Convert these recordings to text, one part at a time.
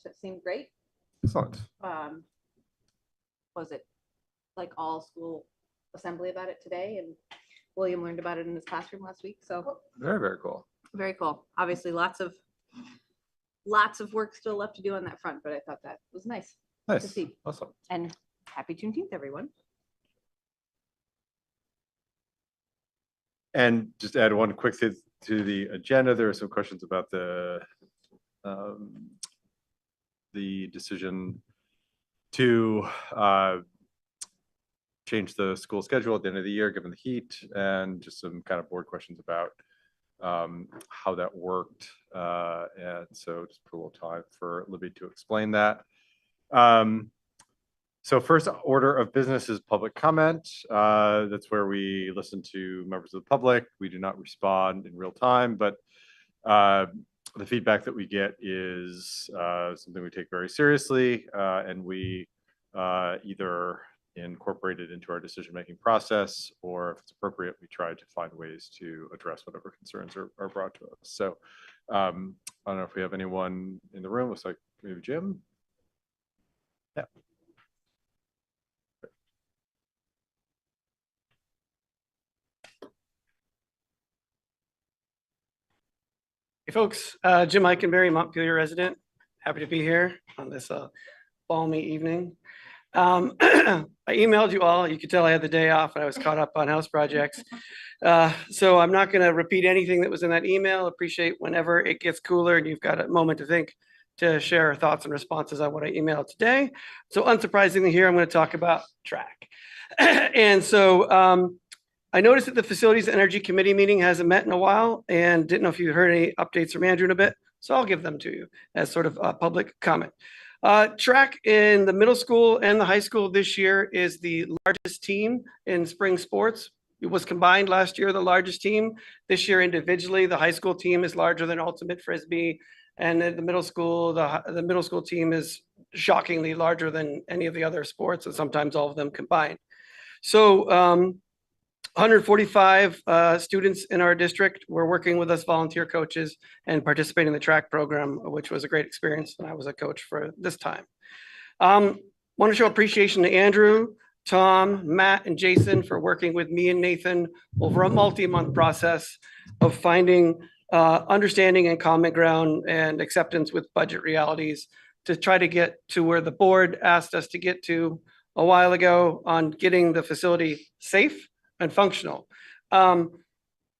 That seemed great. Excellent. Was it like all school assembly about it today? And William learned about it in his classroom last week. So Very, very cool. very cool. Obviously, lots of work still left to do on that front, but I thought that was nice. Nice. To see. Awesome. And happy Juneteenth, everyone. And just add one quick thing to the agenda. There are some questions about the decision to change the school schedule at the end of the year, given the heat, and just some kind of board questions about how that worked. And so just put a little time for Libby to explain that. So first order of business is public comment. That's where we listen to members of the public. We do not respond in real time, but the feedback that we get is something we take very seriously, and we either incorporate it into our decision-making process, or if it's appropriate, we try to find ways to address whatever concerns are brought to us. So I don't know if we have anyone in the room. Looks like maybe Jim. Yeah. Hey folks, Jim Eikenberry, Montpelier resident. Happy to be here on this balmy evening. I emailed you all. You could tell I had the day off and I was caught up on house projects. So I'm not going to repeat anything that was in that email. Appreciate whenever it gets cooler and you've got a moment to think to share thoughts and responses on what I emailed today. So unsurprisingly here, I'm going to talk about track. And so I noticed that the Facilities and Energy Committee meeting hasn't met in a while and didn't know if you heard any updates from Andrew in a bit. So I'll give them to you as sort of a public comment. Track in the middle school and the high school this year is the largest team in spring sports. It was combined last year, the largest team. This year individually, the high school team is larger than Ultimate Frisbee. And then the middle school, the middle school team is shockingly larger than any of the other sports, and sometimes all of them combined. So 145 students in our district were working with us, volunteer coaches, and participating in the track program, which was a great experience. And I was a coach for this time. Want to show appreciation to Andrew, Tom, Matt, and Jason for working with me and Nathan over a multi-month process of finding understanding and common ground and acceptance with budget realities to try to get to where the board asked us to get to a while ago on getting the facility safe and functional.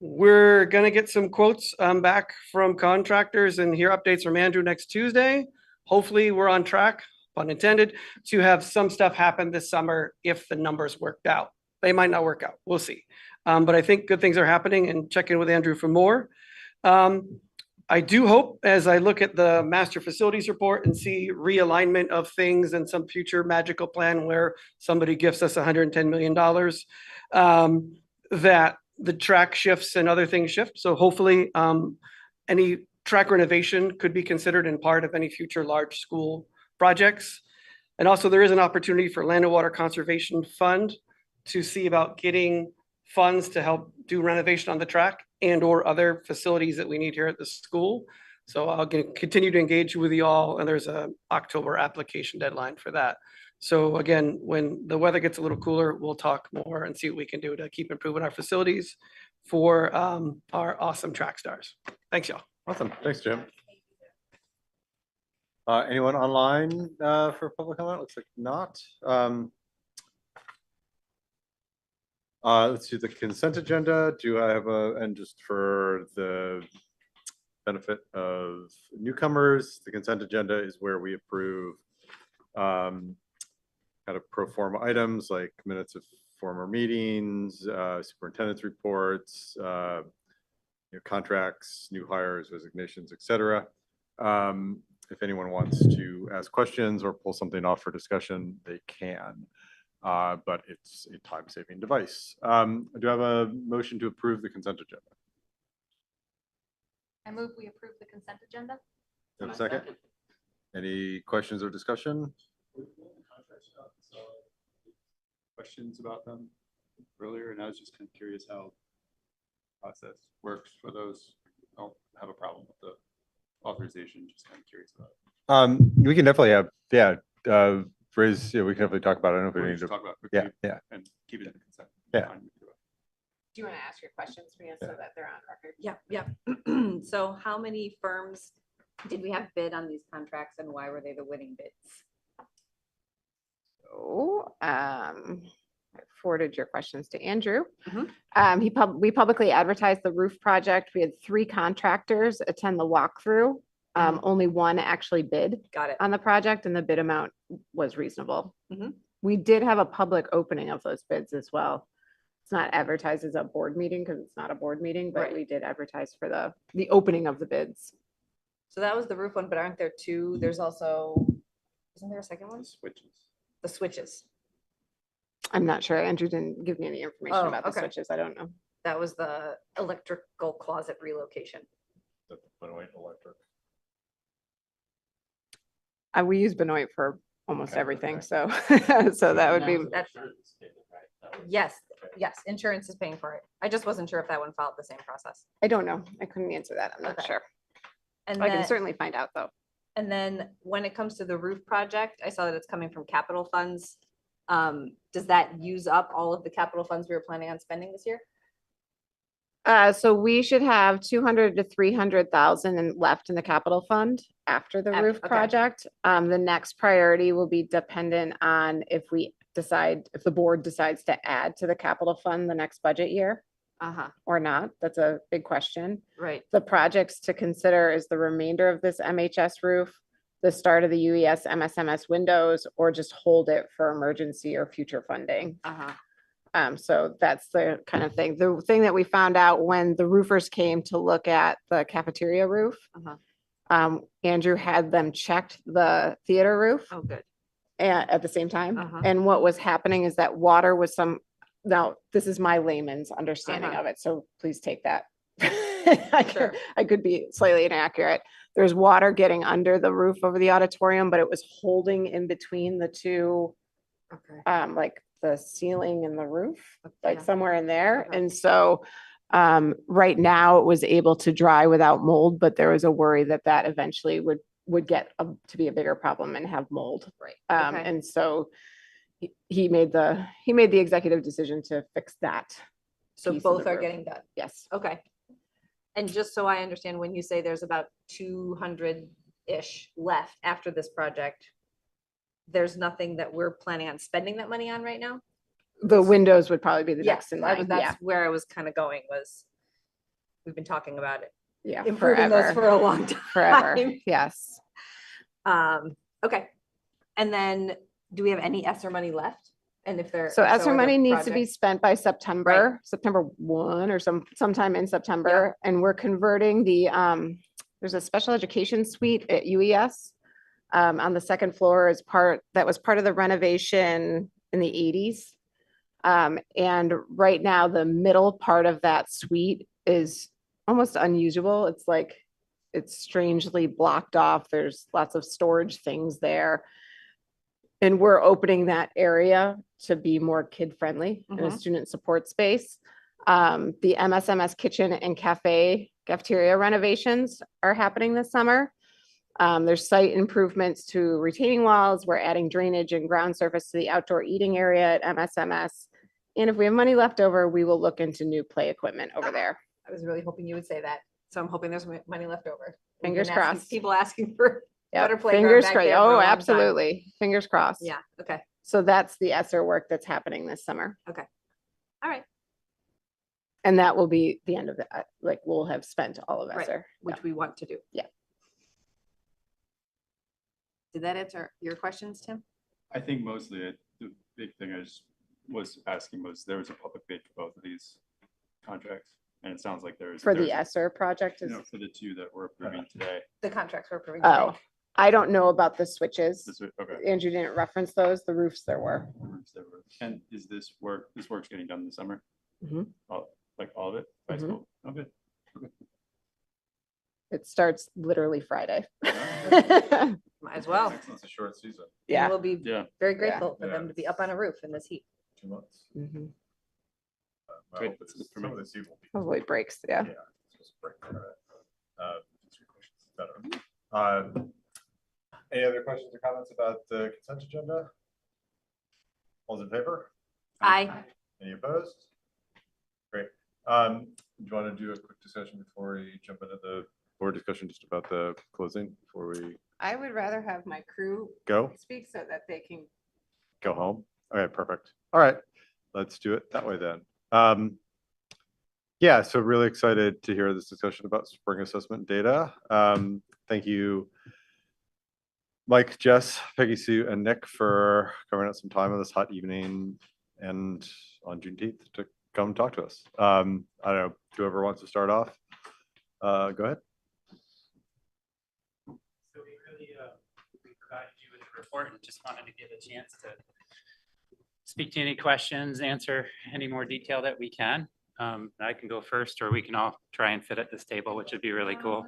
We're going to get some quotes back from contractors and hear updates from Andrew next Tuesday. Hopefully we're on track, pun intended, to have some stuff happen this summer if the numbers worked out. They might not work out. We'll see. But I think good things are happening, and check in with Andrew for more. I do hope, as I look at the master facilities report and see realignment of things and some future magical plan where somebody gives us $110 million, that the track shifts and other things shift. So hopefully any track renovation could be considered in part of any future large school projects. And also there is an opportunity for Land and Water Conservation Fund to see about getting funds to help do renovation on the track and or other facilities that we need here at the school. So I'll continue to engage with you all, and there's an October application deadline for that. So again, when the weather gets a little cooler, we'll talk more and see what we can do to keep improving our facilities for our awesome track stars. Thanks, y'all. Awesome. Thanks, Jim. Anyone online for public comment? Looks like not. Let's do the consent agenda. Do I have and just for the benefit of newcomers, the consent agenda is where we approve kind of pro forma items like minutes of former meetings, superintendent's reports, contracts, new hires, resignations, etc. If anyone wants to ask questions or pull something off for discussion, they can. But it's a time-saving device. Do I have a motion to approve the consent agenda? I move we approve the consent agenda. In a second. Any questions or discussion? Questions about them earlier, and I was just kind of curious how the process works for those. I don't have a problem with the authorization, just kind of curious about it. We can definitely have, Riz, yeah, we can definitely talk about it. I don't know if we We need just to, talk about yeah, quickly yeah. and keep it in consent. Yeah. Fine. Do you want to ask your questions, Mia, so that they're on record? Yeah. So how many firms did we have bid on these contracts and why were they the winning bids? So, I forwarded your questions to Andrew. Mhm. We publicly advertised the roof project. We had 3 contractors attend the walkthrough. Only one actually bid Got it. on the project and the bid amount was reasonable. Mhm. We did have a public opening of those bids as well. It's not advertised as a board meeting because it's not a board meeting, but Right. we did advertise for the opening of the bids. So that was the roof one, but aren't there 2? There's also, isn't there a second one? Switches. The switches. I'm not sure. Andrew didn't give me any information Oh, about the okay. switches. I don't know. That was the electrical closet relocation. Electric. We use Benoit for almost Okay, everything, okay. so, so that would be, That's, yes, yes, insurance is paying for it. I just wasn't sure if that one followed the same process. I don't know. I couldn't answer that. I'm not Okay. sure. And I can then, certainly find out though. and then when it comes to the roof project, I saw that it's coming from capital funds. Does that use up all of the capital funds we were planning on spending this year? So we should have 200 to 300,000 left in the capital fund after the roof okay. project. The next priority will be dependent on if the board decides to add to the capital fund the next budget year Uh-huh, or not. That's a big question. right. The projects to consider is the remainder of this MHS roof, the start of the UES MSMS windows, or just hold it for emergency or future funding. Uh-huh. So that's the kind of thing. The thing that we found out when the roofers came to look at the cafeteria roof, Uh-huh. Andrew had them checked the theater roof Oh, good. at the same time. Uh-huh. And what was happening is that water was now, this is my layman's understanding Uh-huh. of it, so please take that. I Sure. could be slightly inaccurate. There's water getting under the roof over the auditorium, but it was holding in between the 2, Okay. like the ceiling and the roof, like Yeah. somewhere in there. Okay. And so right now it was able to dry without mold, but there was a worry that eventually would get to be a bigger problem and have mold. Right. Um, Okay. and so he made the executive decision to fix that. So piece of both the are roof. getting done. Yes. Okay. And just so I understand, when you say there's about 200-ish left after this project, there's nothing that we're planning on spending that money on right now? The windows would probably be the Yes, next in line. Yeah. that's where I was kind of going was, we've been talking about it, Yeah. improving those for a long time. Forever. Yes. Okay. And then do we have any ESSER money left? And if there. So if ESSER are there money needs to be projects- spent by September 1 or sometime in September. And we're converting there's a special education suite at UES on the second floor that was part of the renovation in the 80s. And right now, the middle part of that suite is almost unusable. It's strangely blocked off. There's lots of storage things there. And we're opening that area to be more kid-friendly and a Mhm. student support space. The MSMS kitchen and cafeteria renovations are happening this summer. There's site improvements to retaining walls. We're adding drainage and ground surface to the outdoor eating area at MSMS. And if we have money left over, we will look into new play equipment over there. I was really hoping you would say that. So I'm hoping there's money left over. We've Fingers been asking- crossed. People asking for Yep, better playground fingers back crossed. there for a Oh, long time. absolutely. Fingers crossed. Yeah, okay, So that's the ESSER work that's happening this summer. all right, And that will be the end of it. We'll have spent all of Right. ESSER. which we want to do. Yeah. Did that answer your questions, Tim? I think mostly the big thing I just was asking was there was a public bid for both of these contracts. And it sounds like there's. For the there's, ESSER project you is, know, for the 2 that we're approving today. The contracts we're approving. oh, today. I don't know about the switches. This was- Okay. Andrew didn't reference those. The roofs there were. And is this work's getting done in the summer? Mhm. Like all of it? By Mhm. school? Oh, good. It starts literally Friday. Might as well. It's a short season, Yeah. We'll be Yeah. very Yeah. grateful for them to be up on a roof in this heat. 2 months. Mhm. Good, that's good for me. Some of the season will be. Probably breaks, yeah. Yeah. it's just break, all right. Three questions, better. Any other questions or comments about the consent agenda? All those in favor? Aye. Any opposed? Great. Do you want to do a quick discussion before we jump into the board discussion just about the closing before we I would rather have my crew go speak so that they can. go home? Okay, perfect. All right, let's do it that way then. Yeah, so really excited to hear this discussion about spring assessment data. Thank you, Mike, Jess, Peggy Sue, and Nick for carving out some time on this hot evening and on Juneteenth to come talk to us. I don't know, whoever wants to start off, go ahead. So we provided you with a report and just wanted to get a chance to speak to any questions, answer any more detail that we can. I can go first, or we can all try and fit at this table, which would be really cool.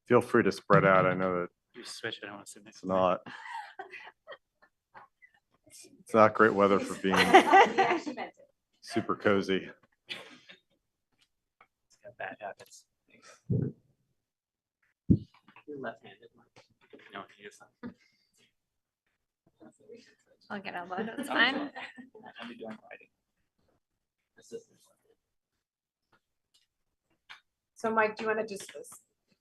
Feel free to spread out. I know that You switch, I don't want to sit next it's to me. not it's not great weather for being super cozy. It's got bad habits. You're left-handed. No, he is. I'll get elbowed, that's fine. I'll be doing writing. So Mike, do you want to just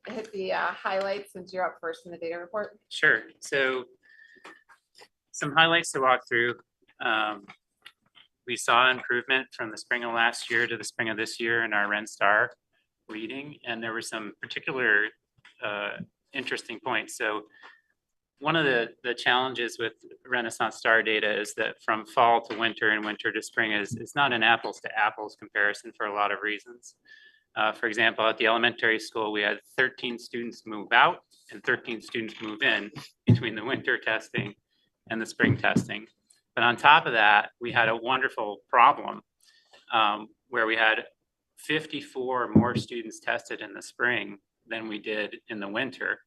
hit the highlights since you're up first in the data report? Sure. So some highlights to walk through. We saw improvement from the spring of last year to the spring of this year in our Ren Star reading, and there were some particular interesting points. So one of the challenges with Renaissance Star data is that from fall to winter and winter to spring is not an apples to apples comparison for a lot of reasons. For example, at the elementary school, we had 13 students move out and 13 students move in between the winter testing and the spring testing. But on top of that, we had a wonderful problem where we had 54 more students tested in the spring than we did in the winter.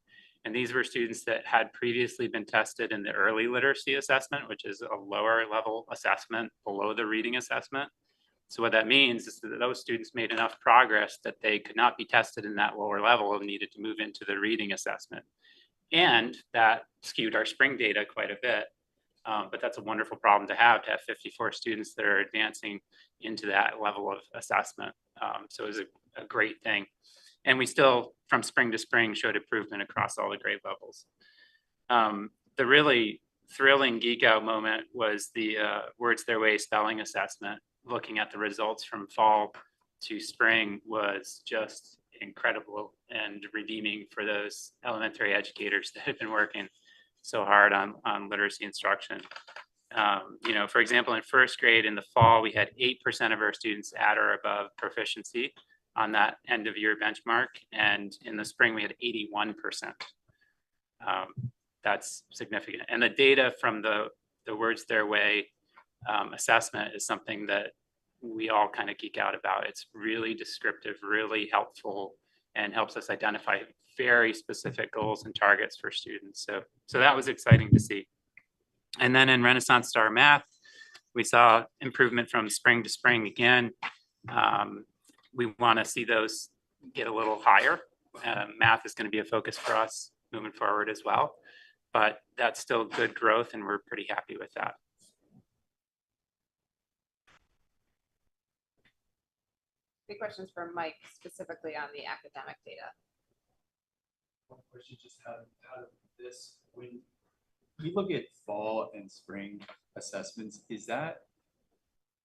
And these were students that had previously been tested in the early literacy assessment, which is a lower level assessment below the reading assessment. So what that means is that those students made enough progress that they could not be tested in that lower level and needed to move into the reading assessment. And that skewed our spring data quite a bit. But that's a wonderful problem to have 54 students that are advancing into that level of assessment. So it was a great thing. And we still, from spring to spring, showed improvement across all the grade levels. The really thrilling geek out moment was the Words Their Way spelling assessment. Looking at the results from fall to spring was just incredible and redeeming for those elementary educators that have been working so hard on literacy instruction. You know, for example, in first grade in the fall, we had 8% of our students at or above proficiency on that end of year benchmark. And in the spring, we had 81%. That's significant. And the data from the Words Their Way assessment is something that we all kind of geek out about. It's really descriptive, really helpful, and helps us identify very specific goals and targets for students. So that was exciting to see. And then in Renaissance Star Math, we saw improvement from spring to spring again. We want to see those get a little higher. Math is going to be a focus for us moving forward as well, but that's still good growth and we're pretty happy with that. Big questions for Mike specifically on the academic data. One question, just how this, when you look at fall and spring assessments,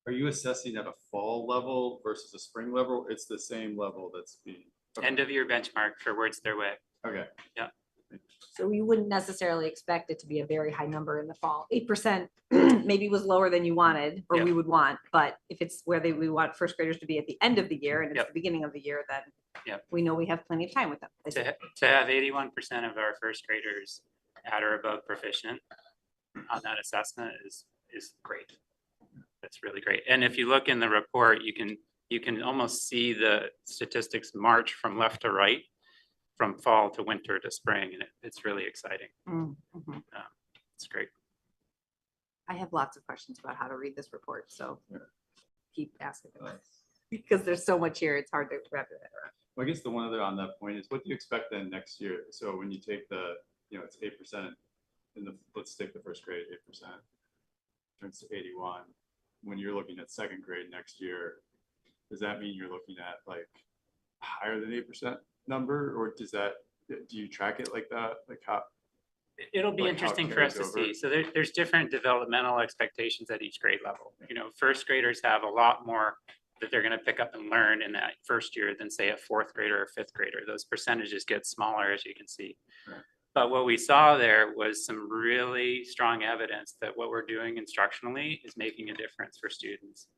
are you assessing at a fall level versus a spring level? It's the same level that's being. Okay. End of year benchmark for Words Their Way. Okay. Yeah. So you wouldn't necessarily expect it to be a very high number in the fall. 8% maybe was lower than you wanted, or we would want, but if it's where we want first graders to be at the end of the year and it's the beginning of the year, then we know we have plenty of time with them. To have 81% of our first graders at or above proficient on that assessment is great. That's really great. And if you look in the report, you can almost see the statistics march from left to right, from fall to winter to spring, and it's really exciting. Mm-hmm. It's great. I have lots of questions about how to read this report, so keep asking them because there's so much here. It's hard to wrap it around. Well, I guess the one other on that point is, what do you expect then next year? So when you take the, it's 8% in the, let's take the first grade, 8%, turns to 81. When you're looking at second grade next year, does that mean you're looking at like higher than 8% number, or do you track it like that? Like how? It'll be Like how it interesting for us to carries over. see. So there's different developmental expectations at each grade level. First graders have a lot more that they're going to pick up and learn in that first year than say a fourth grader or fifth grader. Those percentages get smaller, as you can see. Right. But what we saw there was some really strong evidence that what we're doing instructionally is making a difference for students.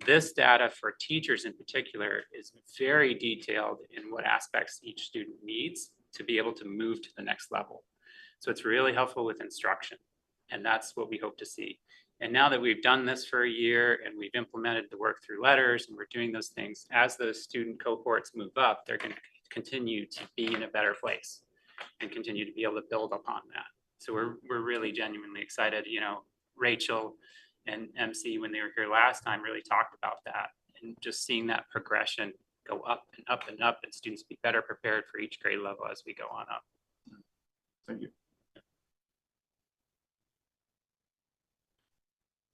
This data for teachers in particular is very detailed in what aspects each student needs to be able to move to the next level. So it's really helpful with instruction, and that's what we hope to see. And now that we've done this for a year and we've implemented the work through letters and we're doing those things, as those student cohorts move up, they're going to continue to be in a better place and continue to be able to build upon that. So we're really genuinely excited. Rachel and MC, when they were here last time, really talked about that, and just seeing that progression go up and up and up, and students be better prepared for each grade level as we go on up. Thank you.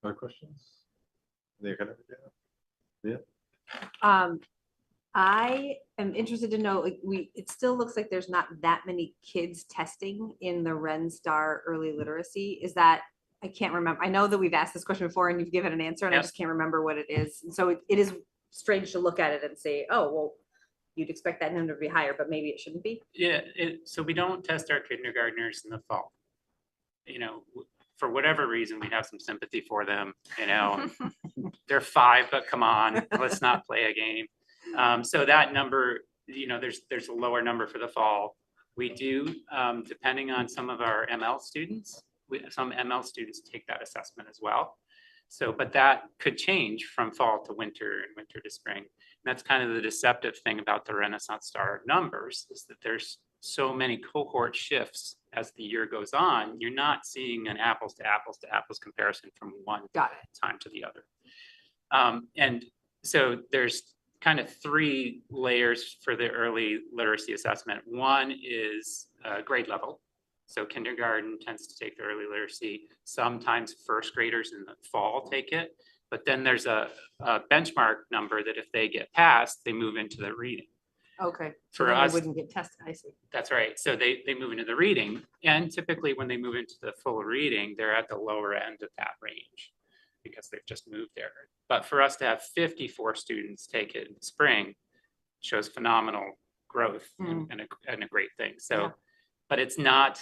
Other questions? I am interested to know, it still looks like there's not that many kids testing in the Ren Star early literacy. Is that, I can't remember. I know that we've asked this question before and you've given an answer, and I just can't remember what it is. And so it is strange to look at it and say, oh, well, you'd expect that number to be higher, but maybe it shouldn't be. Yeah, so we don't test our kindergartners in the fall. For whatever reason, we have some sympathy for them. They're 5, but come on, let's not play a game. So that number, there's a lower number for the fall. We do, depending on some of our ML students, some ML students take that assessment as well. So, but that could change from fall to winter and winter to spring. And that's kind of the deceptive thing about the Renaissance Star numbers, is that there's so many cohort shifts as the year goes on. You're not seeing an apples to apples to apples comparison from one time to the other. And so there's kind of 3 layers for the early literacy assessment. One is grade level. So kindergarten tends to take the early literacy. Sometimes first graders in the fall take it. But then there's a benchmark number that if they get passed, they move into the reading. Okay. For then us, they wouldn't get tested. I see. That's right. So they move into the reading. And typically when they move into the full reading, they're at the lower end of that range because they've just moved there. But for us to have 54 students take it in the spring shows phenomenal growth and a great thing. So, but it's not,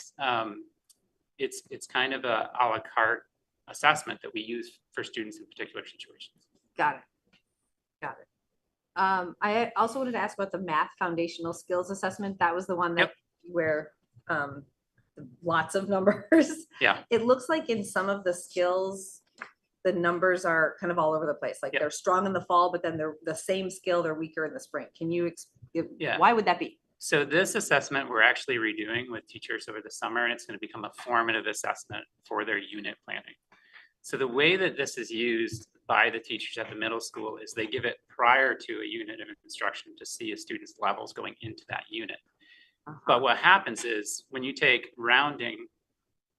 it's kind of a la carte assessment that we use for students in particular situations. Got it. I also wanted to ask about the math foundational skills assessment. That was the one that where lots of numbers. Yeah. It looks like in some of the skills, the numbers are kind of all over the place. Like they're strong in the fall, but then they're the same skill, they're weaker in the spring. Can you, why would that be? So this assessment we're actually redoing with teachers over the summer, and it's going to become a formative assessment for their unit planning. So the way that this is used by the teachers at the middle school is they give it prior to a unit of instruction to see a student's levels going into that unit. But what happens is when you take rounding,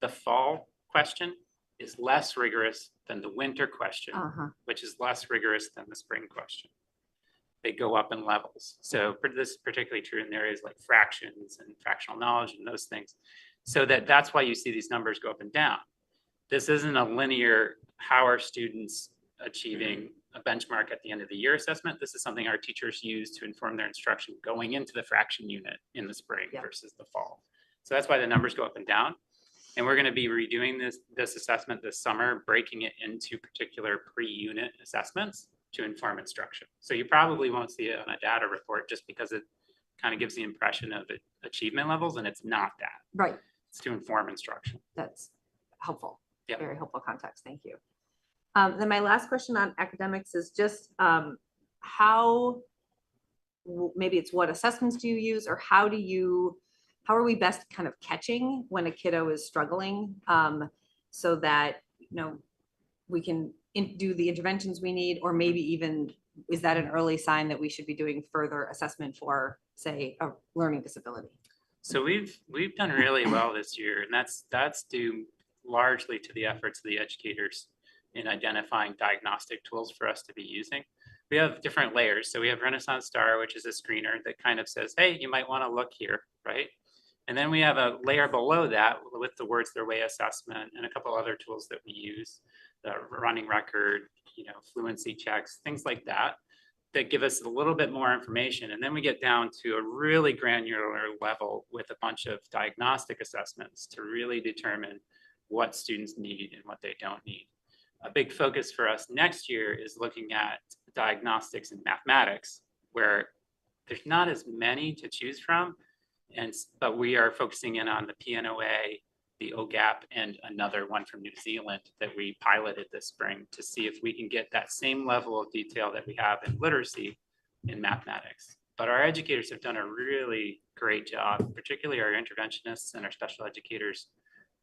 the fall question is less rigorous than the winter question, which is less rigorous than the spring question. They go up in levels. So this is particularly true in areas like fractions and fractional knowledge and those things. So that's why you see these numbers go up and down. This isn't a linear, how are students achieving a benchmark at the end of the year assessment. This is something our teachers use to inform their instruction going into the fraction unit in the spring versus the fall. So that's why the numbers go up and down. And we're going to be redoing this assessment this summer, breaking it into particular pre-unit assessments to inform instruction. So you probably won't see it on a data report just because it kind of gives the impression of achievement levels, and it's not that. Right. It's to inform instruction. That's helpful. Yeah. Very helpful context. Thank you. Then my last question on academics is just how, maybe it's what assessments do you use, or how are we best kind of catching when a kiddo is struggling so that, we can do the interventions we need, or maybe even is that an early sign that we should be doing further assessment for, say, a learning disability? So we've done really well this year, and that's due largely to the efforts of the educators in identifying diagnostic tools for us to be using. We have different layers. So we have Renaissance Star, which is a screener that kind of says, hey, you might want to look here, right? And then we have a layer below that with the words their way assessment and a couple other tools that we use, the running record, fluency checks, things like that, that give us a little bit more information. And then we get down to a really granular level with a bunch of diagnostic assessments to really determine what students need and what they don't need. A big focus for us next year is looking at diagnostics in mathematics, where there's not as many to choose from, but we are focusing in on the PNOA, the OGAP, and another one from New Zealand that we piloted this spring to see if we can get that same level of detail that we have in literacy in mathematics. But our educators have done a really great job, particularly our interventionists and our special educators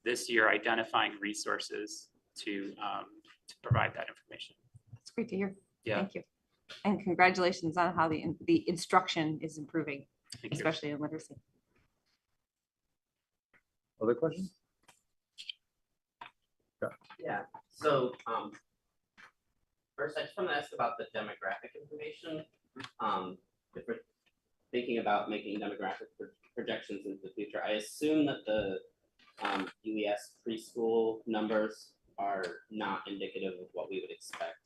this year, identifying resources to provide that information. That's great to hear. Yeah. Thank you. And congratulations on how the instruction is improving, Thank you. especially in literacy. Other questions? Yeah, so, first, I just want to ask about the demographic information. If we're thinking about making demographic projections into the future, I assume that the UES preschool numbers are not indicative of what we would expect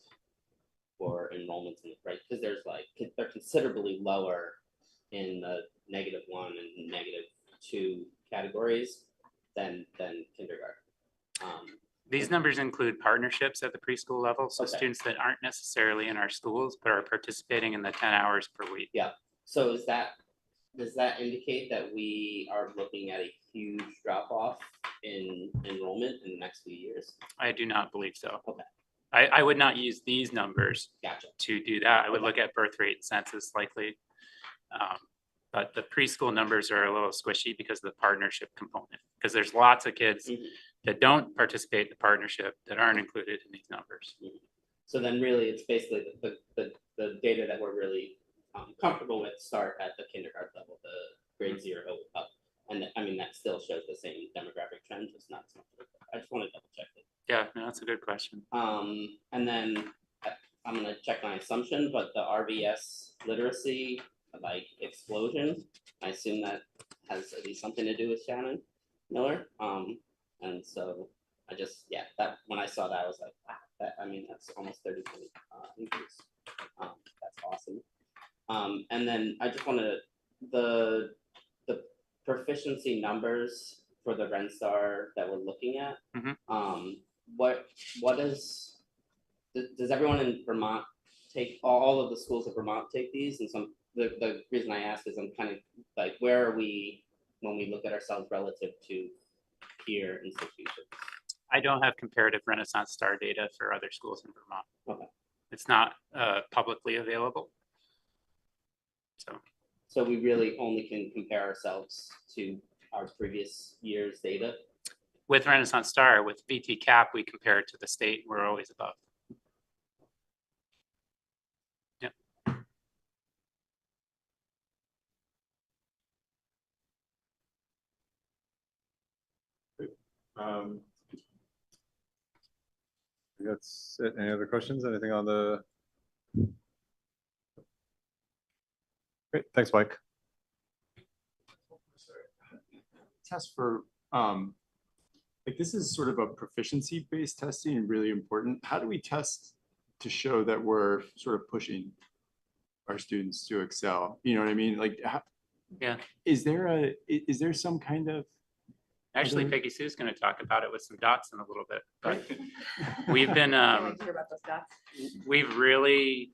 for enrollments in the, right? Because they're considerably lower in the -1 and -2 categories than kindergarten. These numbers include partnerships at the preschool level, so Okay. students that aren't necessarily in our schools, but are participating in the 10 hours per week. Yeah, so does that indicate that we are looking at a huge drop off in enrollment in the next few years? I do not believe so. Okay. I would not use these numbers Gotcha. to do that. I would Okay. look at birth rate and census likely. But the preschool numbers are a little squishy because of the partnership component, because there's lots of kids Mhm. that don't participate in the partnership that aren't included in these numbers. So then really it's basically the data that we're really comfortable with start at the kindergarten level, the grade 0 up. And I mean, that still shows the same demographic trend, just not so much. I just want to double check it. Yeah, no, that's a good question. And then I'm gonna check my assumption, but the RVS literacy explosion, I assume that has at least something to do with Shannon Miller. And so I just, that when I saw that, I was like, wow, that's almost 30% increase. That's awesome. And then I just wanted the proficiency numbers for the RenStar that we're looking at. Mhm. What does everyone in Vermont take, all of the schools of Vermont take these? And the reason I ask is I'm kind of like, where are we when we look at ourselves relative to peer institutions? I don't have comparative Renaissance Star data for other schools in Vermont. Okay. It's not publicly available. So we really only can compare ourselves to our previous year's data? With Renaissance Star, with VT Cap, we compare it to the state. We're always above. Yep. That's it. Any other questions? Anything on the? Great, thanks, Mike. Test for, this is sort of a proficiency-based testing and really important. How do we test to show that we're sort of pushing our students to excel? You know what I mean? Yeah. Is there some kind of? Actually, Other- Peggy Sue's going to talk about it with some dots in a little bit. But we've been, Can't wait to hear about those dots. we've really,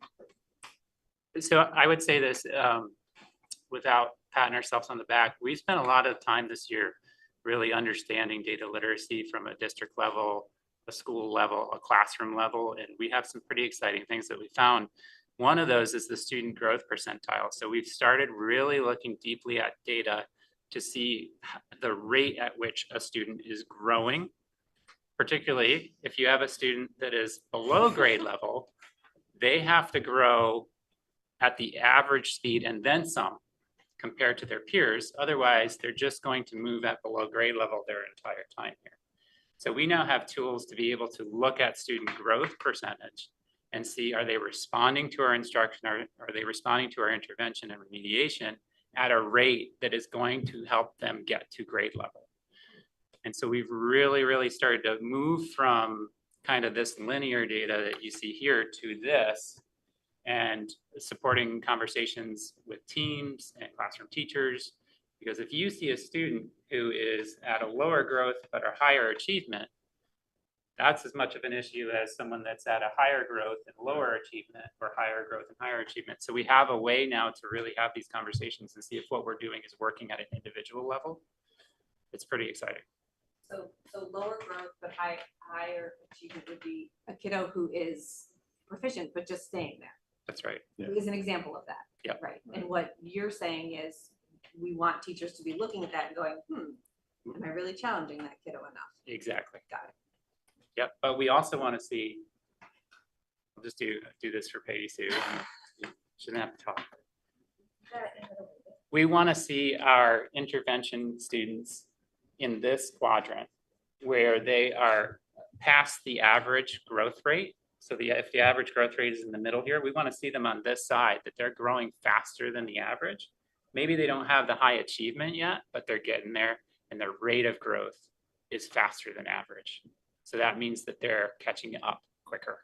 so I would say this, without patting ourselves on the back, we spent a lot of time this year really understanding data literacy from a district level, a school level, a classroom level, and we have some pretty exciting things that we found. One of those is the student growth percentile. So we've started really looking deeply at data to see the rate at which a student is growing, particularly if you have a student that is below grade level, they have to grow at the average speed and then some compared to their peers. Otherwise, they're just going to move at below grade level their entire time here. So we now have tools to be able to look at student growth percentage and see, are they responding to our instruction, or are they responding to our intervention and remediation at a rate that is going to help them get to grade level. And so we've really started to move from kind of this linear data that you see here to this, and supporting conversations with teams and classroom teachers. Because if you see a student who is at a lower growth but a higher achievement, that's as much of an issue as someone that's at a higher growth and lower achievement, or higher growth and higher achievement. So we have a way now to really have these conversations and see if what we're doing is working at an individual level. It's pretty exciting. So lower growth but higher achievement would be a kiddo who is proficient but just staying there. That's right. Who is an example of that. Yeah. Right. And what you're saying is we want teachers to be looking at that and going, am I really challenging that kiddo enough? Exactly. Got it. Yep. But we also want to see, I'll just do this for Peggy Sue. Shouldn't have to talk. We want to see our intervention students in this quadrant where they are past the average growth rate. So if the average growth rate is in the middle here, we want to see them on this side, that they're growing faster than the average. Maybe they don't have the high achievement yet, but they're getting there, and their rate of growth is faster than average. So that means that they're catching up quicker.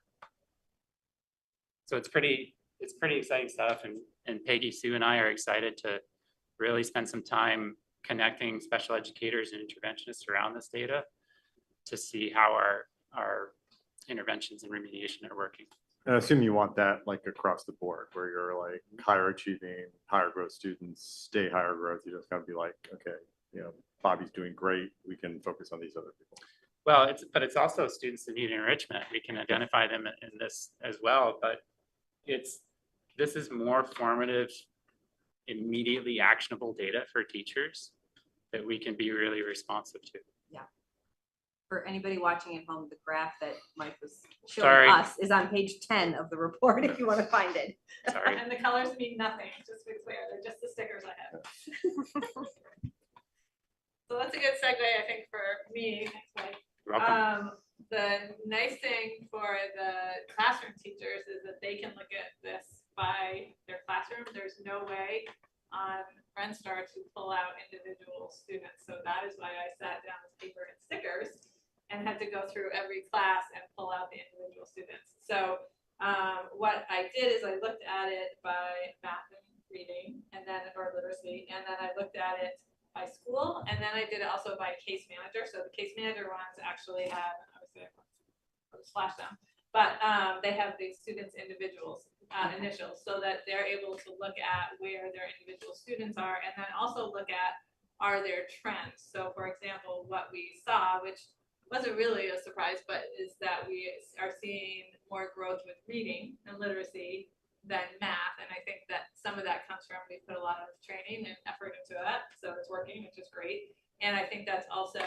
So it's pretty exciting stuff. And Peggy Sue and I are excited to really spend some time connecting special educators and interventionists around this data to see how our interventions and remediation are working. And I assume you want that like across the board, where you're like higher achieving, higher growth students stay higher growth. You just gotta be like, okay, you know, Bobby's doing great. We can focus on these other people. Well, it's also students that need enrichment. We can identify them in this as well, but this is more formative, immediately actionable data for teachers that we can be really responsive to. For anybody watching at home, the graph that Mike was Sorry. showing us is on page 10 of the report if you want to find it. Sorry. And the colors mean nothing, just to be clear, they're just the stickers I have. So that's a good segue, I think, for me. Thanks, Mike. You're welcome. The nice thing for the classroom teachers is that they can look at this by their classroom. There's no way on RenStar to pull out individual students. So that is why I sat down with paper and stickers and had to go through every class and pull out the individual students. So what I did is I looked at it by math and reading, and then, or literacy, and then I looked at it by school, and then I did it also by case manager. So the case manager ones actually have, obviously I'll slash them, but they have the students' individuals initials, so that they're able to look at where their individual students are, and then also look at, are there trends? So for example, what we saw, which wasn't really a surprise, but is that we are seeing more growth with reading and literacy than math. And I think that some of that comes from, we put a lot of training and effort into that. So it's working, which is great. And I think that's also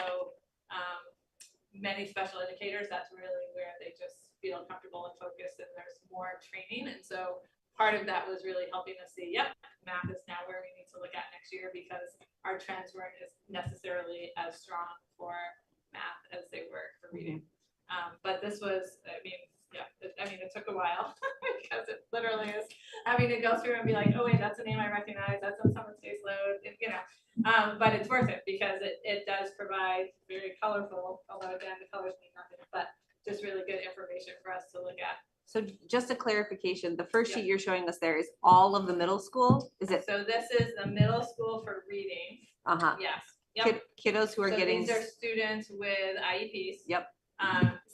many special educators, that's really where they just feel comfortable and focused, and there's more training. And so part of that was really helping us see, yep, math is now where we need to look at next year, because our trends weren't necessarily as strong for math as they were for reading. But this was, I mean, it took a while because it literally is having to go through and be like, oh wait, that's a name I recognize, that's on someone's face load, but it's worth it because it does provide very colorful, although again, the colors mean nothing, but just really good information for us to look at. So just a clarification, the first sheet you're showing us there is all of the middle school? Is it? So this is the middle school for reading. Yes. Yep. Kiddos who are So getting. these are students with IEPs. Yep.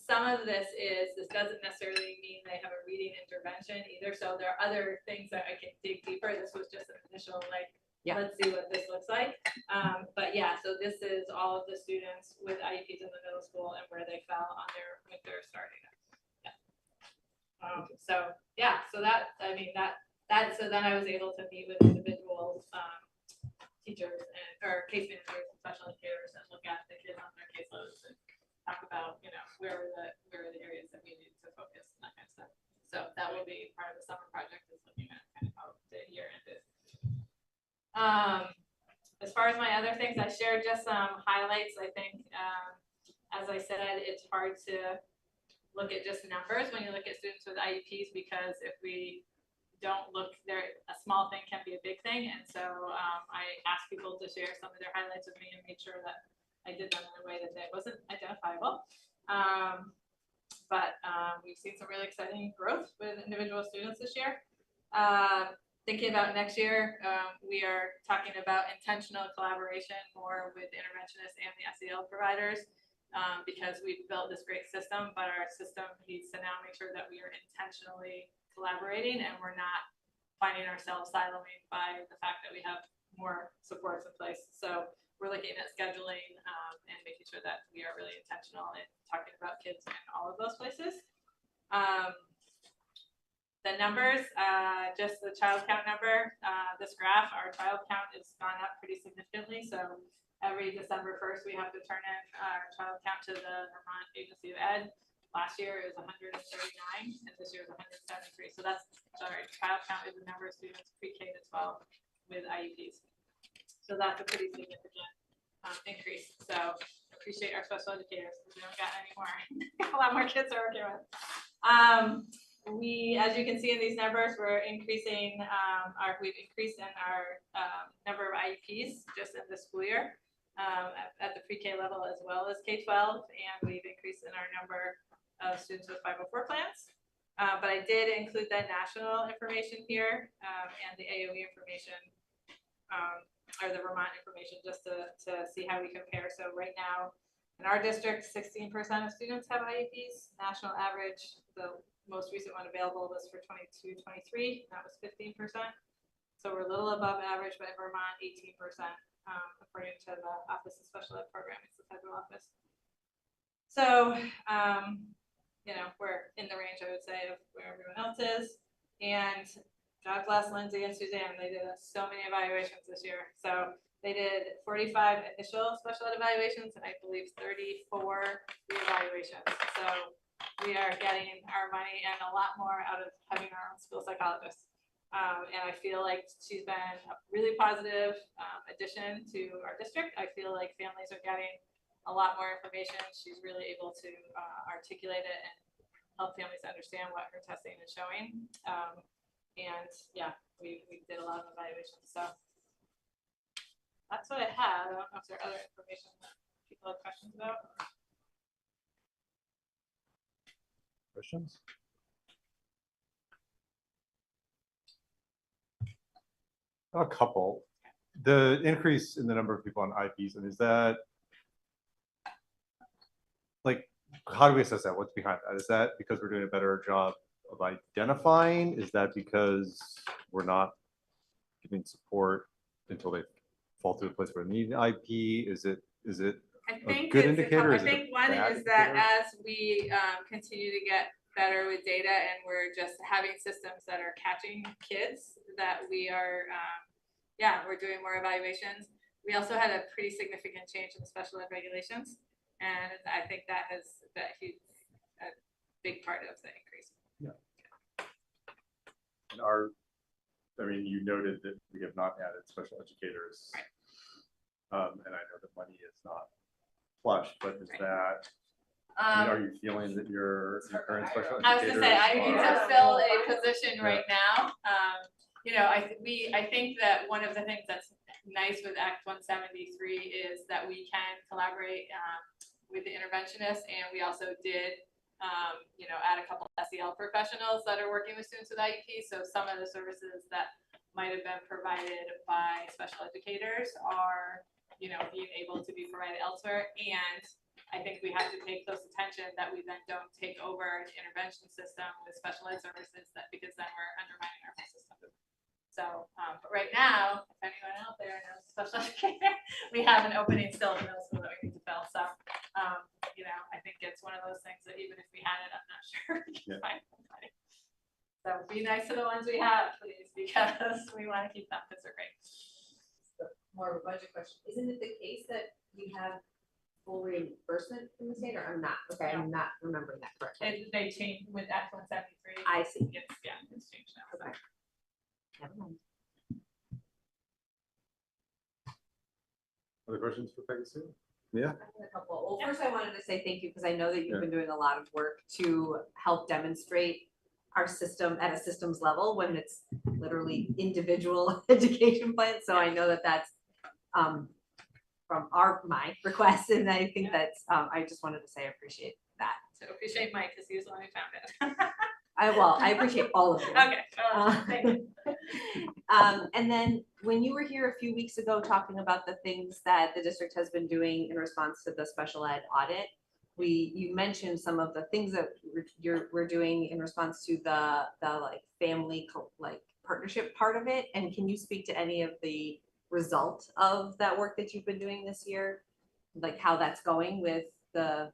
Some of this doesn't necessarily mean they have a reading intervention either. So there are other things that I can dig deeper. This was just an initial, let's see what this looks like. But yeah, so this is all of the students with IEPs in the middle school and where they fell on their winter starting. Yeah. So then I was able to meet with individuals, teachers or case managers and special educators, and look at the kids on their caseloads and talk about, where are the areas that we need to focus and that kind of stuff. So that will be As far as my other things, I shared just some highlights. I think, as I said, it's hard to look at just numbers when you look at students with IEPs, because if we don't look there, a small thing can be a big thing. And so I asked people to share some of their highlights with me and made sure that I did them in a way that it wasn't identifiable. But we've seen some really exciting growth with individual students this year. Thinking about next year, we are talking about intentional collaboration more with interventionists and the SEL providers, because we've built this great system, but our system needs to now make sure that we are intentionally collaborating and we're not finding ourselves siloing by the fact that we have more supports in place. So we're looking at scheduling and making sure that we are really intentional in talking about kids in all of those places. The numbers, just the child count number, this graph, our child count has gone up pretty significantly. So every December 1st, we have to turn in our child count to the Vermont Agency of Ed. Last year is 139, and this year is 173. So that's, sorry, child count is the number of students pre-K to 12 with IEPs. So that's a pretty significant increase. So appreciate our special educators, because we don't got any more. A lot more kids are working with. As you can see in these numbers, we're increasing we've increased in our number of IEPs just in this school year at the pre-K level as well as K-12, and we've increased in our number of students with 504 plans. But I did include that national information here and the AOE information or the Vermont information just to see how we compare. So right now in our district, 16% of students have IEPs. National average, the most recent one available was for 22-23, that was 15%. So we're a little above average, but in Vermont, 18%, according to the Office of Special Ed Programming, it's the federal office. So, we're in the range, I would say, of where everyone else is. And God bless Lindsay and Suzanne, they did so many evaluations this year. So they did 45 initial special ed evaluations, and I believe 34 reevaluations. So we are getting our money and a lot more out of having our own school psychologist. And I feel like she's been a really positive addition to our district. I feel like families are getting a lot more information. She's really able to articulate it and help families understand what her testing is showing. And yeah, we did a lot of evaluations. So that's what I had. I don't know if there are other information that people have questions about. Questions? A couple. The increase in the number of people on IPs, and is that like, how do we assess that? What's behind that? Is that because we're doing a better job of identifying? Is that because we're not giving support until they fall to a place where they need an IP? Is it I think good it's indicator? I Is it a think one bad is that indicator? as we continue to get better with data and we're just having systems that are catching kids, that we are, we're doing more evaluations. We also had a pretty significant change in the special ed regulations, and I think that has a big part of the increase. Yeah. And you noted that we have not added special educators. Right. And I know that money is not flush, but is Right. that, are you feeling that your current special I was educators gonna say, I need to are- fill a position right now. I think that one of the things that's nice with Act 173 is that we can collaborate with the interventionists, and we also did add a couple of SEL professionals that are working with students with IEP. So some of the services that might have been provided by special educators are, being able to be provided elsewhere. And I think we have to pay close attention that we then don't take over the intervention system with special ed services, because then we're undermining our whole system. So, but right now, if anyone out there knows a special educator, we have an opening still in middle school that we need to fill. So, I think it's one of those things that even if we had it, I'm not sure we can find somebody. So be nice to the ones we have, please, because we want to keep them because they're great. More of a budget question. Isn't it the case that we have full reimbursement from the state, or I'm not remembering that correctly? They changed with Act 173. I see. It's changed now. Okay. Never mind. Other questions for Peggy Sue? Yeah. I have a couple. Well, first I wanted to say thank you, because I know that you've Yeah. been doing a lot of work to help demonstrate our system at a systems level when it's literally individual education plans. So I know that that's from my request, and I think that's, I just wanted to say I appreciate that. So appreciate Mike, because he was the one who found it. I appreciate all of you. Okay, thank you. And then when you were here a few weeks ago talking about the things that the district has been doing in response to the special ed audit, you mentioned some of the things that we're doing in response to the like family like partnership part of it. And can you speak to any of the result of that work that you've been doing this year, like how that's going with the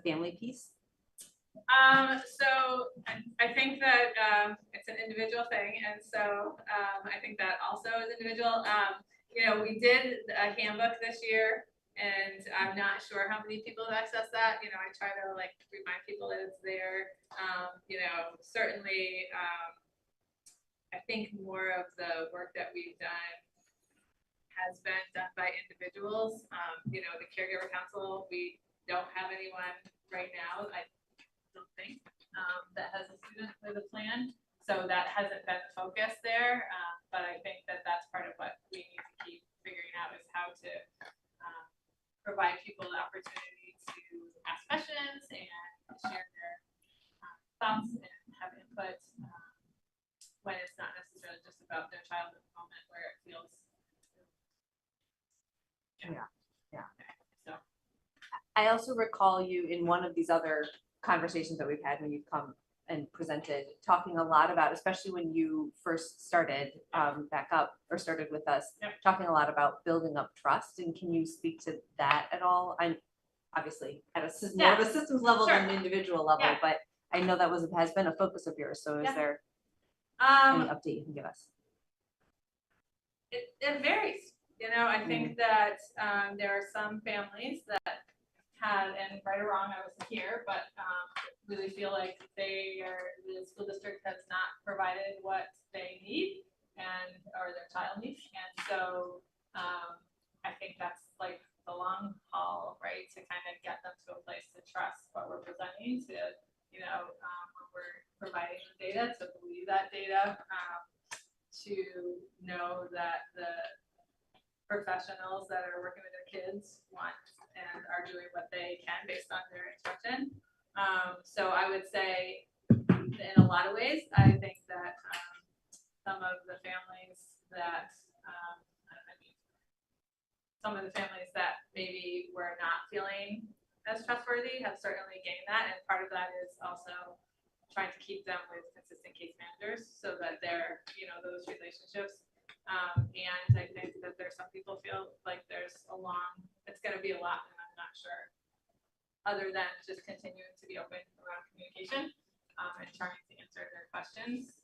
family piece? So I think that it's an individual thing, and so I think that also is individual. You know, we did a handbook this year, and I'm not sure how many people have accessed that. You know, I try to like remind people that it's there. You know, certainly, I think more of the work that we've done has been done by individuals. You know, the caregiver council, we don't have anyone right now. I don't think that has a student with a plan, so that hasn't been the focus there. But I think that that's part of what we need to keep figuring out, is how to provide people the opportunity to ask questions and share their thoughts and have input when it's not necessarily just about their child at the moment where it feels. Yeah. So. I also recall you in one of these other conversations that we've had when you've come and presented, talking a lot about, especially when you first started back up or started with us, talking a lot about building up trust. And can you speak to that at all? I'm obviously at a more of a systems level than an individual level, but I know that has been a focus of yours. So is there any update you can give us? It varies. You know, I think that there are some families that had, and right or wrong, I wasn't here, but really feel like the school district has not provided what they need or their child needs. And so I think that's like the long haul, right? To kind of get them to a place to trust what we're presenting, to, you know, when we're providing the data, to believe that data, to know that the professionals that are working with their kids want and are doing what they can based on their instruction. So I would say in a lot of ways, I think that some of the families that maybe were not feeling as trustworthy have certainly gained that. And part of that is also trying to keep them with consistent case managers so that they're, you know, those relationships. And I think that there's some people feel like it's going to be a lot, and I'm not sure, other than just continuing to be open around communication and trying to answer their questions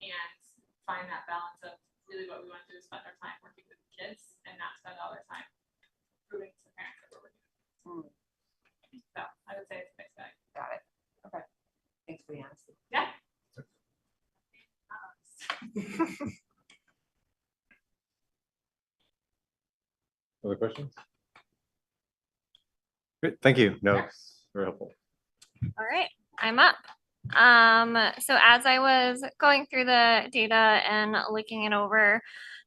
and find that balance of really what we want to do is spend our time working with the kids and not spend all our time proving to the parents that we're working with. So I would say it's a mixed bag. Got it. Okay. Thanks for the honesty. Yeah. Other questions? Great, thank you. No, very helpful. All right, I'm up. So as I was going through the data and looking it over,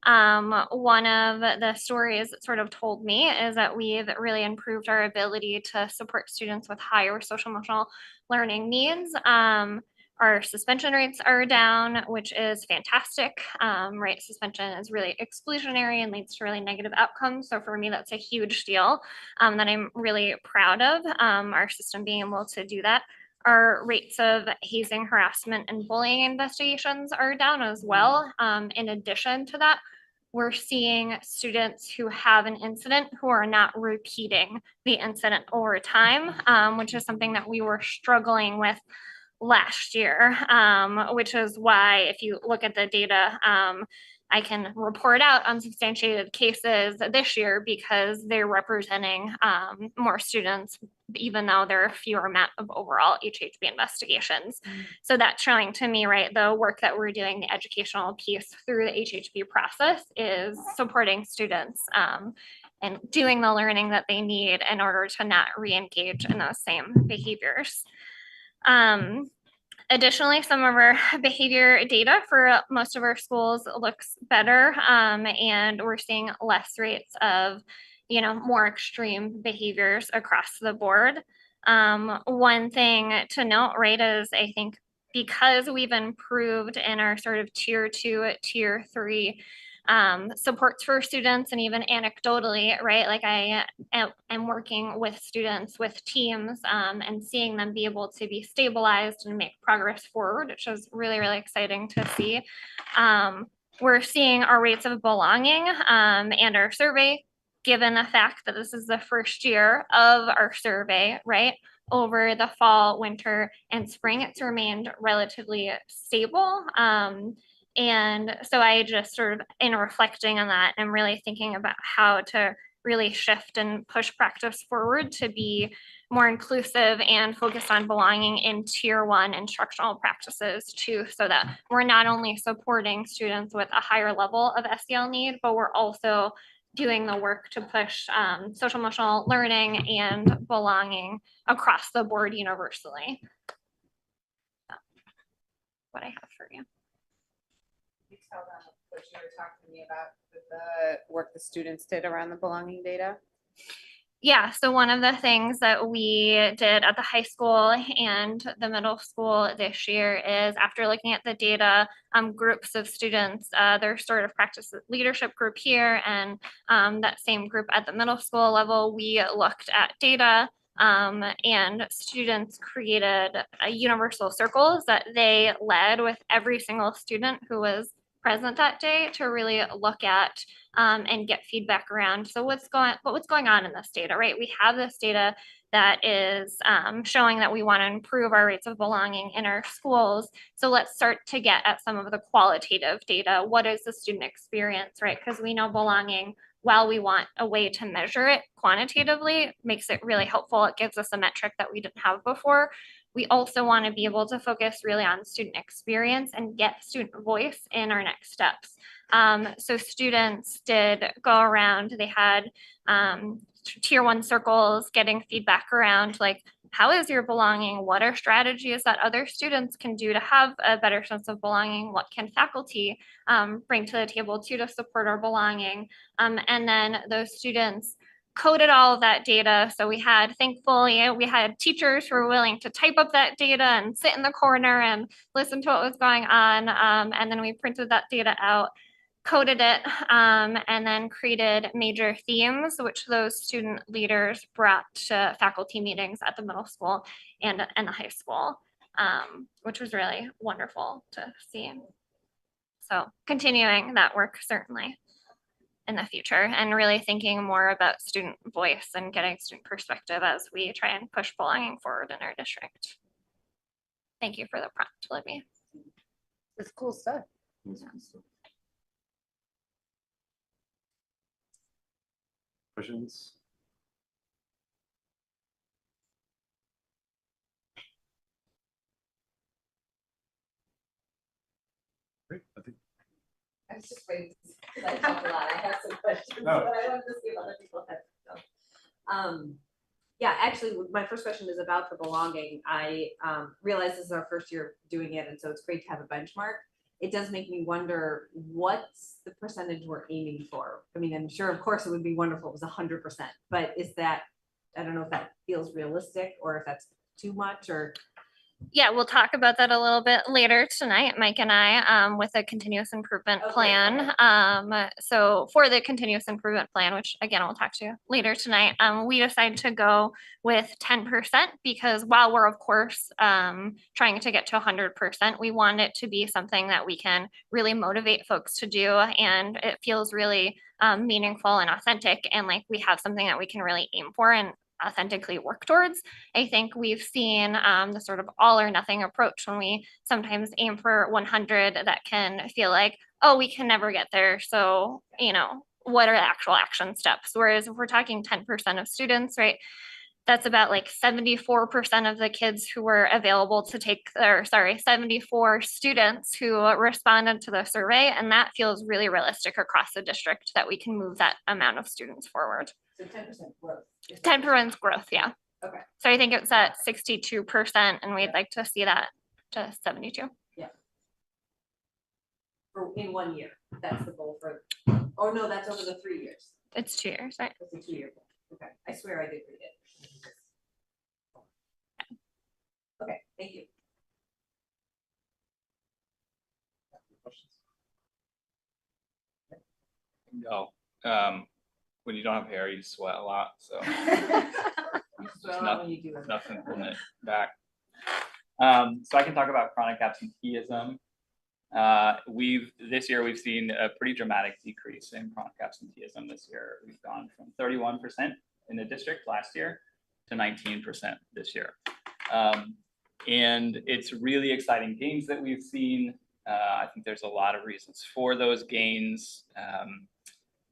one of the stories that sort of told me is that we've really improved our ability to support students with higher social emotional learning needs. Our suspension rates are down, which is fantastic. Right, suspension is really exclusionary and leads to really negative outcomes. So for me, that's a huge deal that I'm really proud of, our system being able to do that. Our rates of hazing, harassment, and bullying investigations are down as well. In addition to that, we're seeing students who have an incident who are not repeating the incident over time, which is something that we were struggling with last year, which is why if you look at the data, I can report out unsubstantiated cases this year because they're representing more students even though there are fewer amount of overall HHB investigations. So that's showing to me, right, the work that we're doing, the educational piece through the HHB process is supporting students and doing the learning that they need in order to not re-engage in those same behaviors. Additionally, some of our behavior data for most of our schools looks better, and we're seeing less rates of, more extreme behaviors across the board. One thing to note, right, is I think because we've improved in our sort of tier 2, tier 3 supports for students, and even anecdotally, right, like I am working with students, with teams, and seeing them be able to be stabilized and make progress forward, which is really, really exciting to see. We're seeing our rates of belonging and our survey, given the fact that this is the first year of our survey, right? Over the fall, winter, and spring, it's remained relatively stable. And so I just sort of, in reflecting on that, I'm really thinking about how to really shift and push practice forward to be more inclusive and focused on belonging in tier 1 instructional practices too, so that we're not only supporting students with a higher level of SEL need, but we're also doing the work to push social emotional learning and belonging across the board universally. So, what I have for you. You tell them what you were talking to me about with the work the students did around the belonging data? Yeah, so one of the things that we did at the high school and the middle school this year is, after looking at the data, groups of students, their sort of practice leadership group here, and that same group at the middle school level, we looked at data, and students created universal circles that they led with every single student who was present that day to really look at and get feedback around. So what's going on in this data, right? We have this data that is showing that we want to improve our rates of belonging in our schools. So let's start to get at some of the qualitative data. What is the student experience, right? Because we know belonging, while we want a way to measure it quantitatively, makes it really helpful. It gives us a metric that we didn't have before. We also want to be able to focus really on student experience and get student voice in our next steps. So students did go around, they had tier 1 circles, getting feedback around, like, how is your belonging? What are strategies that other students can do to have a better sense of belonging? What can faculty bring to the table too to support our belonging? And then those students coded all of that data. So thankfully, we had teachers who were willing to type up that data and sit in the corner and listen to what was going on. And then we printed that data out, coded it, and then created major themes, which those student leaders brought to faculty meetings at the middle school and the high school, which was really wonderful to see. So continuing that work, certainly, in the future, and really thinking more about student voice and getting student perspective as we try and push belonging forward in our district. Thank you for the prompt, Libby. It's cool stuff. Questions? Great, I think. I was just waiting, because I talked a lot, I have some questions, No. but I wanted to see if other people had some. Yeah, actually, my first question is about the belonging. I realize this is our first year doing it, and so it's great to have a benchmark. It does make me wonder, what's the percentage we're aiming for? I mean, I'm sure, of course, it would be wonderful if it was 100%, but is that, I don't know if that feels realistic or if that's too much, or. Yeah, we'll talk about that a little bit later tonight, Mike and I, with a continuous improvement Okay, plan. So for the continuous improvement plan, which again, I'll talk to you later tonight, we decided to go with 10% because while we're of course trying to get to 100%, we want it to be something that we can really motivate folks to do, and it feels really meaningful and authentic, and like we have something that we can really aim for and authentically work towards. I think we've seen the sort of all or nothing approach when we sometimes aim for 100 that can feel like, oh, we can never get there. So, what are the actual action steps? Whereas if we're talking 10% of students, right, that's about like 74% of the kids who were available to take, or sorry, 74 students who responded to the survey. And that feels really realistic across the district that we can move that amount of students forward. So 10% growth. 10% growth, yeah. Okay. So I think it's at 62% and we'd like to see that to 72. In 1 year, that's the goal for, oh no, that's over the 3 years. It's 2 years, right? That's a 2-year goal. Okay, I swear I did read it. Okay, thank you. No, when you don't have hair, you sweat a lot, so You swell out when you do it. nothing from it back. So I can talk about chronic absenteeism. This year we've seen a pretty dramatic decrease in chronic absenteeism this year. We've gone from 31% in the district last year to 19% this year. And it's really exciting gains that we've seen. I think there's a lot of reasons for those gains.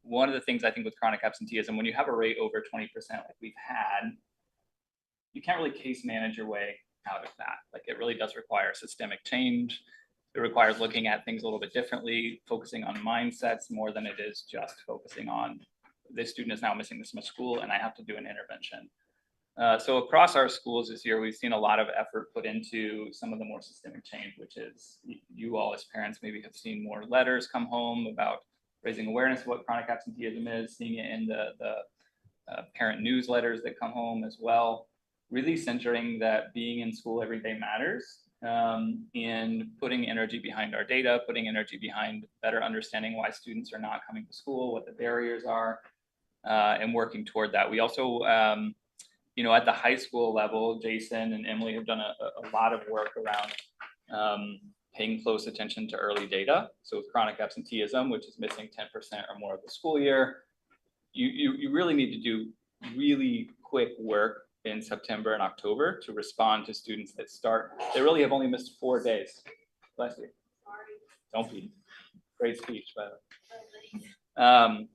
One of the things I think with chronic absenteeism, when you have a rate over 20% like we've had, you can't really case manage your way out of that. Like it really does require systemic change. It requires looking at things a little bit differently, focusing on mindsets more than it is just focusing on this student is now missing this much school and I have to do an intervention. So across our schools this year, we've seen a lot of effort put into some of the more systemic change, which is you all as parents maybe have seen more letters come home about raising awareness of what chronic absenteeism is, seeing it in the parent newsletters that come home as well, really centering that being in school every day matters, and putting energy behind our data, putting energy behind better understanding why students are not coming to school, what the barriers are, and working toward that. We also, at the high school level, Jason and Emily have done a lot of work around paying close attention to early data. So with chronic absenteeism, which is missing 10% or more of the school year, you really need to do really quick work in September and October to respond to students that they really have only missed 4 days. Bless you. Don't be. Great speech, by the way.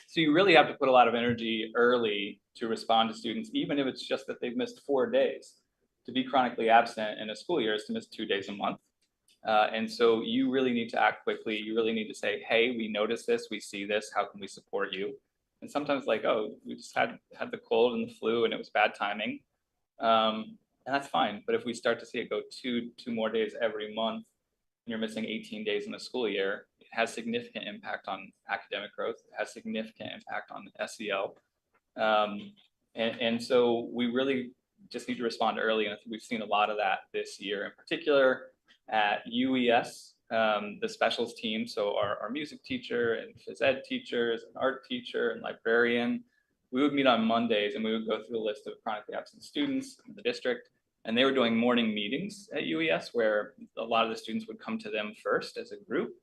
So you really have to put a lot of energy early to respond to students, even if it's just that they've missed 4 days. To be chronically absent in a school year is to miss 2 days a month. And so you really need to act quickly. You really need to say, hey, we notice this, we see this, how can we support you? And sometimes like, oh, we just had the cold and the flu and it was bad timing. And that's fine. But if we start to see it go two more days every month, and you're missing 18 days in a school year, it has significant impact on academic growth. It has significant impact on SEL. And so we really just need to respond early. And I think we've seen a lot of that this year in particular at UES, the specials team. So our music teacher and phys ed teachers and art teacher and librarian, we would meet on Mondays and we would go through a list of chronically absent students in the district. And they were doing morning meetings at UES where a lot of the students would come to them first as a group.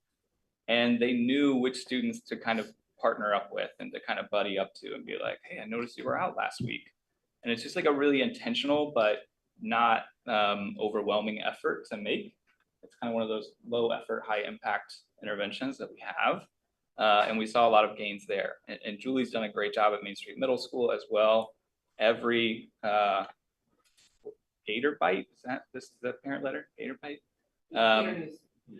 And they knew which students to kind of partner up with and to kind of buddy up to and be like, hey, I noticed you were out last week. And it's just like a really intentional, but not overwhelming effort to make. It's kind of one of those low effort, high impact interventions that we have. And we saw a lot of gains there. And Julie's done a great job at Main Street Middle School as well. Every Gator Bite, is that the parent letter? Gator Bite?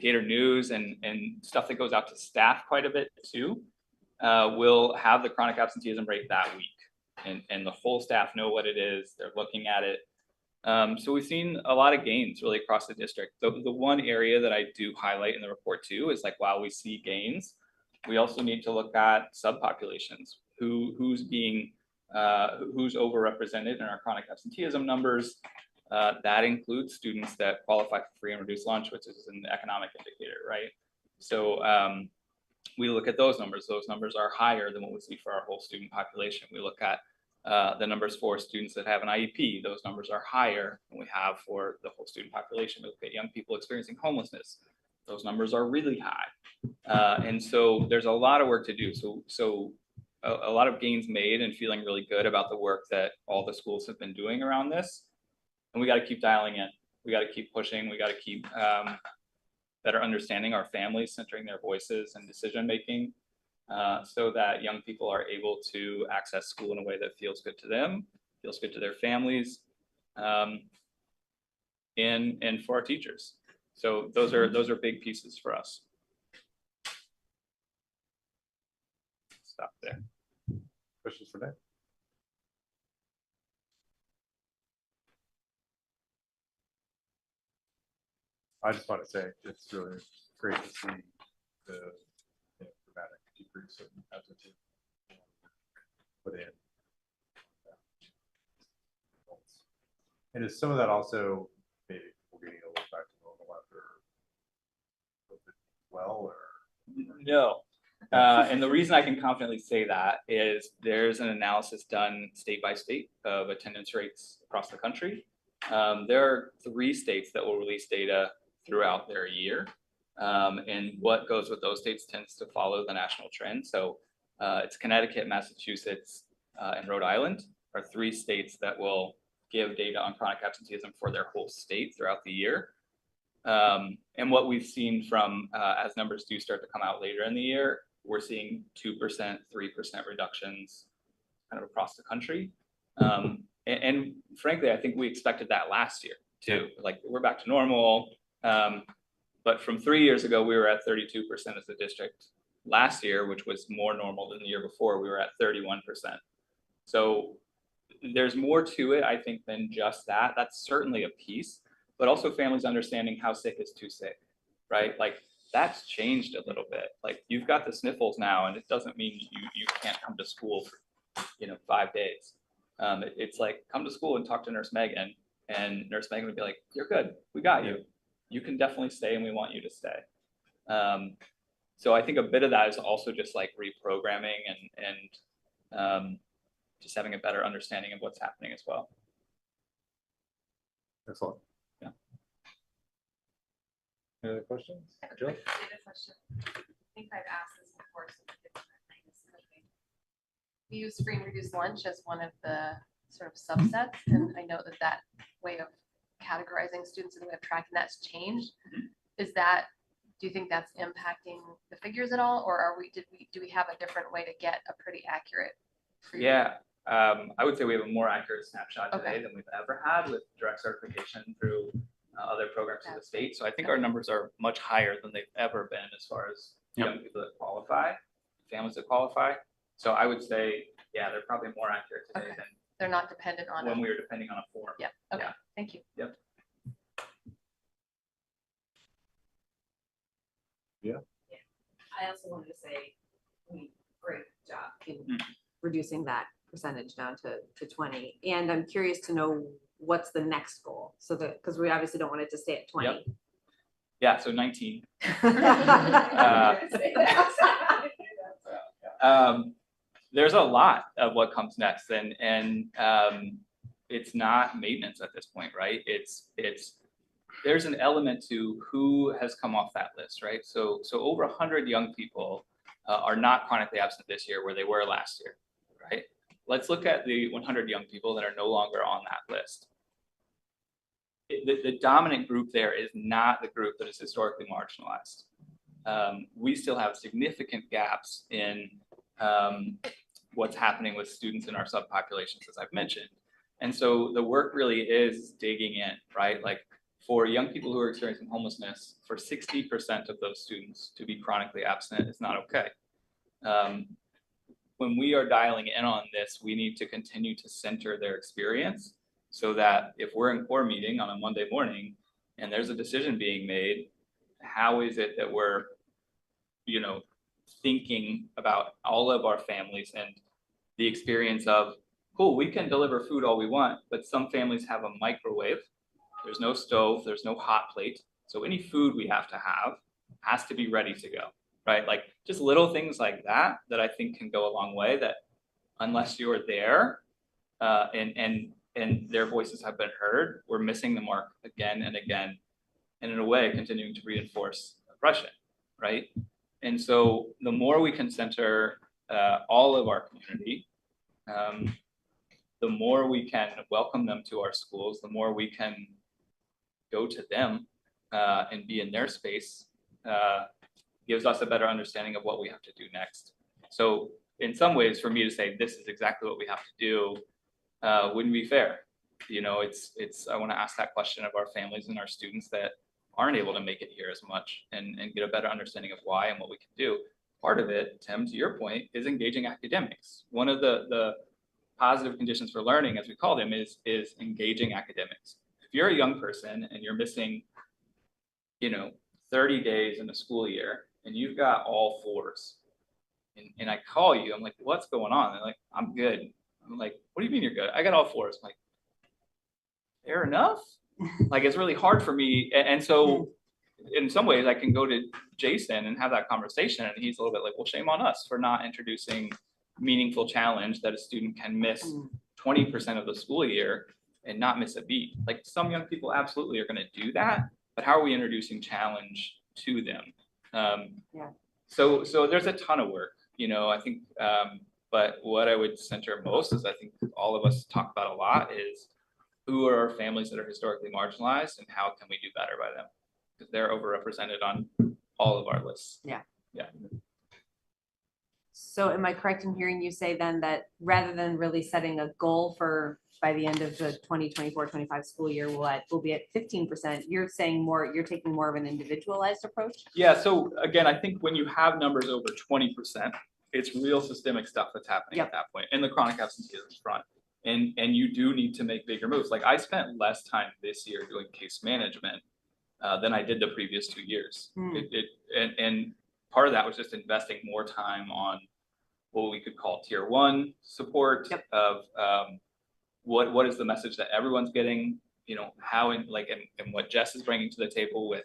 Gator News and stuff that goes out to staff quite a bit too, will have the chronic absenteeism rate that week. And the whole staff know what it is. They're looking at it. So we've seen a lot of gains really across the district. The one area that I do highlight in the report too is like, while we see gains, we also need to look at subpopulations, who's overrepresented in our chronic absenteeism numbers. That includes students that qualify for free and reduced lunch, which is an economic indicator, right? So we look at those numbers. Those numbers are higher than what we see for our whole student population. We look at the numbers for students that have an IEP. Those numbers are higher than we have for the whole student population. We look at young people experiencing homelessness. Those numbers are really high. And so there's a lot of work to do. So a lot of gains made and feeling really good about the work that all the schools have been doing around this. And we got to keep dialing in. We got to keep pushing. We got to keep better understanding our families, centering their voices and decision making, so that young people are able to access school in a way that feels good to them feels good to their families, and for our teachers. So those are big pieces for us. Stop there. Questions for Nick? I just want to say it's really great to see the dramatic decrease in absentee put in. And is some of that also maybe we're getting a little back to normal after COVID well, or? No. And the reason I can confidently say that is there's an analysis done state by state of attendance rates across the country. There are 3 states that will release data throughout their year. And what goes with those states tends to follow the national trend. So it's Connecticut, Massachusetts, and Rhode Island are 3 states that will give data on chronic absenteeism for their whole state throughout the year. And what we've seen from as numbers do start to come out later in the year, we're seeing 2%, 3% reductions kind of across the country. And frankly, I think we expected that last year too. Like we're back to normal. But from 3 years ago, we were at 32% as a district. Last year, which was more normal than the year before, we were at 31%. So there's more to it, I think, than just that. That's certainly a piece, but also families understanding how sick is too sick, right? Like that's changed a little bit. Like you've got the sniffles now, and it doesn't mean you can't come to school for 5 days. It's like come to school and talk to Nurse Megan, and Nurse Megan would be like, "You're good. We got you. You can definitely stay, and we want you to stay." So I think a bit of that is also just like reprogramming and just having a better understanding of what's happening as well. Excellent. Yeah. Any other questions? I have a Jill? quick data question. I think I've asked this before, so forgive me if I missed something. We use free and reduced lunch as one of the sort of subsets, and I know that way of categorizing students and the way of tracking that's changed. Is that, do you think that's impacting the figures at all, or do we have a different way to get a pretty accurate? Yeah, I would say we have a more accurate snapshot today Okay. than we've ever had with direct certification through other programs in the state. So I think our numbers are much higher than they've ever been as far as young people that qualify, families that qualify. So I would say, yeah, they're probably more accurate today Okay. than They're not dependent on. when we were depending on a form. Yeah, okay, Yeah. thank you. Yep. I also wanted to say, great job in reducing that percentage down to 20. And I'm curious to know what's the next goal. So that, because we obviously don't want it to stay at 20. Yep. Yeah, so 19. There's a lot of what comes next, and it's not maintenance at this point, right? There's an element to who has come off that list, right? So over 100 young people are not chronically absent this year where they were last year, right? Let's look at the 100 young people that are no longer on that list. The dominant group there is not the group that is historically marginalized. We still have significant gaps in what's happening with students in our subpopulations, as I've mentioned. And so the work really is digging in, right? Like for young people who are experiencing homelessness, for 60% of those students to be chronically absent is not okay. When we are dialing in on this, we need to continue to center their experience so that if we're in core meeting on a Monday morning and there's a decision being made, how is it that we're, thinking about all of our families and the experience of, cool, we can deliver food all we want, but some families have a microwave. There's no stove, there's no hot plate. So any food we have to have has to be ready to go, right? Like just little things like that I think can go a long way, that unless you're there and their voices have been heard, we're missing the mark again and again, and in a way continuing to reinforce oppression, right? And so the more we can center all of our community, the more we can welcome them to our schools, the more we can go to them and be in their space, gives us a better understanding of what we have to do next. So in some ways, for me to say this is exactly what we have to do, wouldn't be fair. You know, I want to ask that question of our families and our students that aren't able to make it here as much and get a better understanding of why and what we can do. Part of it, Tim, to your point, is engaging academics. One of the positive conditions for learning, as we call them, is engaging academics. If you're a young person and you're missing, 30 days in a school year and you've got all fours, and I call you, I'm like, what's going on? They're like, I'm good. I'm like, what do you mean you're good? I got all fours. I'm like, fair enough. Like, it's really hard for me. And so in some ways I can go to Jason and have that conversation, and he's a little bit like, well, shame on us for not introducing meaningful challenge that a student can miss 20% of the school year and not miss a beat. Like, some young people absolutely are going to do that, but how are we introducing challenge to them? So there's a ton of work, I think, but what I would center most is, I think all of us talk about a lot, is who are our families that are historically marginalized and how can we do better by them? Because they're overrepresented on all of our lists. Yeah. Yeah. So am I correct in hearing you say then that rather than really setting a goal for by the end of the 2024-25 school year, we'll be at 15%, you're saying you're taking more of an individualized approach? Yeah, so again, I think when you have numbers over 20%, it's real systemic stuff that's happening at that point, and the chronic absenteeism front. And you do need to make bigger moves. Like, I spent less time this year doing case management than I did the previous 2 years. And part of that was just investing more time on what we could call tier 1 support of what is the message that everyone's getting, how and what Jess is bringing to the table with,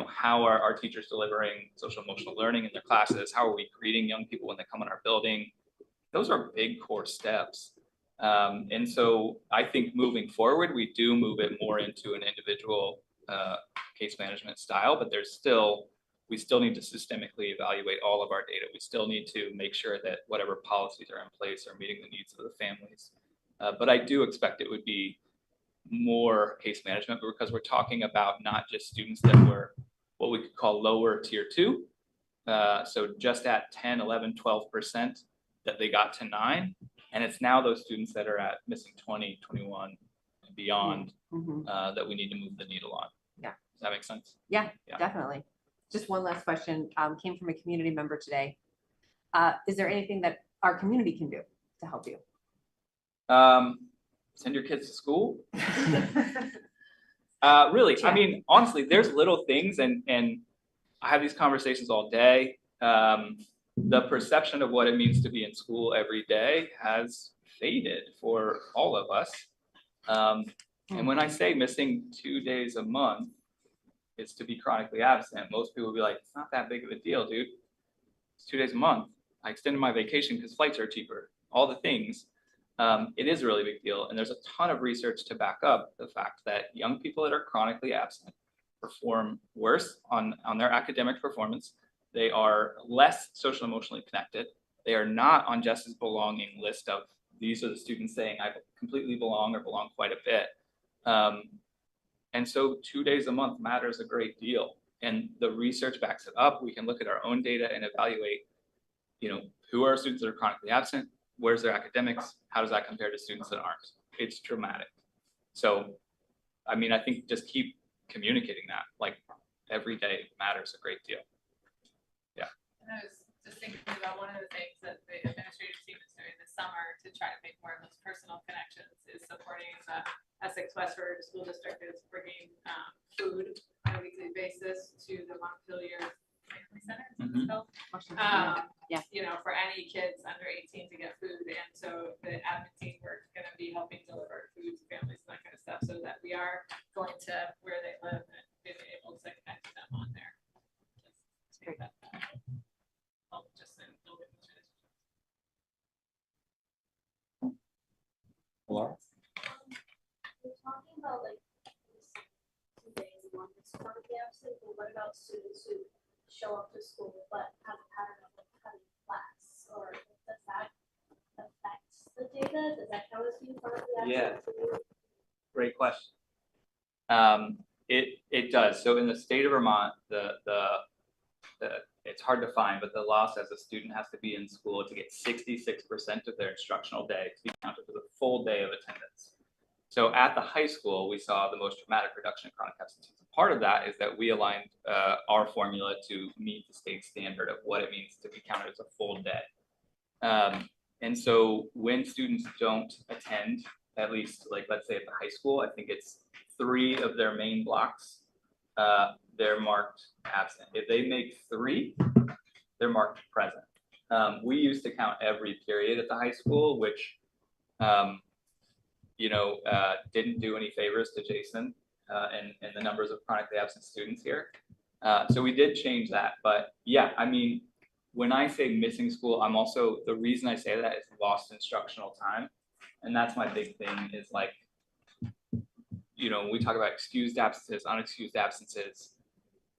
how are our teachers delivering social emotional learning in their classes? How are we greeting young people when they come in our building? Those are big core steps. And so I think moving forward, we do move it more into an individual case management style, but we still need to systemically evaluate all of our data. We still need to make sure that whatever policies are in place are meeting the needs of the families. But I do expect it would be more case management, because we're talking about not just students that were what we could call lower tier 2. So just at 10, 11, 12% that they got to 9. And it's now those students that are at missing 20, 21 and beyond that we need to move the needle on. Yeah. Does that make sense? Yeah, definitely. Just one last question, came from a community member today. Is there anything that our community can do to help you? Send your kids to school. Really, I mean, honestly, there's little things, and I have these conversations all day. The perception of what it means to be in school every day has faded for all of us. And when I say missing 2 days a month is to be chronically absent, most people will be like, it's not that big of a deal, dude. It's 2 days a month. I extended my vacation because flights are cheaper, all the things. It is a really big deal. And there's a ton of research to back up the fact that young people that are chronically absent perform worse on their academic performance. They are less social emotionally connected. They are not on Jess's belonging list of these are the students saying I completely belong or belong quite a bit. And so 2 days a month matters a great deal. And the research backs it up. We can look at our own data and evaluate, who are students that are chronically absent? Where's their academics? How does that compare to students that aren't? It's dramatic. So, I mean, I think just keep communicating that. Like, every day matters a great deal. Yeah. And I was just thinking about one of the things that the administrative team is doing this summer to try to make more of those personal connections is supporting the Essex Westford School District is bringing food on a weekly basis to the Montpelier Family Center. For any kids under 18 to get food. And so the admin team, we're going to be helping deliver food to families and that kind of stuff, so that we are going to where they live and being able to connect with them on there. Laura? We're talking about like 2 days a month is chronically absent, but what about students who show up to school but have a pattern of cutting class, or does that affect the data? Does that count as being chronically absent? Yeah, great question. It does. So in the state of Vermont, it's hard to find, but the law says a student has to be in school to get 66% of their instructional day to be counted for the full day of attendance. So at the high school, we saw the most dramatic reduction in chronic absenteeism. Part of that is that we aligned our formula to meet the state standard of what it means to be counted as a full day. And so when students don't attend, at least like, let's say at the high school, I think it's 3 of their main blocks, they're marked absent. If they make 3, they're marked present. We used to count every period at the high school, which, didn't do any favors to Jason and the numbers of chronically absent students here. So we did change that. But yeah, I mean, when I say missing school, I'm also, the reason I say that is lost instructional time. And that's my big thing is like, we talk about excused absences, unexcused absences.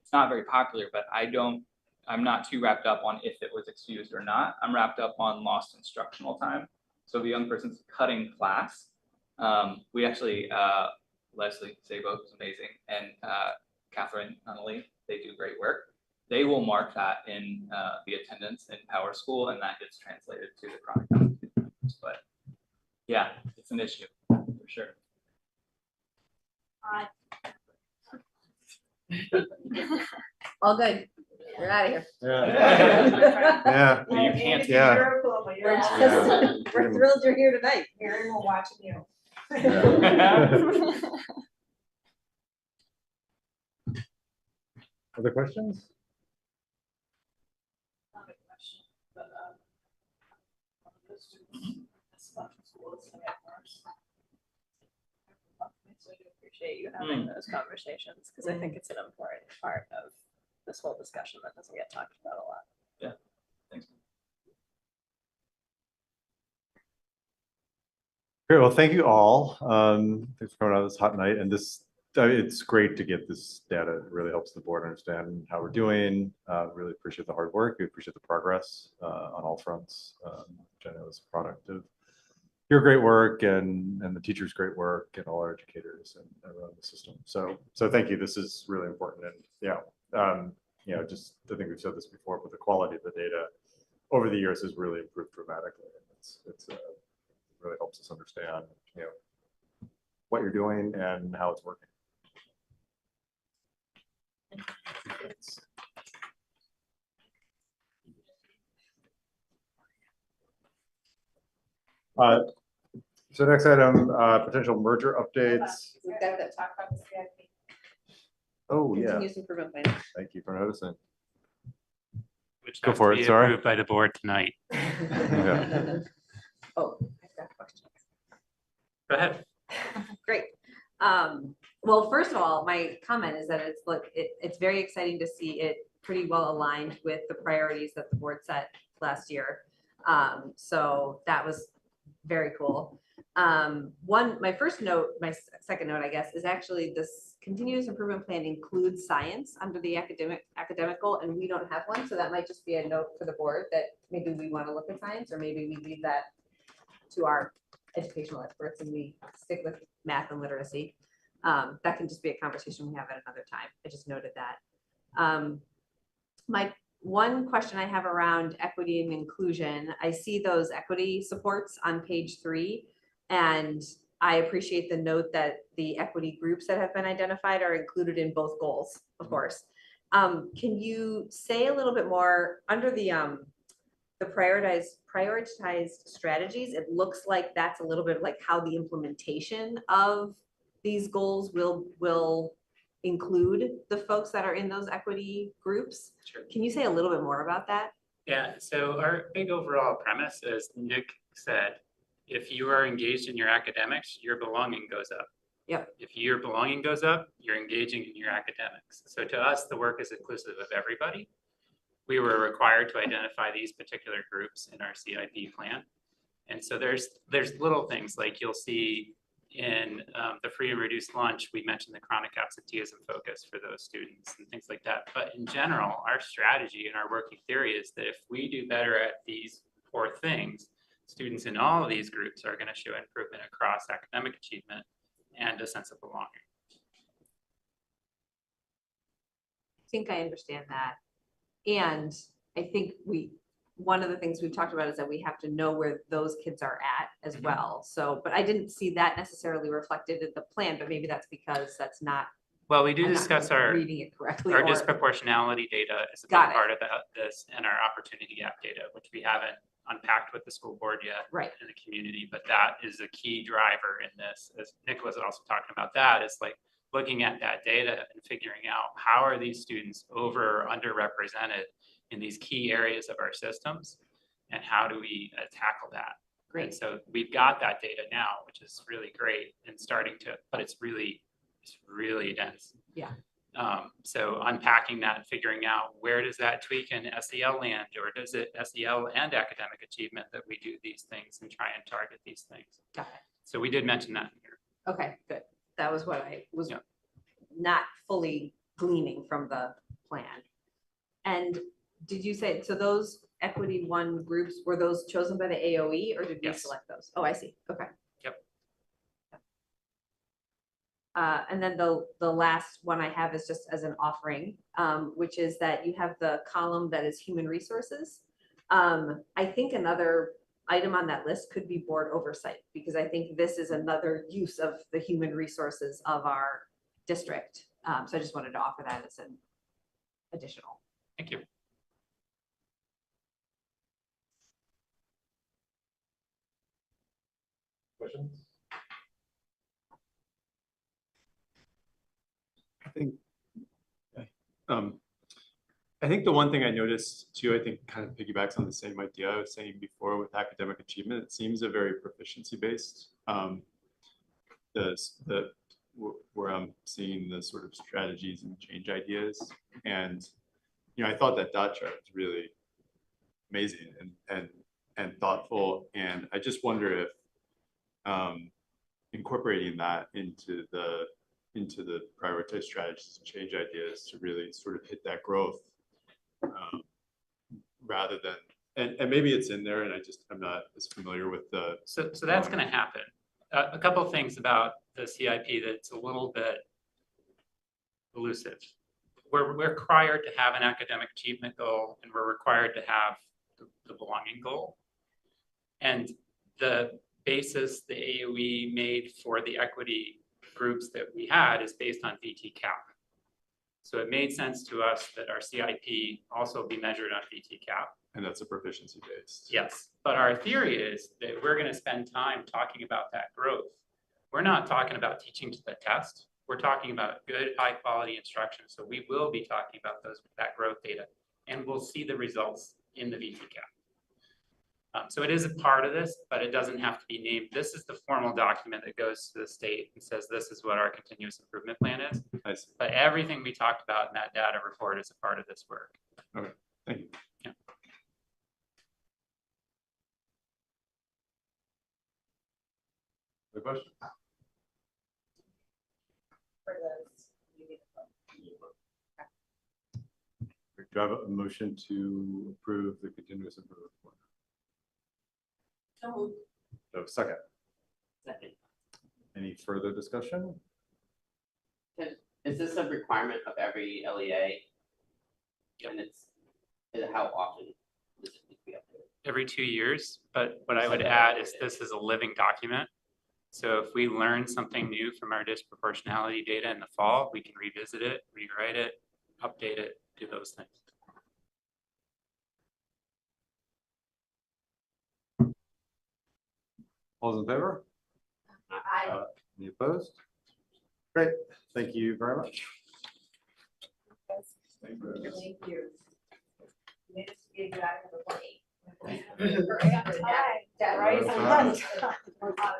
It's not very popular, but I'm not too wrapped up on if it was excused or not. I'm wrapped up on lost instructional time. So the young person's cutting class. We actually, Leslie Sabo, who's amazing, and Catherine Nunnally, they do great work. They will mark that in the attendance in Power School, and that gets translated to the chronic absenteeism. But yeah, it's an issue for sure. All good. We're out of here. Yeah. You can't. Yeah. We're thrilled you're here tonight. Aaron, we're watching you. Other questions? Not a question, but one of the students is stuck in school, it's gonna get worse. So I do appreciate you having those conversations, because I think it's an important part of this whole discussion that doesn't get talked about a lot. Yeah, thanks. Great. Well, thank you all. Thanks for coming out this hot night. And it's great to get this data. It really helps the board understand how we're doing. Really appreciate the hard work. We appreciate the progress on all fronts, which I know is a product of your great work and the teachers' great work and all our educators and around the system. So thank you. This is really important. And just I think we've said this before, but the quality of the data over the years has really improved dramatically. It's really helps us understand, what you're doing and how it's working. So next item, potential merger updates. We've got to talk about the CIP. Oh, yeah. Continuous improvement plan. Thank you for noticing. Which Go has for to it, be sorry. approved by the board tonight. Yeah. Oh, I've got questions. Go ahead. Great. Well, first of all, my comment is that it's very exciting to see it pretty well aligned with the priorities that the board set last year. So that was very cool. My first note, my second note, I guess, is actually this continuous improvement plan includes science under the academical, and we don't have one. So that might just be a note for the board that maybe we want to look at science, or maybe we leave that to our educational experts and we stick with math and literacy. That can just be a conversation we have at another time. I just noted that. My one question I have around equity and inclusion, I see those equity supports on page 3, and I appreciate the note that the equity groups that have been identified are included in both goals, of course. Can you say a little bit more under the prioritized strategies? It looks like that's a little bit like how the implementation of these goals will include the folks that are in those equity groups. Sure. Can you say a little bit more about that? Yeah, so our big overall premise, as Nick said, if you are engaged in your academics, your belonging goes up. Yep. If your belonging goes up, you're engaging in your academics. So to us, the work is inclusive of everybody. We were required to identify these particular groups in our CIP plan. And so there's little things like you'll see in the free and reduced lunch, we mentioned the chronic absenteeism focus for those students and things like that. But in general, our strategy and our working theory is that if we do better at these 4 things, students in all of these groups are going to show improvement across academic achievement and a sense of belonging. I think I understand that. And I think we one of the things we've talked about is that we have to know where those kids are at as well. So, but I didn't see that necessarily reflected in the plan, but maybe that's because that's not. Well, we do I'm not discuss our reading it correctly. our or- disproportionality data is a Got big it. part of this, and our opportunity gap data, which we haven't unpacked with the school board yet. Right. In the community, but that is a key driver in this, as Nick was also talking about that, is like looking at that data and figuring out how are these students over or underrepresented in these key areas of our systems, and how do we tackle that? Great. And so we've got that data now, which is really great and starting to, but it's really dense. Yeah. So unpacking that and figuring out where does that tweak in SEL land, or does it SEL and academic achievement that we do these things and try and target these things? Got it. So we did mention that here. Okay, good. That was what I was Yeah. not fully gleaning from the plan. And did you say, so those equity one groups, were those chosen by the AOE or did we Yes. select those? Oh, I see. Okay. Yep. And then the last one I have is just as an offering, which is that you have the column that is human resources. I think another item on that list could be board oversight, because I think this is another use of the human resources of our district. So I just wanted to offer that as an additional. Thank you. Questions? I think the one thing I noticed too, I think kind of piggybacks on the same idea I was saying before with academic achievement. It seems a very proficiency based. Where I'm seeing the sort of strategies and change ideas, and I thought that dot chart was really amazing and thoughtful, and I just wonder if incorporating that into the prioritized strategies and change ideas to really sort of hit that growth, rather than, and maybe it's in there and I'm not as familiar with the. So that's going to happen. A couple of things about the CIP that's a little bit elusive. We're required to have an academic achievement goal, and we're required to have the belonging goal. And the basis the AOE made for the equity groups that we had is based on VT cap. So it made sense to us that our CIP also be measured on VT cap. And that's a proficiency based. Yes, but our theory is that we're going to spend time talking about that growth. We're not talking about teaching to the test. We're talking about good, high quality instruction. So we will be talking about that growth data, and we'll see the results in the VT cap. So it is a part of this, but it doesn't have to be named. This is the formal document that goes to the state and says this is what our continuous improvement plan is. I see. But everything we talked about in that data report is a part of this work. Okay, thank you. Yeah. The question? Do I have a motion to approve the continuous improvement plan? Do I have a second? Second. Any further discussion? Is this a requirement of every LEA? And how often does it need to be updated? Every 2 years, but what I would add is this is a living document. So if we learn something new from our disproportionality data in the fall, we can revisit it, rewrite it, update it, do those things. All those in favor? Any opposed? Great, thank you very much. Thank you. Right.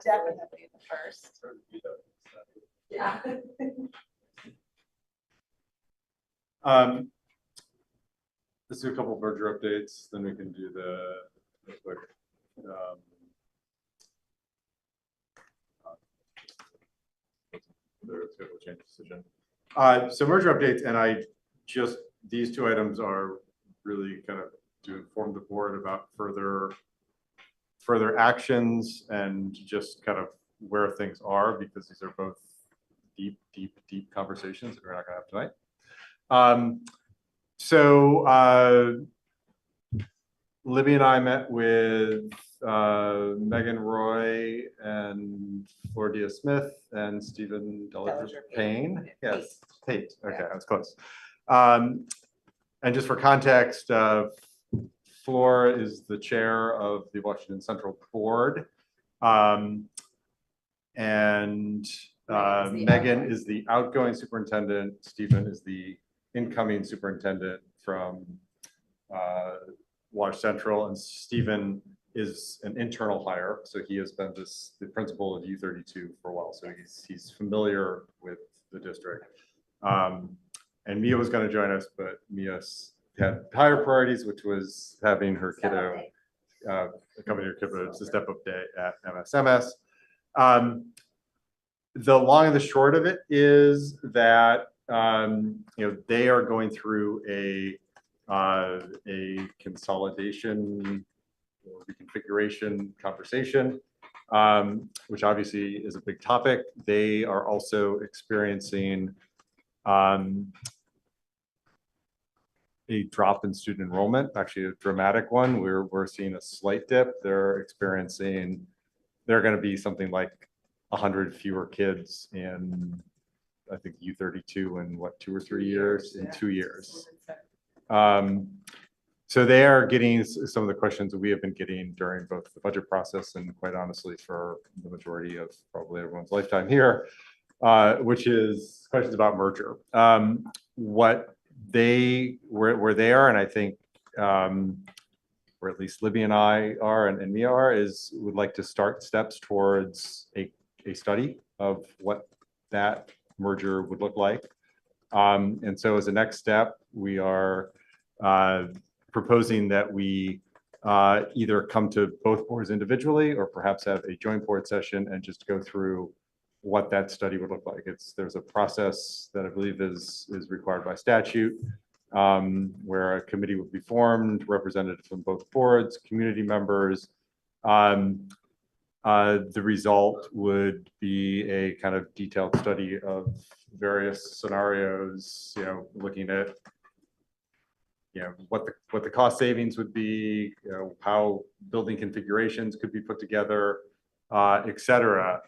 Definitely the first. Yeah. Let's do a couple merger updates, then we can do the quick. We'll change decision. So merger updates, and these two items are really kind of to inform the board about further actions and just kind of where things are, because these are both deep conversations that we're not going to have tonight. Libby and I met with Megan Roy and Flordia Smith and Stephen Dellinger Payne. Yes, Tate. Okay, I was close. And just for context, Flor is the chair of the Washington Central Board. And Megan is the outgoing superintendent. Stephen is the incoming superintendent from Wash Central, and Stephen is an internal hire. So he has been the principal of U32 for a while. So he's familiar with the district. And Mia was going to join us, but Mia's had higher priorities, which was having her kiddo accompany her kiddo to step up day at MSMS. The long and the short of it is that they are going through a consolidation or reconfiguration conversation, which obviously is a big topic. They are also experiencing a drop in student enrollment, actually a dramatic one. We're seeing a slight dip. They're going to be something like 100 fewer kids in, I think, U32 in what, 2 or 3 years? In 2 years. So they are getting some of the questions that we have been getting during both the budget process and, quite honestly, for the majority of probably everyone's lifetime here, which is questions about merger. Where they are, and I think, or at least Libby and I are, and Mia are, would like to start steps towards a study of what that merger would look like. And so as a next step, we are proposing that we either come to both boards individually or perhaps have a joint board session and just go through what that study would look like. There's a process that I believe is required by statute, where a committee would be formed, representatives from both boards, community members. The result would be a kind of detailed study of various scenarios, looking at what the cost savings would be, how building configurations could be put together, et cetera.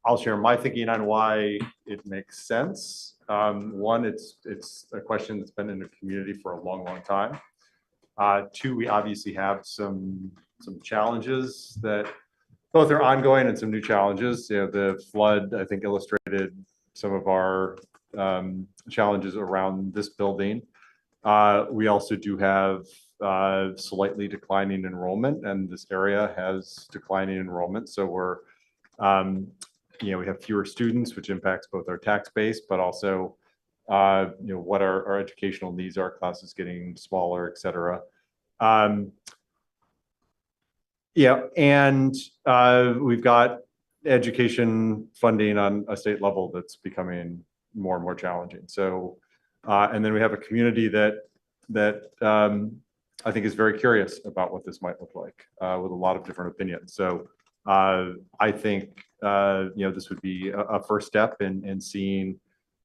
I'll share my thinking on why it makes sense. One, it's a question that's been in the community for a long, long time. Two, we obviously have some challenges that both are ongoing and some new challenges. The flood, I think, illustrated some of our challenges around this building. We also do have slightly declining enrollment, and this area has declining enrollment. So we're, we have fewer students, which impacts both our tax base, but also, what our educational needs are, classes getting smaller, et cetera. And we've got education funding on a state level that's becoming more and more challenging. So, and then we have a community that I think is very curious about what this might look like, with a lot of different opinions. So I think this would be a first step in seeing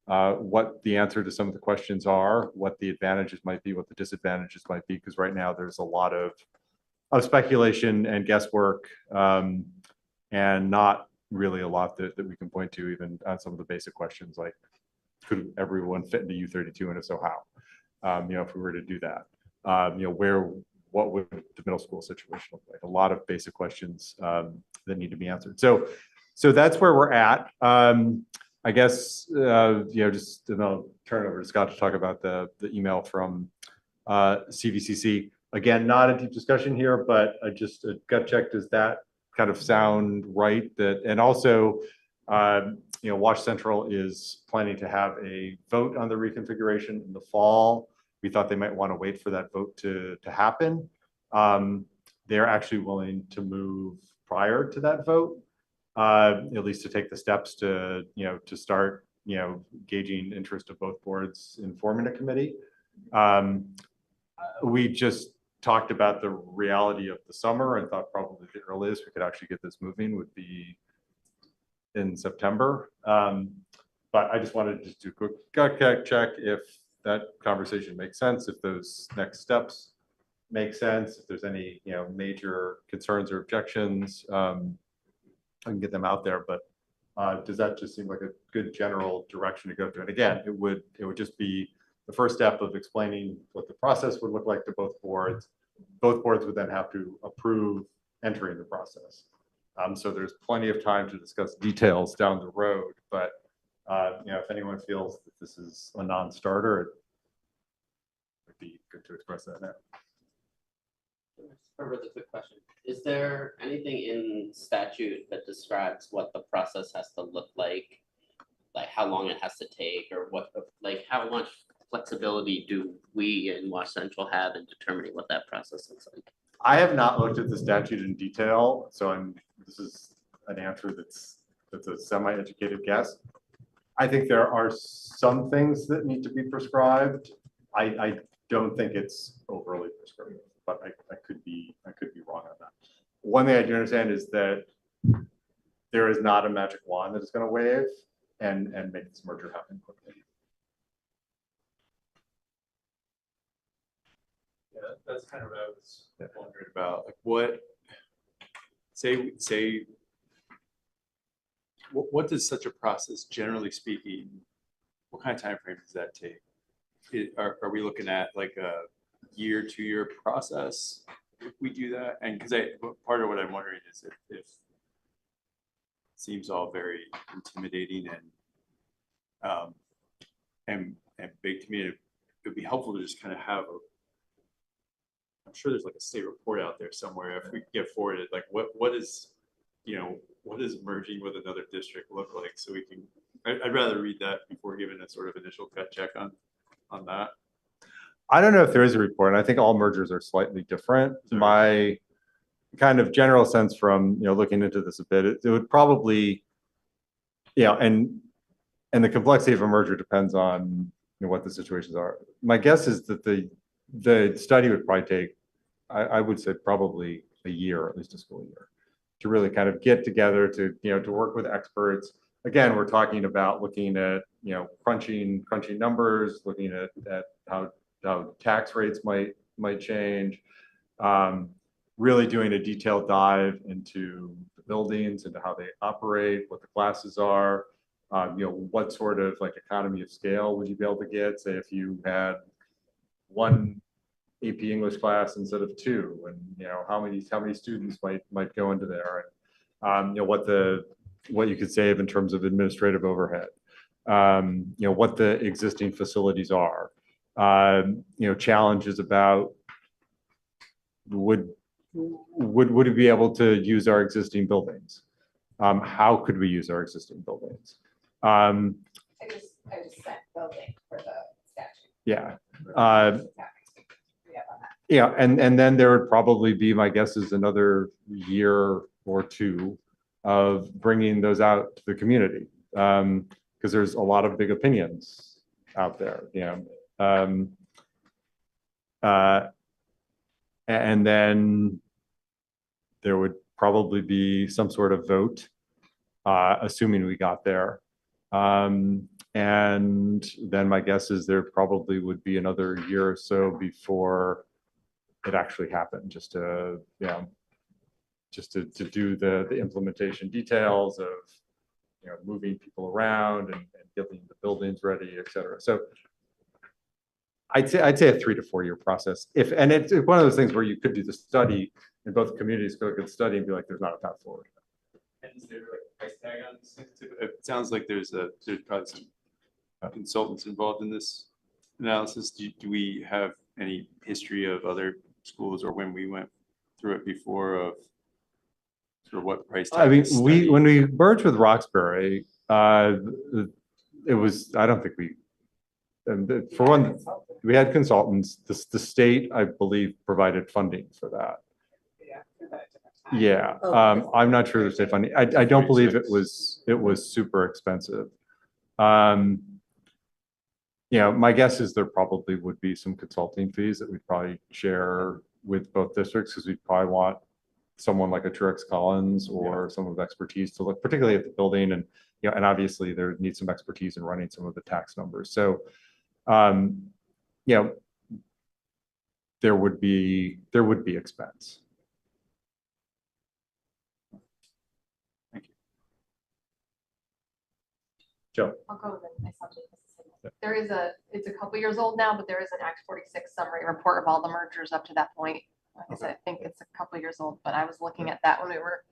what the answer to some of the questions are, what the advantages might be, what the disadvantages might be, because right now there's a lot of speculation and guesswork, and not really a lot that we can point to, even on some of the basic questions like, could everyone fit into U32, and if so, how? If we were to do that, what would the middle school situation look like? A lot of basic questions that need to be answered. So that's where we're at. I guess, just and I'll turn it over to Scott to talk about the email from CVCC. Again, not a deep discussion here, but just a gut check. Does that kind of sound right? And also, Wash Central is planning to have a vote on the reconfiguration in the fall. We thought they might want to wait for that vote to happen. They're actually willing to move prior to that vote, at least to take the steps to start, gauging interest of both boards in forming a committee. We just talked about the reality of the summer and thought probably the earliest we could actually get this moving would be in September. But I just wanted to just do a quick gut check if that conversation makes sense, if those next steps make sense, if there's any, major concerns or objections, I can get them out there, but does that just seem like a good general direction to go through? And again, it would just be the first step of explaining what the process would look like to both boards. Both boards would then have to approve entering the process. So there's plenty of time to discuss details down the road, but if anyone feels that this is a non-starter, it would be good to express that now. A really quick question. Is there anything in statute that describes what the process has to look like how long it has to take, or how much flexibility do we in Wash Central have in determining what that process looks like? I have not looked at the statute in detail, so this is an answer that's a semi-educated guess. I think there are some things that need to be prescribed. I don't think it's overly prescriptive, but I could be wrong on that. One thing I do understand is that there is not a magic wand that is going to wave and make this merger happen quickly. Yeah, that's kind of what I was wondering about. Like, what what does such a process, generally speaking, what kind of time frame does that take? Are we looking at like a year, 2-year process if we do that? And because part of what I'm wondering is if it seems all very intimidating and big to me, it would be helpful to just kind of have I'm sure there's like a state report out there somewhere. If we get forwarded, like what is merging with another district look like? So we can, I'd rather read that before giving a sort of initial gut check on that. I don't know if there is a report. I think all mergers are slightly different. Sure. My kind of general sense from, looking into this a bit, it would probably, and the complexity of a merger depends on what the situations are. My guess is that the study would probably take, I would say probably a year, at least a school year, to really kind of get together to work with experts. Again, we're talking about looking at crunching numbers, looking at how tax rates might change, really doing a detailed dive into the buildings, into how they operate, what the classes are, what sort of like economy of scale would you be able to get, say if you had one AP English class instead of 2, and how many students might go into there, and what you could save in terms of administrative overhead, what the existing facilities are, challenges about would we be able to use our existing buildings? How could we use our existing buildings? I just sent building for the statute. Yeah. And then there would probably be, my guess is another year or 2 of bringing those out to the community, because there's a lot of big opinions out there. And then there would probably be some sort of vote, assuming we got there. And then my guess is there probably would be another year or so before it actually happened, just to do the implementation details of moving people around and getting the buildings ready, et cetera. So I'd say a 3 to 4 year process. And it's one of those things where you could do the study and both communities could look at the study and be like, there's not a path forward. And is there like a price tag on this thing too? It sounds like there's probably some consultants involved in this analysis. Do we have any history of other schools or when we went through it before of sort of what price tag? I mean, when we merged with Roxbury, it was, I don't think for one, we had consultants. The state, I believe, provided funding for that. Yeah, I'm not sure the state funding. I don't believe it was super expensive. My guess is there probably would be some consulting fees that we'd probably share with both districts, because we'd probably want someone like a Truex Collins or some of the expertise to look particularly at the building, and and obviously there needs some expertise in running some of the tax numbers. So there would be expense. Thank you. Joe. I'll go with my subject. There is it's a couple years old now, but there is an Act 46 summary report of all the mergers up to that point. Like I said, I think it's a couple years old, but I was looking at that when we were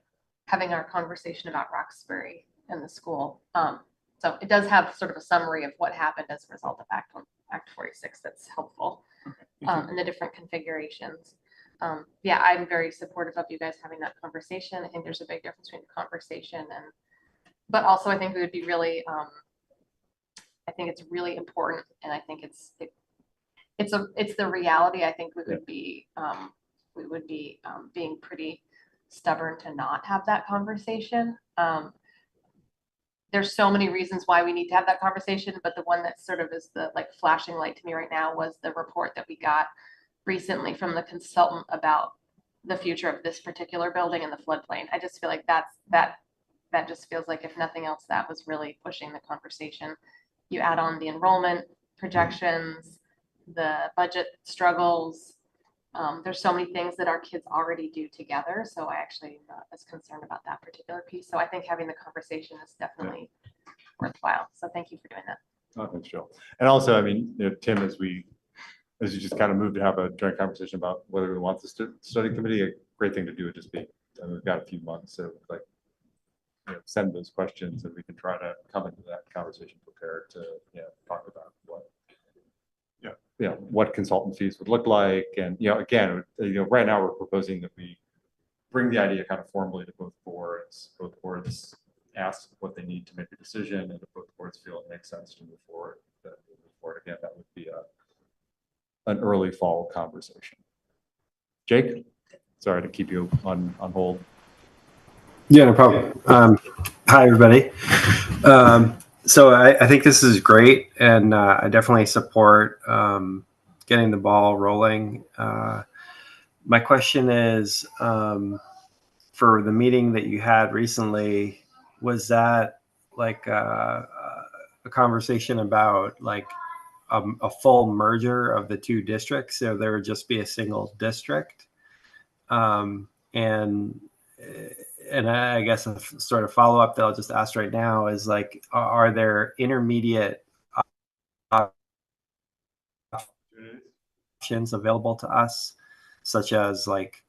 having our conversation about Roxbury and the school. So it does have sort of a summary of what happened as a result of Act 46 that's helpful, and the different configurations. Yeah, I'm very supportive of you guys having that conversation. I think there's a big difference between conversation but also I think we would be really, I think it's really important, and I think it's the reality. I think we would be being pretty stubborn to not have that conversation. There's so many reasons why we need to have that conversation, but the one that sort of is the like flashing light to me right now was the report that we got recently from the consultant about the future of this particular building in the floodplain. I just feel like that just feels like, if nothing else, that was really pushing the conversation. You add on the enrollment projections, the budget struggles. There's so many things that our kids already do together. So I actually am not as concerned about that particular piece. So I think having the conversation is definitely worthwhile. So thank you for doing that. Oh, thanks, Jill. And also, I mean, Tim, as you just kind of moved to have a joint conversation about whether we want the study committee, a great thing to do would just be, and we've got a few months, so like, send those questions and we can try to come into that conversation prepared to, talk about what consultant fees would look like. And, again, right now we're proposing that we bring the idea kind of formally to both boards. Both boards ask what they need to make a decision, and if both boards feel it makes sense to move forward, then we'll move forward. Again, that would be an early fall conversation. Jake, sorry to keep you on hold. Yeah, no problem. Hi, everybody. So I think this is great, and I definitely support getting the ball rolling. My question is, for the meeting that you had recently, was that like a conversation about like a full merger of the two districts, so there would just be a single district? And I guess a sort of follow up that I'll just ask right now is like, are there intermediate options available to us, such as like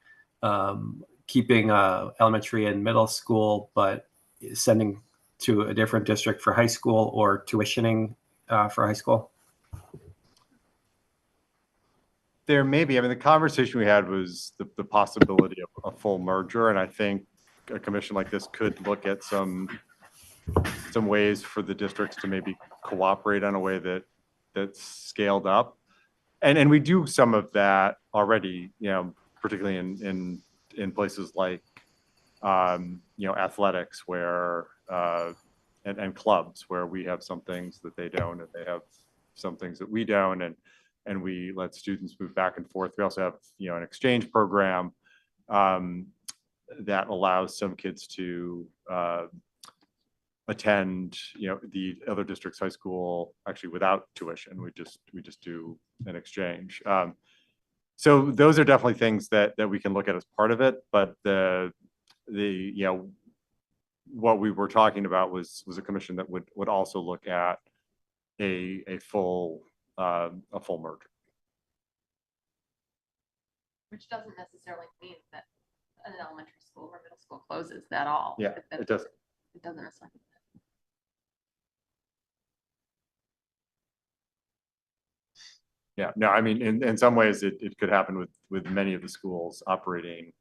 keeping elementary and middle school, but sending to a different district for high school, or tuitioning for high school? There may be. I mean, the conversation we had was the possibility of a full merger, and I think a commission like this could look at some ways for the districts to maybe cooperate on a way that's scaled up, and we do some of that already. Particularly in places like athletics, where and clubs, where we have some things that they don't, and they have some things that we don't, and we let students move back and forth. We also have an exchange program that allows some kids to attend the other district's high school actually without tuition. We just do an exchange. So those are definitely things that we can look at as part of it. But the what we were talking about was a commission that would also look at a full merger. Which doesn't necessarily mean that an elementary school or middle school closes at all. Yeah, it doesn't. It doesn't necessarily. Yeah, no, I mean, in some ways it could happen with many of the schools operating,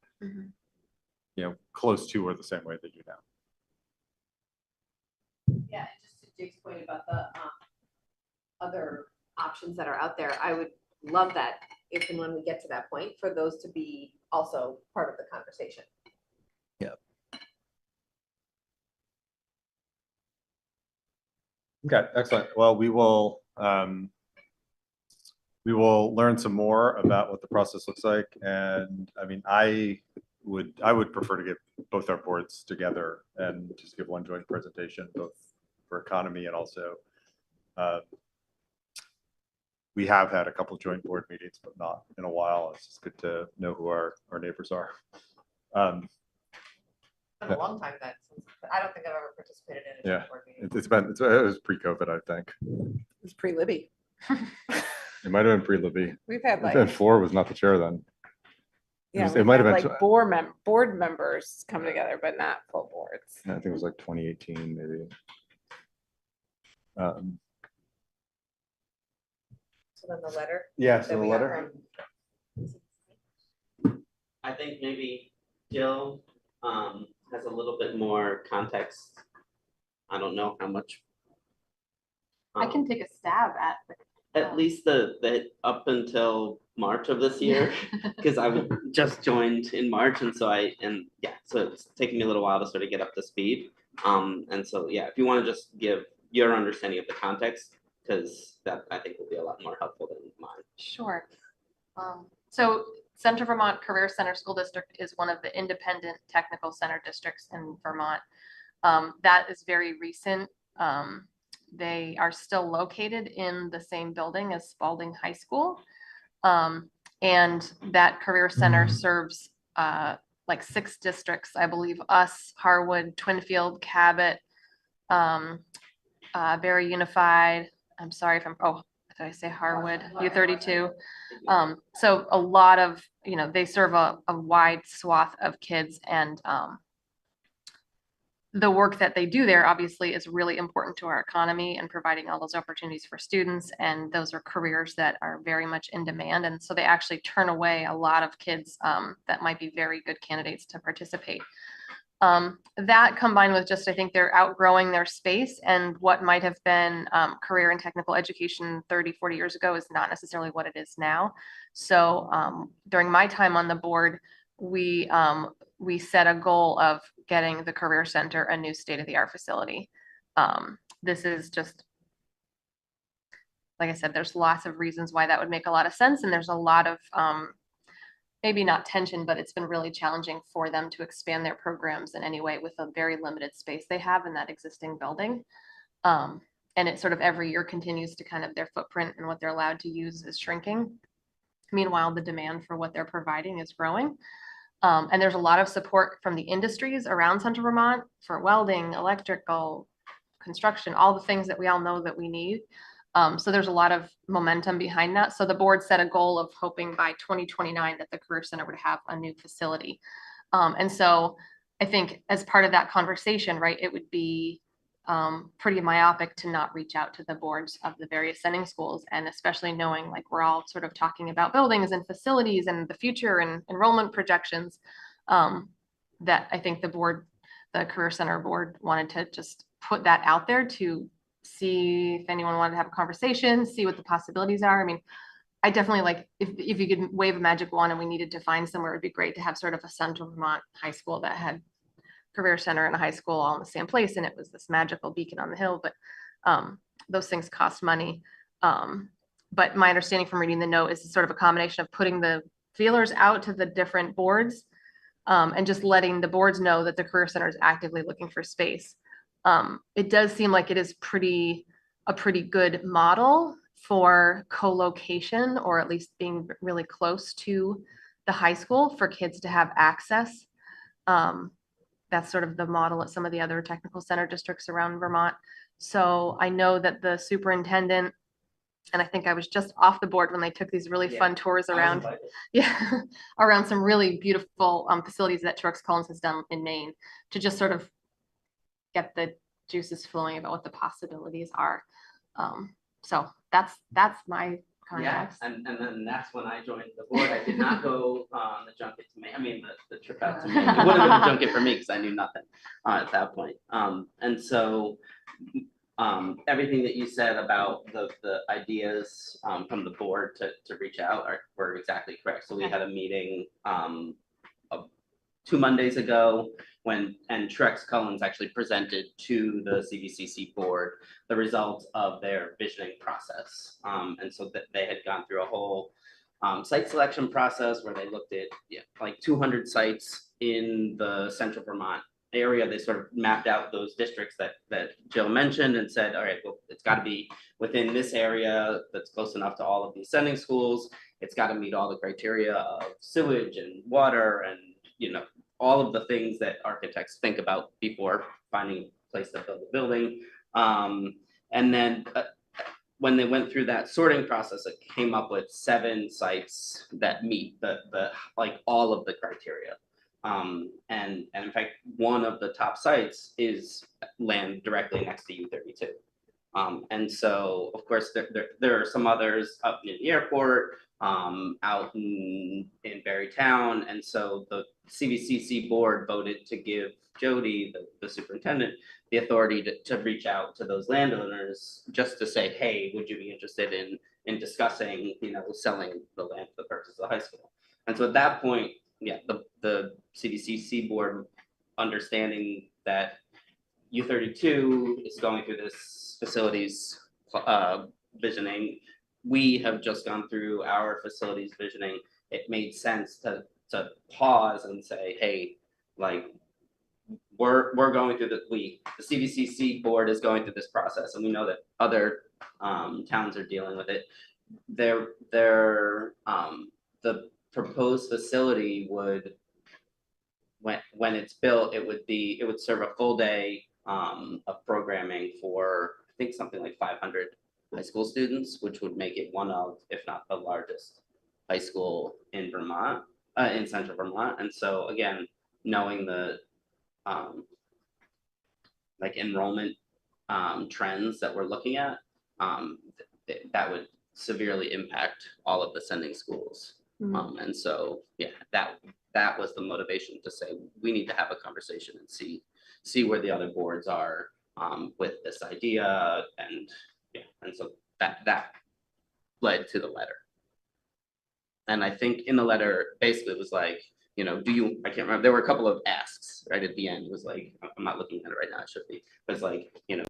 close to or the same way they do now. Yeah, and just to Jake's point about the other options that are out there, I would love that if and when we get to that point, for those to be also part of the conversation. Yeah. Okay, excellent. Well, we will learn some more about what the process looks like, and I mean, I would prefer to get both our boards together and just give one joint presentation, both for economy and also we have had a couple of joint board meetings, but not in a while. It's just good to know who our neighbors are. It's been a long time then, I don't think I've ever participated in a Yeah. joint board meeting. It was pre-COVID, I think. It's pre-Libby. It might have been pre-Libby. We've had And like, Floor was not the chair then. yeah, was- it we've might had have been like board members come together, but not full boards. I think it was like 2018, maybe. So then the letter. Yeah, that so the we got letter. I think maybe Jill has a little bit more context. I don't know how much. I can take a stab At least the up until March of this year, because I just joined in March, and so so it's taking me a little while to sort of get up to speed. And so yeah, if you want to just give your understanding of the context, because that I think will be a lot more helpful than mine. Sure. So Central Vermont Career Center School District is one of the independent technical center districts in Vermont. That is very recent. They are still located in the same building as Spalding High School. And that career center serves like 6 districts, I believe, us, Harwood, Twinfield, Cabot, Very Unified. I'm sorry if I'm, did I say Harwood? U32. So a lot of, they serve a wide swath of kids, and the work that they do there obviously is really important to our economy and providing all those opportunities for students. And those are careers that are very much in demand. And so they actually turn away a lot of kids that might be very good candidates to participate. That combined with just, I think they're outgrowing their space, and what might have been career and technical education 30, 40 years ago is not necessarily what it is now. So during my time on the board, we set a goal of getting the Career Center a new state-of-the-art facility. This is just, like I said, there's lots of reasons why that would make a lot of sense. And there's a lot of, maybe not tension, but it's been really challenging for them to expand their programs in any way with a very limited space they have in that existing building. And it sort of every year continues to kind of, their footprint and what they're allowed to use is shrinking. Meanwhile, the demand for what they're providing is growing. And there's a lot of support from the industries around Central Vermont for welding, electrical, construction, all the things that we all know that we need. So there's a lot of momentum behind that. So the board set a goal of hoping by 2029 that the Career Center would have a new facility. And so I think as part of that conversation, right, it would be pretty myopic to not reach out to the boards of the various sending schools, and especially knowing like we're all sort of talking about buildings and facilities and the future and enrollment projections, that I think the Career Center board wanted to just put that out there to see if anyone wanted to have a conversation, see what the possibilities are. I mean, I definitely like, if you could wave a magic wand and we needed to find somewhere, it'd be great to have sort of a Central Vermont high school that had Career Center and a high school all in the same place, and it was this magical beacon on the hill. But those things cost money. But my understanding from reading the note is sort of a combination of putting the feelers out to the different boards and just letting the boards know that the Career Center is actively looking for space. It does seem like it is a pretty good model for co-location, or at least being really close to the high school for kids to have access. That's sort of the model at some of the other technical center districts around Vermont. So I know that the superintendent, and I think I was just off the board when they took these really fun tours around, around some really beautiful facilities that Truex Collins has done in Maine, to just sort of get the juices flowing about what the possibilities are. So that's my context. Yeah, and then that's when I joined the board. I did not go on the junket to Maine. I mean, the trip out to Maine. It would have been a junket for me because I knew nothing at that point. And so everything that you said about the ideas from the board to reach out were exactly correct. So we had a meeting 2 Mondays ago and Truex Collins actually presented to the CVCC board the results of their visioning process. And so that they had gone through a whole site selection process where they looked at like 200 sites in the Central Vermont area, they sort of mapped out those districts that Jill mentioned and said, all right, well, it's got to be within this area that's close enough to all of these sending schools. It's got to meet all the criteria of sewage and water and, you know, all of the things that architects think about before finding a place to build a building. And then when they went through that sorting process, it came up with 7 sites that meet the like all of the criteria. And in fact, one of the top sites is land directly next to U32. And so, of course, there are some others up near the airport, out in Barrytown. And so the CVCC board voted to give Jody, the superintendent, the authority to reach out to those landowners just to say, hey, would you be interested in discussing, you know, selling the land for the purpose of the high school? And so at that point, yeah, the CVCC board, understanding that U32 is going through this facilities visioning. We have just gone through our facilities visioning. It made sense to pause and say, hey, like we're going through the CVCC board is going through this process, and we know that other towns are dealing with it. The proposed facility would, when it's built, it would serve a full day of programming for, I think, something like 500 high school students, which would make it one of, if not the largest high school in Vermont, in central Vermont. And so again, knowing the like enrollment trends that we're looking at, that would severely impact all of the sending schools. And so, yeah, that was the motivation to say, we need to have a conversation and see where the other boards are with this idea. And yeah, and so that led to the letter. And I think in the letter, basically it was like, you know, I can't remember, there were a couple of asks right at the end. It was like, I'm not looking at it right now, it should be, but it's like, you know,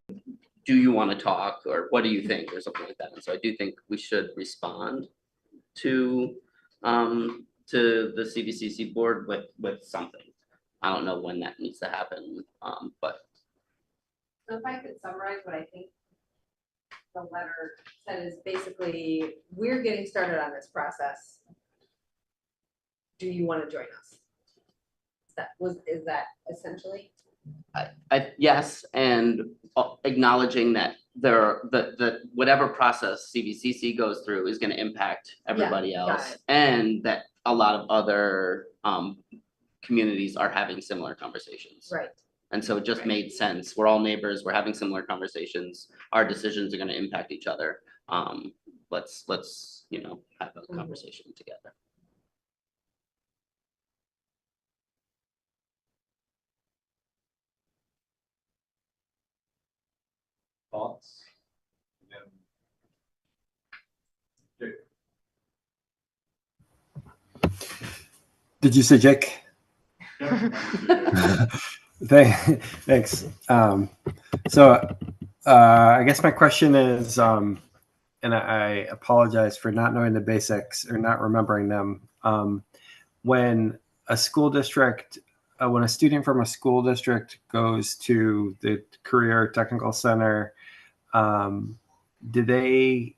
do you want to talk, or what do you think, or something like that. And so I do think we should respond to the CVCC board with something. I don't know when that needs to happen, but. So if I could summarize what I think the letter said is basically, we're getting started on this process. Do you want to join us? Is that essentially? Yes, and acknowledging that the whatever process CVCC goes through is going to impact everybody else, and that a lot of other communities are having similar conversations. Right. And so it just made sense. We're all neighbors. We're having similar conversations. Our decisions are going to impact each other. Let's you know, have a conversation together. Thoughts? Did you say Jake? Thanks. So I guess my question is, and I apologize for not knowing the basics or not remembering them. When a school district, when a student from a school district goes to the Career Technical Center, do they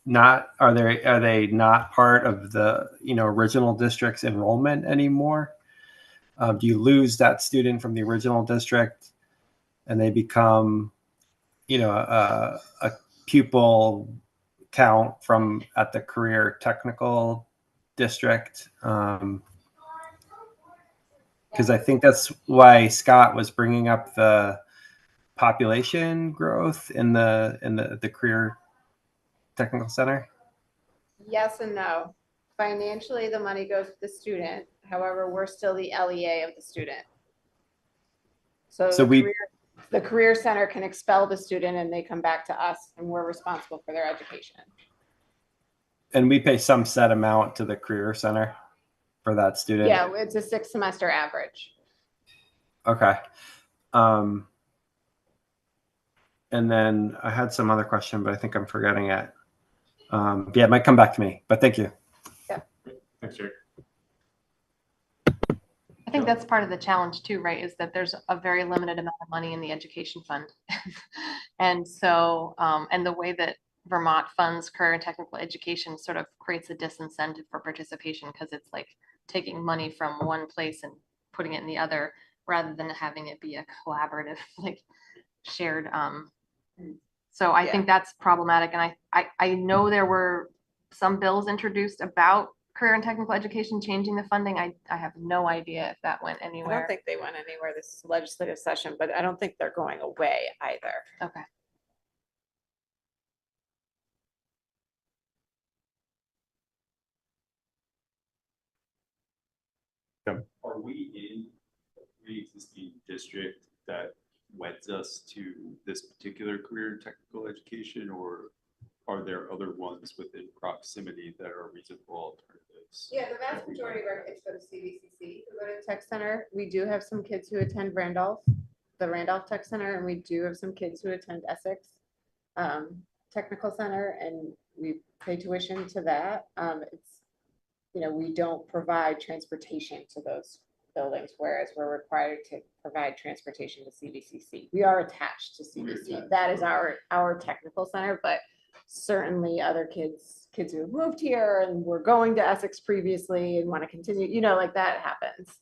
not, are they not part of the, you know, original district's enrollment anymore? Do you lose that student from the original district and they become, you know, a pupil count from at the Career Technical District? Because I think that's why Scott was bringing up the population growth in the Career Technical Center. Yes and no. Financially, the money goes to the student. However, we're still the LEA of the student. So the career center can expel the student and they come back to us and we're responsible for their education. And we pay some set amount to the Career Center for that student. Yeah, it's a 6 semester average. Okay. And then I had some other question, but I think I'm forgetting it. Yeah, it might come back to me, but thank you. Yeah. Thanks, Jake. I think that's part of the challenge too, right? Is that there's a very limited amount of money in the education fund. And so, and the way that Vermont funds career and technical education sort of creates a disincentive for participation because it's like taking money from one place and putting it in the other rather than having it be a collaborative, like shared. So I think that's problematic. And I know there were some bills introduced about career and technical education changing the funding. I have no idea if that went I anywhere. don't think they went anywhere this legislative session, but I don't think they're going away either. Okay. Are we in a pre-existing district that weds us to this particular career in technical education, or are there other ones within proximity that are reasonable alternatives? Yeah, the vast majority of our kids go to CVCC, who go to Tech Center. We do have some kids who attend Randolph, the Randolph Tech Center, and we do have some kids who attend Essex Technical Center, and we pay tuition to that. It's, you know, we don't provide transportation to those buildings, whereas we're required to provide transportation to CVCC. We are attached to CVC. That is our technical center, but certainly other kids who have moved here and were going to Essex previously and want to continue, you know, like that happens.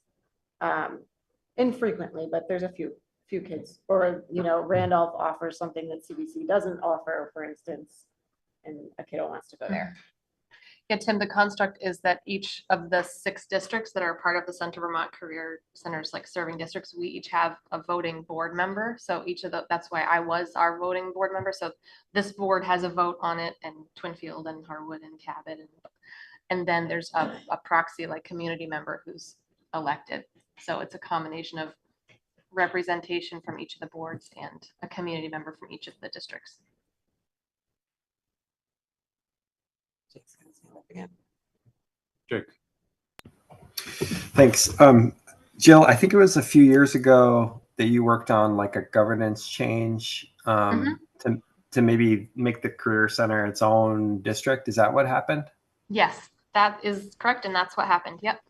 Infrequently, but there's a few kids, or, you know, Randolph offers something that CVC doesn't offer, for instance, and a kiddo wants to go there. Yeah, Tim, the construct is that each of the 6 districts that are part of the Center Vermont Career Centers, like serving districts, we each have a voting board member. So each of that's why I was our voting board member. So this board has a vote on it, and Twinfield and Harwood and Cabot. And then there's a proxy, like community member who's elected. So it's a combination of representation from each of the boards and a community member from each of the districts. Jake. Thanks. Jill, I think it was a few years ago that you worked on like a governance change to maybe make the Career Center its own district. Is that what happened? Yes, that is correct. And that's what happened. Yep.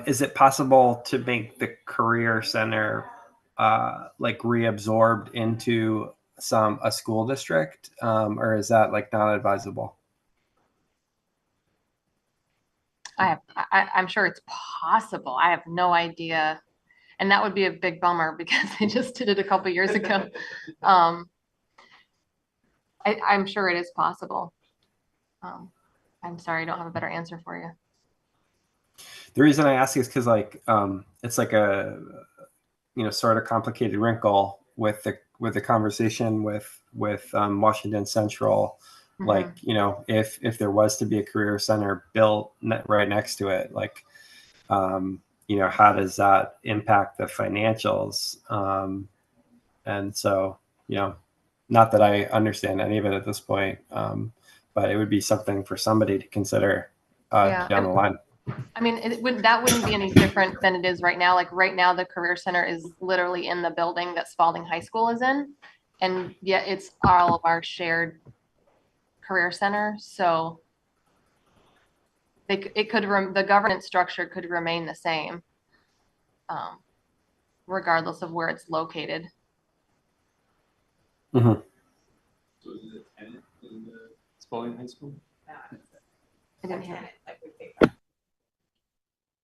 Is it possible to make the Career Center like reabsorbed into a school district, or is that like not advisable? I'm sure it's possible. I have no idea. And that would be a big bummer because I just did it a couple years ago. I'm sure it is possible. I'm sorry, I don't have a better answer for you. The reason I ask is because like it's like a sort of complicated wrinkle with the conversation with Washington Central. Like, if there was to be a career center built right next to it, like, how does that impact the financials? And so, not that I understand any of it at this point, but it would be something for somebody to consider down the line. I mean, that wouldn't be any different than it is right now. Like right now, the Career Center is literally in the building that Spalding High School is in. And yet it's all of our shared Career Center. So the governance structure could remain the same, regardless of where it's located. Mm-hmm. So is it a tenant in the Spalding High School? I didn't hear.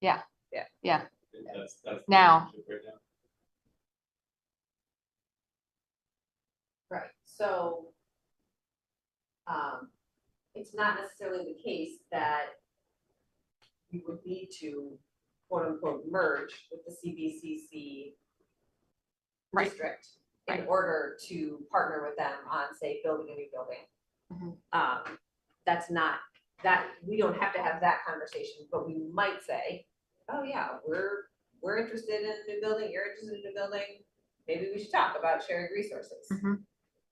Yeah. That's Now. Right, so it's not necessarily the case that you would need to quote unquote merge with the CVCC district in order to partner with them on, say, building a new building. That's not, that we don't have to have that conversation, but we might say, oh yeah, we're interested in a new building, you're interested in a new building, maybe we should talk about shared resources.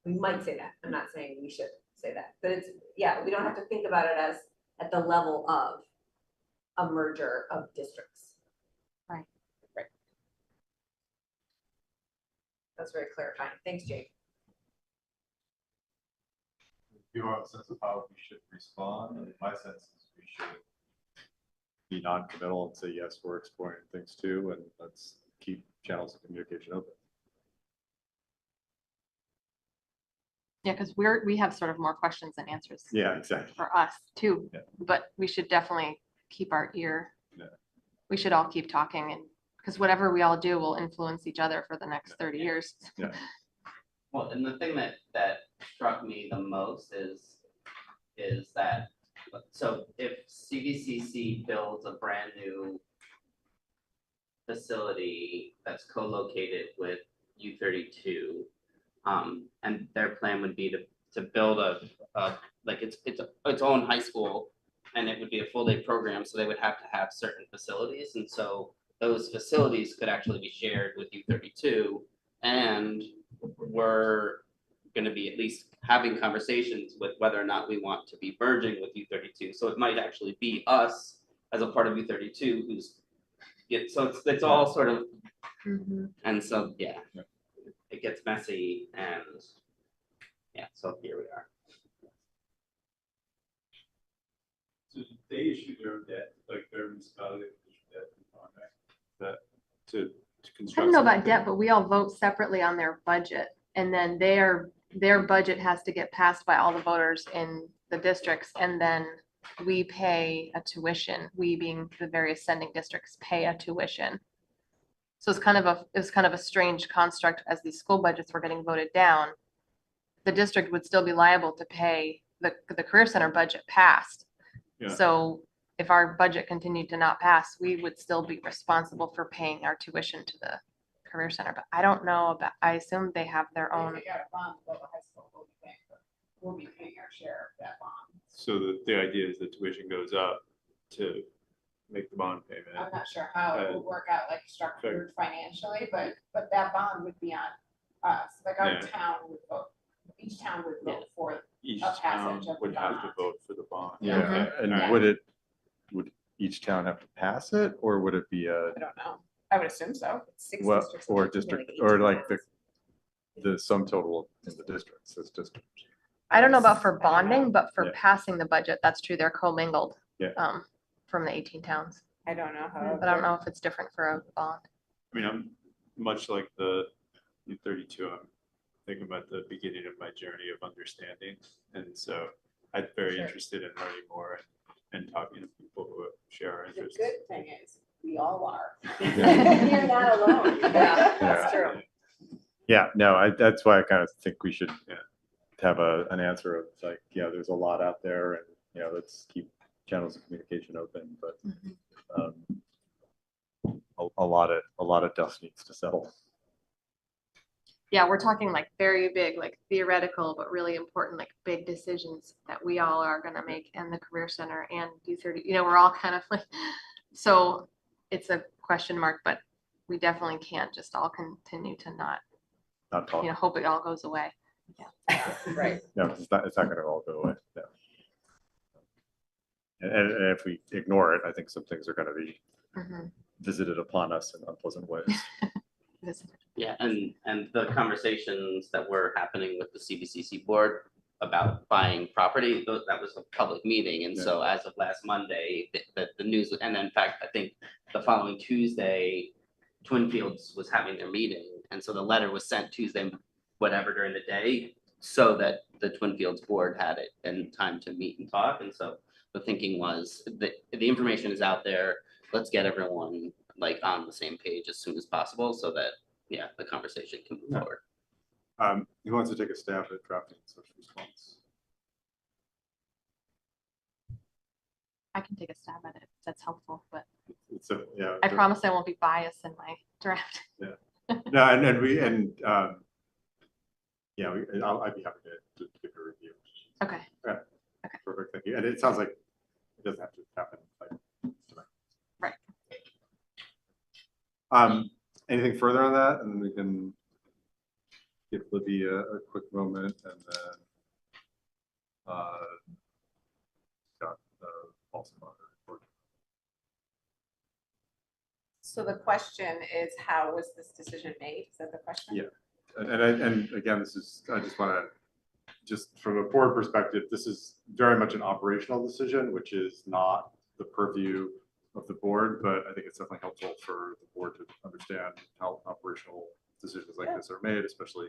We might say that. I'm not saying we should say that, but it's, yeah, we don't have to think about it as at the level of a merger of districts. Right. That's very clarifying. Thanks, Jake. You have a sense of how we should respond, and my sense is we should be non-committal and say, yes, we're exploring things too, and let's keep channels of communication open. Yeah, because we have sort of more questions than answers Yeah, exactly. for us too, Yeah. but we should definitely keep our ear. Yeah. We should all keep talking, and because whatever we all do will influence each other for the next 30 years. Yeah. Well, and the thing that struck me the most is that, so if CVCC builds a brand new facility that's co-located with U32, and their plan would be to build a like its own high school, and it would be a full day program, so they would have to have certain facilities, and so those facilities could actually be shared with U32, and we're going to be at least having conversations with whether or not we want to be merging with U32. So it might actually be us as a part of U32 who's so it's all sort of, and so yeah, it gets messy, and yeah, so here we are. So they issue their own debt, like their municipality issue debt on that to construct. I don't know about something? debt, but we all vote separately on their budget, and then their budget has to get passed by all the voters in the districts, and then we pay a tuition. We, being the various sending districts, pay a tuition. So it's kind of a strange construct as these school budgets were getting voted down. The district would still be liable to pay the Career Center budget passed. Yeah. So if our budget continued to not pass, we would still be responsible for paying our tuition to the Career Center. But I don't know about, I assume they have their own. We'll be paying our share of that bond. So the idea is the tuition goes up to make the bond payment. I'm not sure how it would work out like structured financially, but that bond would be on us, like our Yeah. town would vote, each town would vote for Each a town passage of the would have to bond. vote for the bond. Yeah, Okay. and All right. would each town have to pass it, or would it be a, I don't know. I would assume so. It's 6 well, districts, or it could be district, like or 18 like towns. the sum total in the districts, it's just. I don't know about for bonding, but for Yeah. passing the budget, that's true. They're commingled. Yeah. From the 18 towns, I don't know how. but I don't know if it's different for a bond. I mean, I'm much like the U32, I'm thinking about the beginning of my journey of understanding. And so I'm very Sure. interested in learning more and talking to people who share our The interests. good thing is, we all are. Yeah. You're not alone. Yeah, that's true. Yeah, no, that's why I kind of think we should have an answer of like, yeah, there's a lot out there, and let's keep channels of communication open, but a lot of dust needs to settle. Yeah, we're talking like very big, like theoretical, but really important, like big decisions that we all are gonna make, and the Career Center and U30, we're all kind of like, so it's a question mark, but we definitely can't just all continue to not Not talk. hope it all goes away. Right. No, it's not going to all go away. No. And if we ignore it, I think some things are going to be Mhm. visited upon us in unpleasant ways. Yeah, and the conversations that were happening with the CVCC board about buying property, that was a public meeting, and so as of last Monday, the news, and in fact, I think the following Tuesday, Twin Fields was having their meeting, and so the letter was sent Tuesday, whatever during the day, so that the Twin Fields board had it in time to meet and talk, and so the thinking was that the information is out there, let's get everyone like on the same page as soon as possible, so that the conversation can move forward. Who wants to take a stab at drafting such response? I can take a stab at it if that's helpful, but It's a, yeah. I promise I won't be biased in my draft. No, and we and I'd be happy to give a review. Okay. Yeah. Okay. Perfect. Thank you. And it sounds like it doesn't have to happen like tonight. Right. Anything further on that, and then we can give Libby a quick moment, and then Scott also report. So the question is, how was this decision made? Is that the question? Yeah. And again, I just want to, just from a board perspective, this is very much an operational decision, which is not the purview of the board, but I think it's definitely helpful for the board to understand how operational decisions like this are made, especially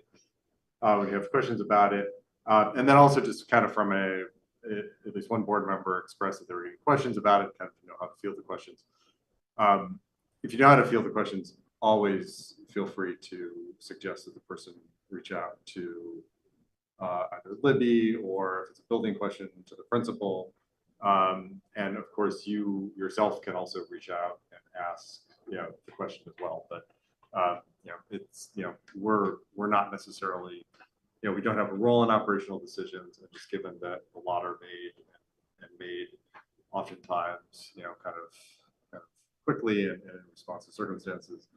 when you have questions about it. And then also just kind of from at least one board member expressed that they were getting questions about it, kind of know how to field the questions. If you know how to field the questions, always feel free to suggest that the person reach out to either Libby, or if it's a building question, to the principal. And of course, you yourself can also reach out and ask, the question as well. But it's we're not necessarily, we don't have a role in operational decisions, and just given that a lot are made oftentimes, kind of quickly and in response to circumstances.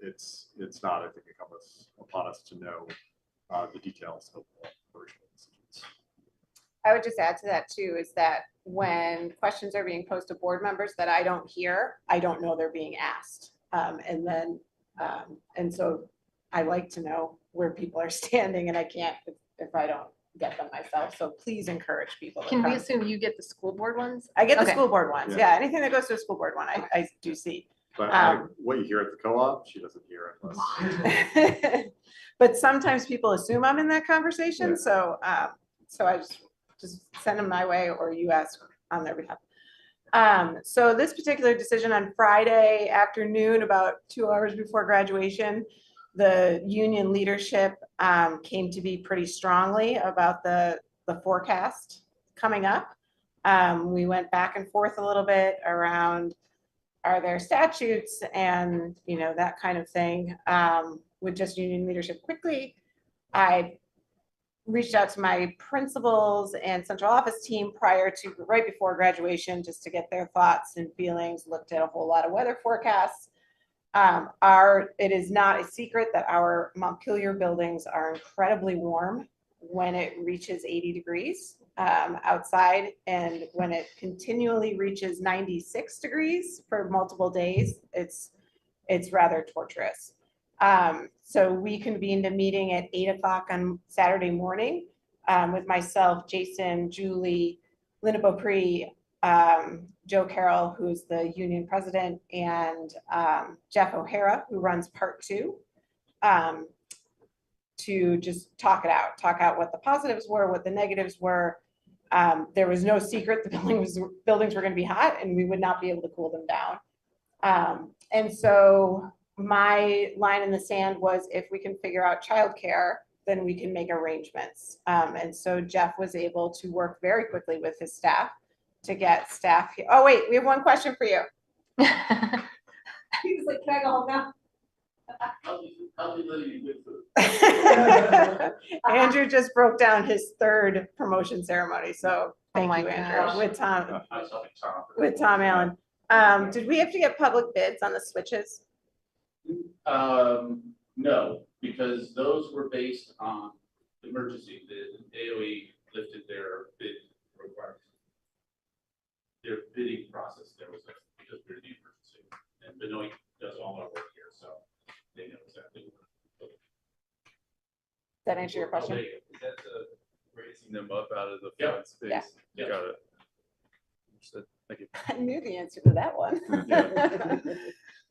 It's not, I think, incumbent upon us to know the details of the operational decisions. I would just add to that too, is that when questions are being posed to board members that I don't hear, I don't know they're being asked. And so I like to know where people are standing, and I can't if I don't get them myself. So please encourage people. Can we assume you get the school board ones? I get the Okay. school board ones. Yeah, anything that goes to a school board one, I do see. But what you hear at the co-op, she doesn't hear unless. But sometimes people assume I'm in that conversation, Yeah. so I just send them my way, or you ask on their behalf. So this particular decision on Friday afternoon, about 2 hours before graduation, the union leadership came to be pretty strongly about the forecast coming up. We went back and forth a little bit around, are there statutes and that kind of thing. With just union leadership quickly, I reached out to my principals and central office team right before graduation, just to get their thoughts and feelings, looked at a whole lot of weather forecasts. It is not a secret that our Montpelier buildings are incredibly warm when it reaches 80 degrees outside, and when it continually reaches 96 degrees for multiple days, it's rather torturous. So we convened a meeting at 8 o'clock on Saturday morning with myself, Jason, Julie, Linda Beaupre, Joe Carroll, who's the union president, and Jeff O'Hara, who runs Part 2, to just talk out what the positives were, what the negatives were. There was no secret the buildings were going to be hot, and we would not be able to cool them down. And so my line in the sand was, if we can figure out childcare, then we can make arrangements. And so Jeff was able to work very quickly with his staff to get staff here. Oh, wait, we have one question for you. He was like, can I go home now? Andrew just broke down his third promotion ceremony. So thank you, Andrew, gosh. with Tom Allen. Did we have to get public bids on the switches? No, because those were based on emergency. The AOE lifted their bid requirements. Their bidding process there was because we're the emergency, and Benoit does all our work here, so they know exactly what. Does that answer your question? That's raising them up out of the Yep. flat space. Yeah. Yep. Got it. Understood. Thank you. I knew the answer to that one.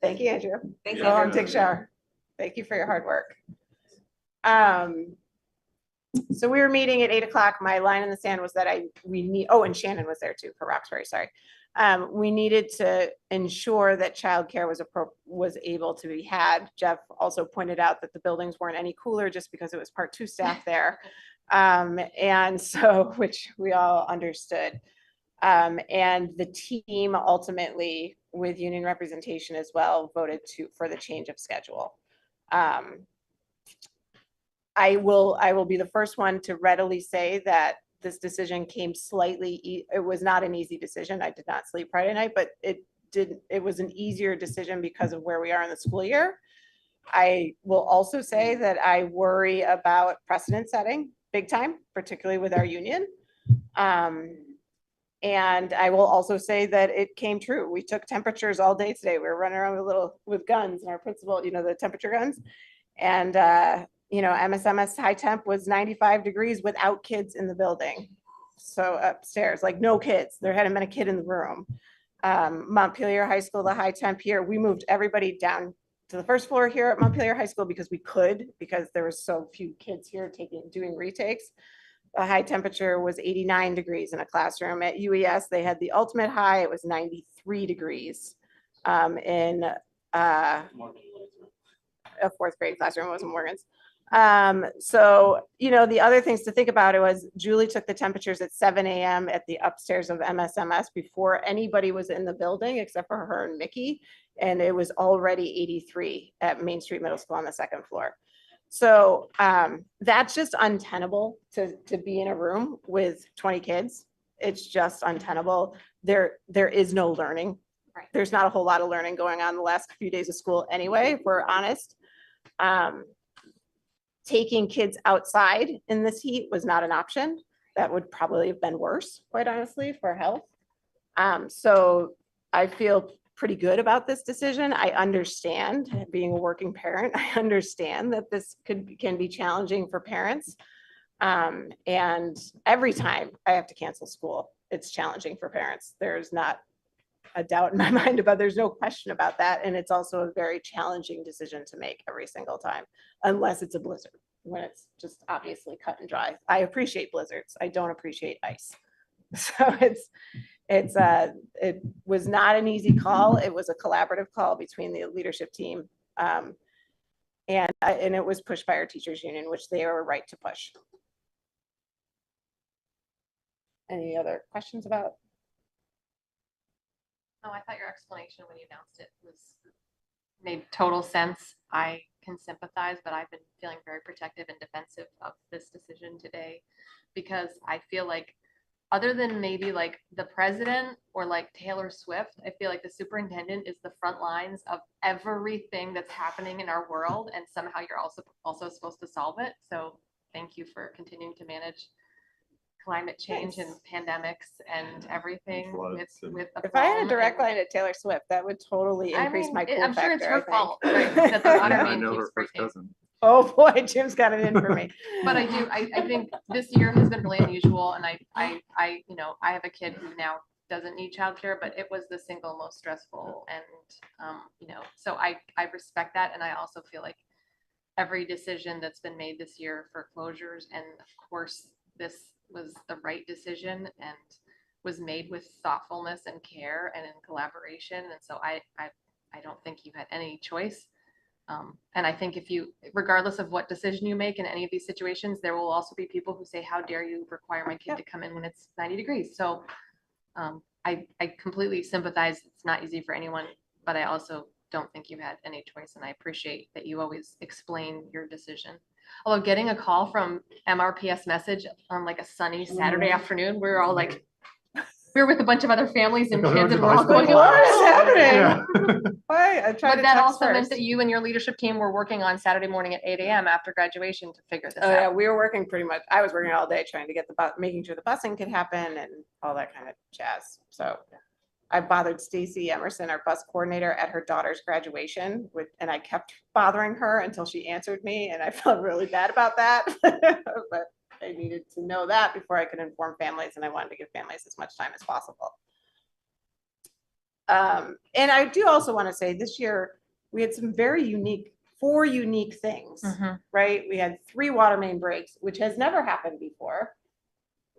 Thank you, Andrew. Thanks, Go home, Andrew. take a shower. Thank you for your hard work. So we were meeting at 8 o'clock. My line in the sand was that and Shannon was there too for Roxbury, sorry. We needed to ensure that childcare was able to be had. Jeff also pointed out that the buildings weren't any cooler just because it was Part 2 staff there. And so, which we all understood. And the team ultimately, with union representation as well, voted for the change of schedule. I will be the first one to readily say that this decision came it was not an easy decision. I did not sleep Friday night, but it was an easier decision because of where we are in the school year. I will also say that I worry about precedent setting big time, particularly with our union. And I will also say that it came true. We took temperatures all day today. We were running around with guns, and our principal, the temperature guns. And, MSMS high temp was 95 degrees without kids in the building. So upstairs, like no kids. There hadn't been a kid in the room. Montpelier High School, the high temp here, we moved everybody down to the first floor here at Montpelier High School because we could, because there was so few kids here doing retakes. The high temperature was 89 degrees in a classroom. At UES, they had the ultimate high, it was 93 degrees in a fourth grade classroom, it wasn't Morgan's. So, you know, the other things to think about it was Julie took the temperatures at 7 a.m. at the upstairs of MSMS before anybody was in the building except for her and Mickey. And it was already 83 at Main Street Middle School on the second floor. So that's just untenable to be in a room with 20 kids. It's just untenable. There is no learning. Right. There's not a whole lot of learning going on the last few days of school anyway, if we're honest. Taking kids outside in this heat was not an option. That would probably have been worse, quite honestly, for health. So I feel pretty good about this decision. I understand, being a working parent, I understand that this can be challenging for parents. And every time I have to cancel school, it's challenging for parents. There's not a doubt in my mind about, there's no question about that. And it's also a very challenging decision to make every single time, unless it's a blizzard, when it's just obviously cut and dry. I appreciate blizzards. I don't appreciate ice. So it was not an easy call. It was a collaborative call between the leadership team. And it was pushed by our teachers union, which they were right to push. Any other questions about? Oh, I thought your explanation when you announced it made total sense. I can sympathize, but I've been feeling very protective and defensive of this decision today because I feel like, other than maybe like the president or like Taylor Swift, I feel like the superintendent is the front lines of everything that's happening in our world, and somehow you're also supposed to solve it. So thank you for continuing to manage climate change and pandemics and everything with the If I had a phone direct and- line to Taylor Swift, that would totally I increase mean, my cool I'm sure it's factor, her I fault, think. right, that the water I main know keeps her first breaking. cousin. Oh boy, Jim's got it in for me. But I think this year has been really unusual, and I you know, I have a kid who now doesn't need childcare, but it was the single most stressful, and you know, so I respect that, and I also feel like every decision that's been made this year for closures, and of course this was the right decision and was made with thoughtfulness and care and in collaboration, and so I don't think you had any choice. And I think regardless of what decision you make in any of these situations, there will also be people who say, how dare you require my kid to come in when it's 90 degrees? So I completely sympathize. It's not easy for anyone, but I also don't think you had any choice. And I appreciate that you always explain your decision. Although getting a call from MRPS Message on like a sunny Saturday afternoon, we were all like, we were with a bunch of other families and kids, and we're all going, What is happening? Why? I tried but to that text also meant first. that you and your leadership team were working on Saturday morning at 8 a.m. after graduation to figure this Oh yeah, out. we were working pretty much. I was working all day trying to get making sure the busing could happen and all that kind of jazz. So I bothered Stacy Emerson, our bus coordinator, at her daughter's graduation, and I kept bothering her until she answered me, and I felt really bad about that. But I needed to know that before I could inform families, and I wanted to give families as much time as possible. And I do also want to say this year we had some four unique things, right? We had 3 water main breaks, which has never happened before.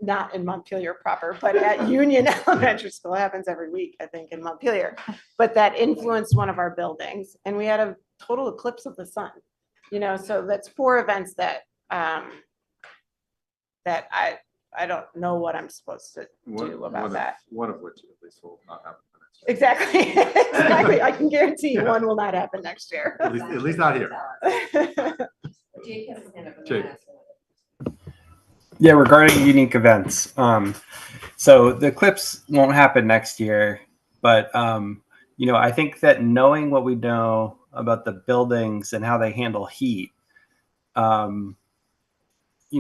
Not in Montpelier proper, but at Union Elementary School. It happens every week, I think, in Montpelier. But that influenced one of our buildings, and we had a total eclipse of the sun. You know, so that's 4 events that that I don't know what I'm supposed to do about that. One of which at least will not happen. Exactly. Exactly. I can guarantee you one will not happen next year. At least not here. Jake. Yeah, regarding unique events. So the eclipse won't happen next year, but you know, I think that knowing what we know about the buildings and how they handle heat, you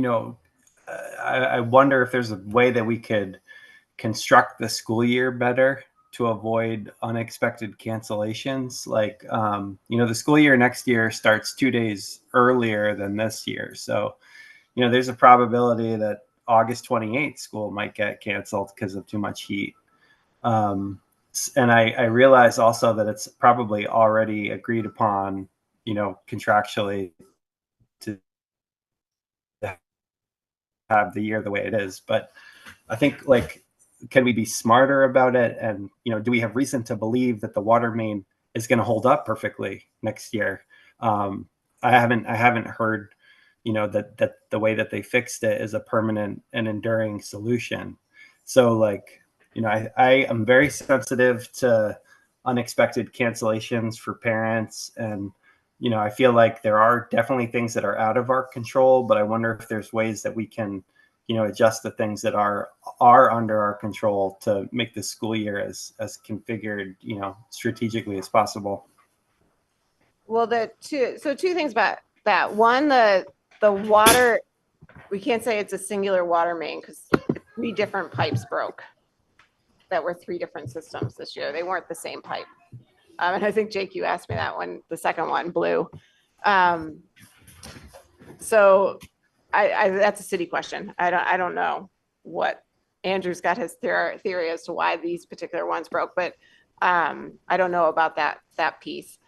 know, I wonder if there's a way that we could construct the school year better to avoid unexpected cancellations. Like, you know, the school year next year starts 2 days earlier than this year. So, you know, there's a probability that August 28th school might get canceled because of too much heat. And I realize also that it's probably already agreed upon, contractually to have the year the way it is. But I think, like, can we be smarter about it? And, do we have reason to believe that the water main is going to hold up perfectly next year? I haven't heard, that the way that they fixed it is a permanent and enduring solution. So, like, I am very sensitive to unexpected cancellations for parents. And, I feel like there are definitely things that are out of our control, but I wonder if there's ways that we can, adjust the things that are under our control to make the school year as configured, strategically as possible. Well, two things about that. One, the water, we can't say it's a singular water main because 3 different pipes broke. That were 3 different systems this year. They weren't the same pipe. And I think, Jake, you asked me that one, the second one blew. So I that's a city question. I don't know what Andrew's got his theory as to why these particular ones broke, but I don't know about that piece.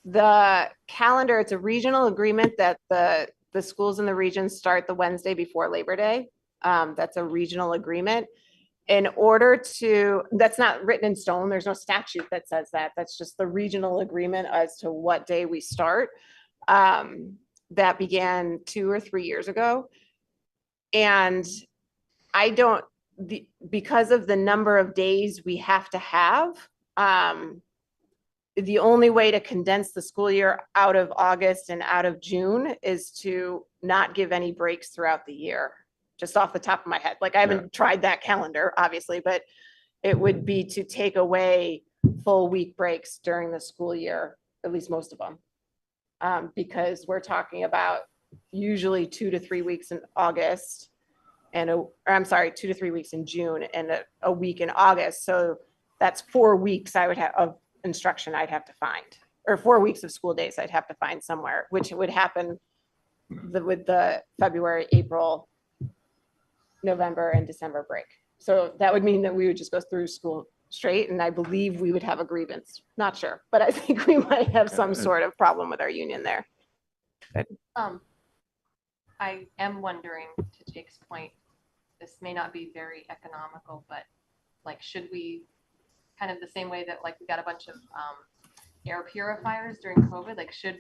The calendar, it's a regional agreement that the schools in the region start the Wednesday before Labor Day. That's a regional agreement. In order to, that's not written in stone. There's no statute that says that. That's just the regional agreement as to what day we start. That began 2 or 3 years ago. And because of the number of days we have to have, the only way to condense the school year out of August and out of June is to not give any breaks throughout the year. Just off the top of my head. Like, I haven't tried that calendar, obviously, but it would be to take away full week breaks during the school year, at least most of them. Because we're talking about usually 2 to 3 weeks in August and 2 to 3 weeks in June and a week in August. So that's 4 weeks I would have of instruction I'd have to find, or 4 weeks of school days I'd have to find somewhere, which would happen with the February, April, November and December break. So that would mean that we would just go through school straight, and I believe we would have a grievance. Not sure, but I think we might have some sort of problem with our union there. I am wondering, to Jake's point, this may not be very economical, but like, should we, kind of the same way that like we got a bunch of air purifiers during COVID, like should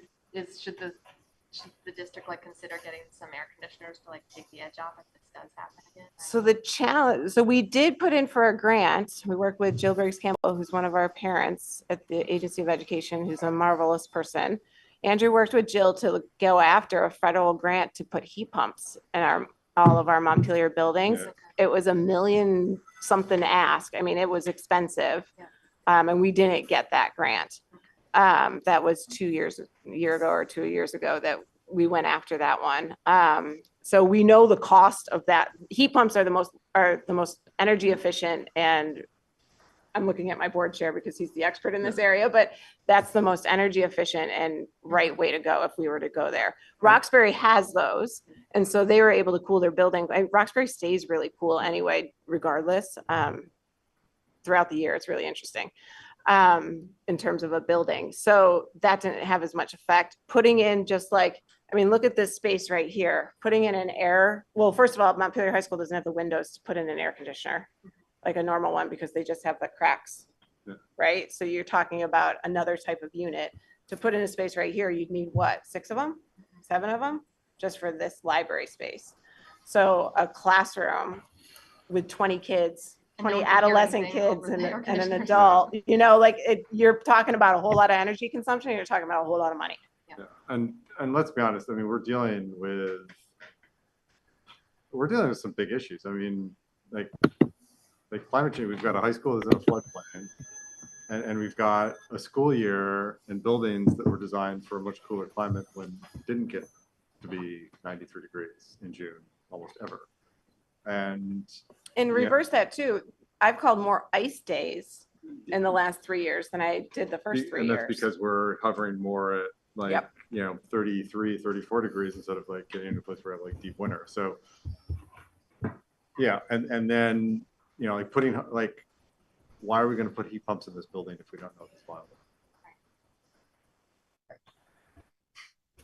the district like consider getting some air conditioners to like take the edge off if this does happen again? So the challenge, so we did put in for a grant. We worked with Jill Briggs Campbell, who's one of our parents at the Agency of Education, who's a marvelous person. Andrew worked with Jill to go after a federal grant to put heat pumps in all of our Montpelier buildings. Yeah. It was $1 million something ask. I mean, it was expensive. Yeah. And we didn't get that grant. That was 2 years, a year ago or 2 years ago that we went after that one. So we know the cost of that. Heat pumps are the most energy efficient, and I'm looking at my board chair because he's the expert in this area, but that's the most energy efficient and right way to go if we were to go there. Roxbury has those, and so they were able to cool their building. Roxbury stays really cool anyway, regardless. Throughout the year, it's really interesting. In terms of a building. So that didn't have as much effect. Putting in just like, I mean, look at this space right here. Putting in an air, well, first of all, Montpelier High School doesn't have the windows to put in an air conditioner, like a normal one, because they just have the cracks, right? So you're talking about another type of unit. To put in a space right here, you'd need what, 6 of them, 7 of them, just for this library space. So a classroom with 20 kids, 20 adolescent kids and an adult, like you're talking about a whole lot of energy consumption. You're talking about a whole lot of money. Yeah. And let's be honest. I mean, we're dealing with some big issues. I mean, like climate change. We've got a high school that's in a floodplain, and we've got a school year and buildings that were designed for a much cooler climate when it didn't get to be 93 degrees in June almost ever. And reverse that too. I've called more ice days in the last 3 years than I did the first 3 years. And that's because we're hovering more at like, 33, 34 degrees instead of like getting into a place where we have like deep winter. So yeah. And then, like putting like why are we going to put heat pumps in this building if we don't know if it's viable?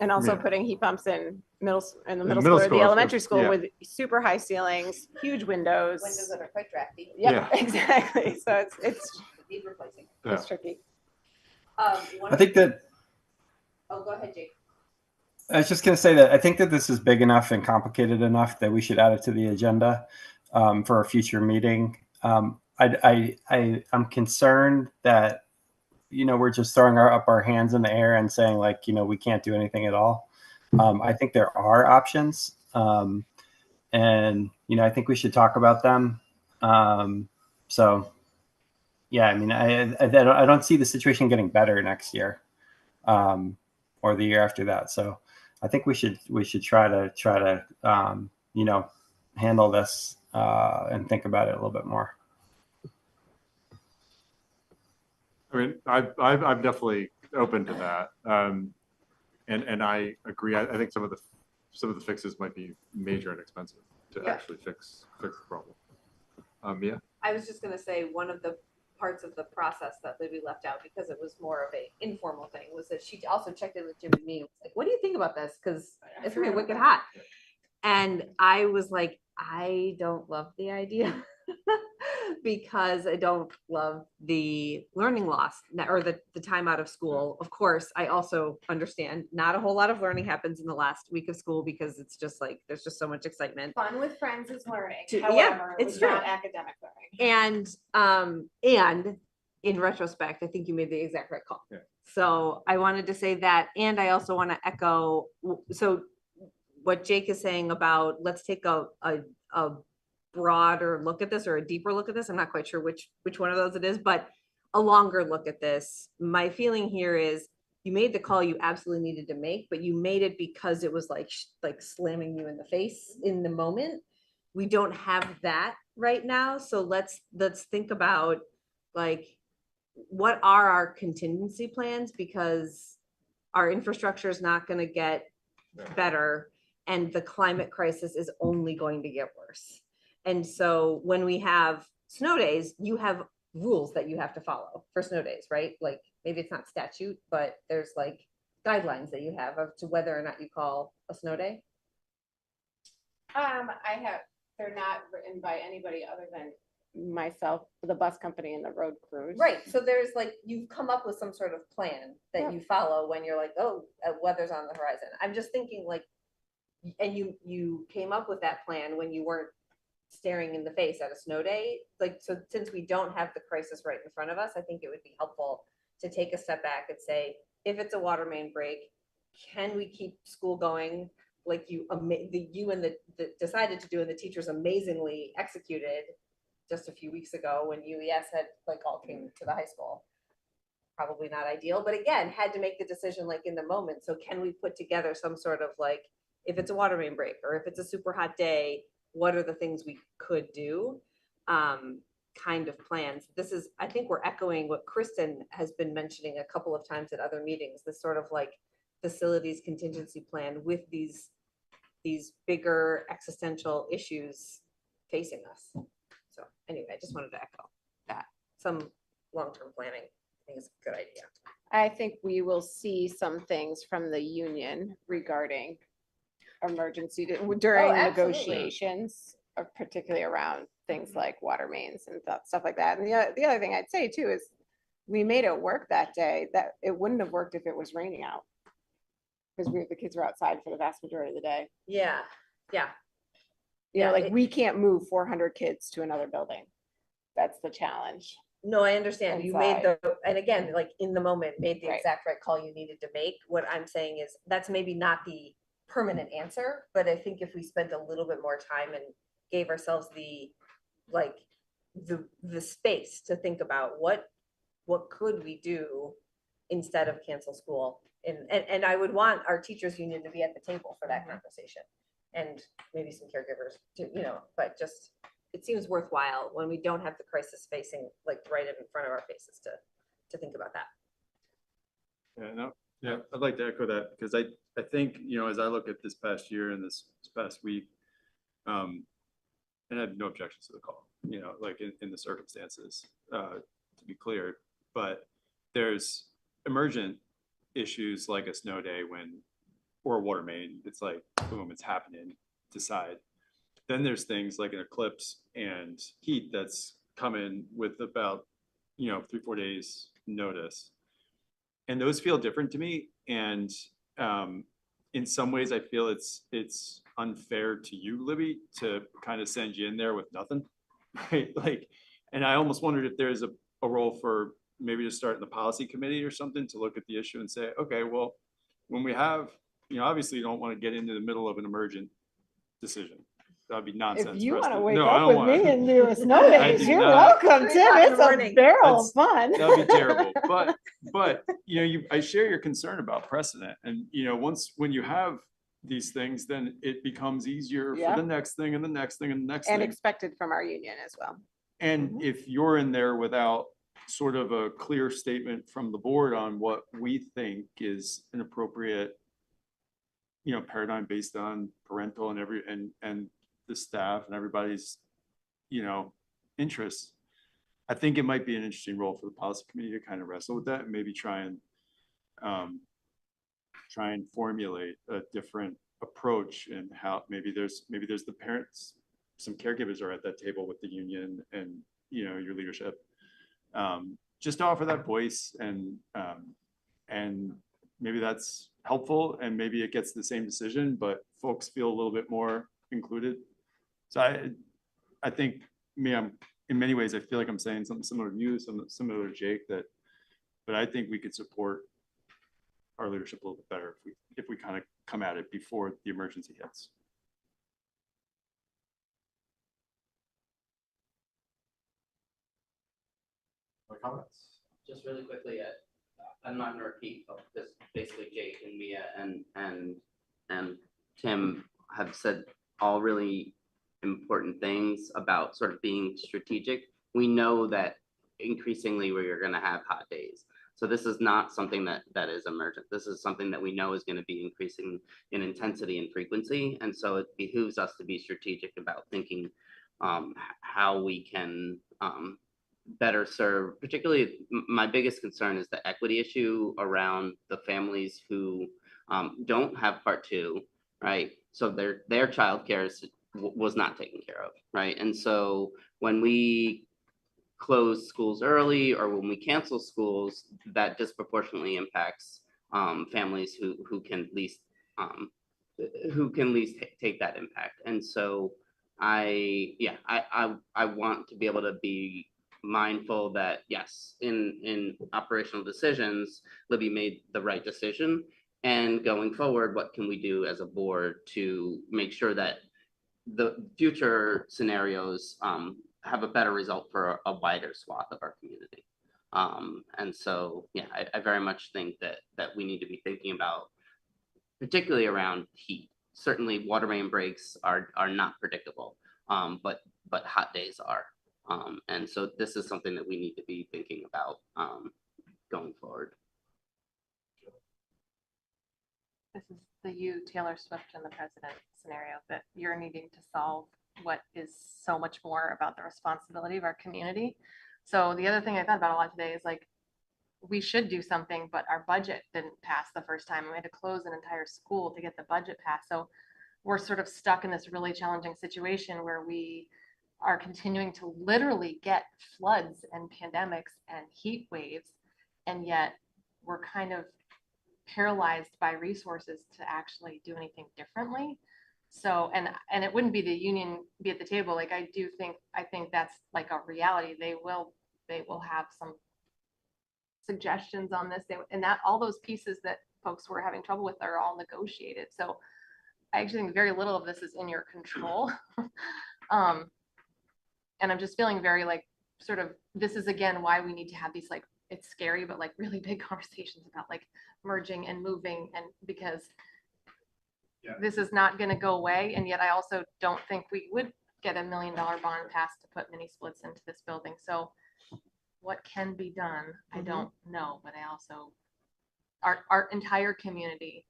And also Yeah. putting heat pumps in the middle middle school or school, the if- elementary school yeah. with super high ceilings, huge windows. Windows that are quite drafty. Yep, Yeah. exactly. So it's Need replacing. Yeah. tricky. I think that Oh, go ahead, Jake. I was just going to say that I think that this is big enough and complicated enough that we should add it to the agenda for a future meeting. I'm concerned that, we're just throwing up our hands in the air and saying like, we can't do anything at all. I think there are options. And, I think we should talk about them. So, yeah, I mean, I don't see the situation getting better next year or the year after that. So I think we should try to handle this and think about it a little bit more. I mean, I'm definitely open to that, and I agree. I think some of the fixes might be major and expensive to actually fix the problem. Yeah. I was just gonna say, one of the parts of the process that Libby left out, because it was more of a informal thing, was that she also checked in with Jim and me, and was like, what do you think about this? Because it's gonna be wicked hot. And I was like, I don't love the idea because I don't love the learning loss or the time out of school. Of course, I also understand not a whole lot of learning happens in the last week of school because it's just like, there's just so much excitement. Fun with friends is learning. Yeah, However, it's it's true. not academic learning. And in retrospect, I think you made the exact right call. Yeah. So I wanted to say that, and I also want to echo, so what Jake is saying about, let's take a broader look at this or a deeper look at this. I'm not quite sure which one of those it is, but a longer look at this. My feeling here is you made the call you absolutely needed to make, but you made it because it was like slamming you in the face in the moment. We don't have that right now. So let's think about like, what are our contingency plans? Because our infrastructure is not going to get better and the climate crisis is only going to get worse. And so when we have snow days, you have rules that you have to follow for snow days, right? Like maybe it's not statute, but there's like guidelines that you have as to whether or not you call a snow day. They're not written by anybody other than myself, the bus company and the road crews. Right. So there's like, you've come up with some sort of plan that you follow when you're like, oh, weather's on the horizon. I'm just thinking like, and you came up with that plan when you weren't staring in the face at a snow day. Like, so since we don't have the crisis right in front of us, I think it would be helpful to take a step back and say, if it's a water main break, can we keep school going? Like you and the decided to do, and the teachers amazingly executed just a few weeks ago when UES had like all came to the high school. Probably not ideal, but again, had to make the decision like in the moment. So can we put together some sort of like, if it's a water main break or if it's a super hot day, what are the things we could do? Kind of plans. This is, I think we're echoing what Kristen has been mentioning a couple of times at other meetings, this sort of like facilities contingency plan with these bigger existential issues facing us. So anyway, I just wanted to echo that. Some long-term planning, I think is a good idea. I think we will see some things from the union regarding emergency during absolutely. negotiations, particularly around things like water mains and stuff like that. And the other thing I'd say too is we made it work that day. That it wouldn't have worked if it was raining out because the kids were outside for the vast majority of the day. Yeah. You know, like we can't move 400 kids to another building. That's the challenge. No, I understand. You made Inside. and again, like in the moment, made the Right. exact right call you needed to make. What I'm saying is that's maybe not the permanent answer, but I think if we spent a little bit more time and gave ourselves the space to think about what could we do instead of cancel school. And I would want our teachers union to be at the table for that conversation and maybe some caregivers to, but just, it seems worthwhile when we don't have the crisis facing like right in front of our faces to think about that. Yeah, I'd like to echo that because I think, as I look at this past year and this past week, and I have no objections to the call, like in the circumstances, to be clear, but there's emergent issues like a snow day or a water main, it's like, boom, it's happening, decide. Then there's things like an eclipse and heat that's coming with about, 3-4 days notice. And those feel different to me. And in some ways I feel it's unfair to you, Libby, to kind of send you in there with nothing. Right? Like, and I almost wondered if there's a role for maybe to start in the policy committee or something to look at the issue and say, okay, well, when we have, obviously you don't want to get into the middle of an emergent decision. That'd be nonsense. If you for us want to to- wake No, I up don't with want- me and do a snow I days, do you're not. welcome, Tim. It's a barrel of fun. That'd be terrible. But I share your concern about precedent. And when you have these things, then it becomes easier Yeah. for the next thing and the next thing and the next And thing. expected from our union as well. And if you're in there without sort of a clear statement from the board on what we think is an appropriate, paradigm based on parental and the staff and everybody's, interests, I think it might be an interesting role for the policy committee to kind of wrestle with that and maybe try and formulate a different approach and how maybe there's the parents, some caregivers are at that table with the union and, your leadership, just to offer that voice and maybe that's helpful and maybe it gets the same decision, but folks feel a little bit more included. So I think I'm in many ways, I feel like I'm saying something similar to you, something similar to Jake, but I think we could support our leadership a little bit better if we kind of come at it before the emergency hits. Other comments? Just really quickly, I'm not gonna repeat, because basically Jake and Mia and Tim have said all really important things about sort of being strategic. We know that increasingly we're gonna have hot days. So this is not something that is emergent. This is something that we know is going to be increasing in intensity and frequency. And so it behooves us to be strategic about thinking how we can better serve. Particularly, my biggest concern is the equity issue around the families who don't have part two, right? So their childcare was not taken care of, right? And so when we close schools early or when we cancel schools, that disproportionately impacts families who can least take that impact. And so I want to be able to be mindful that yes, in operational decisions, Libby made the right decision, and going forward, what can we do as a board to make sure that the future scenarios have a better result for a wider swath of our community. And so, yeah, I very much think that we need to be thinking about, particularly around heat. Certainly water main breaks are not predictable, but hot days are. And so this is something that we need to be thinking about going forward. This is the Taylor Swift and the president scenario that you're needing to solve what is so much more about the responsibility of our community. So the other thing I thought about a lot today is like, we should do something, but our budget didn't pass the first time. We had to close an entire school to get the budget passed. So we're sort of stuck in this really challenging situation where we are continuing to literally get floods and pandemics and heat waves. And yet we're kind of paralyzed by resources to actually do anything differently. So, and it wouldn't be the union be at the table. Like I think that's like a reality. They will have some suggestions on this. And that all those pieces that folks were having trouble with are all negotiated. So I actually think very little of this is in your control. And I'm just feeling very like sort of, this is again why we need to have these like, it's scary, but like really big conversations about like merging and moving, and because this is not going to go away. And yet I also don't think we would get $1 million bond passed to put mini splits into this building. So what can be done? I don't know, but I also, our entire community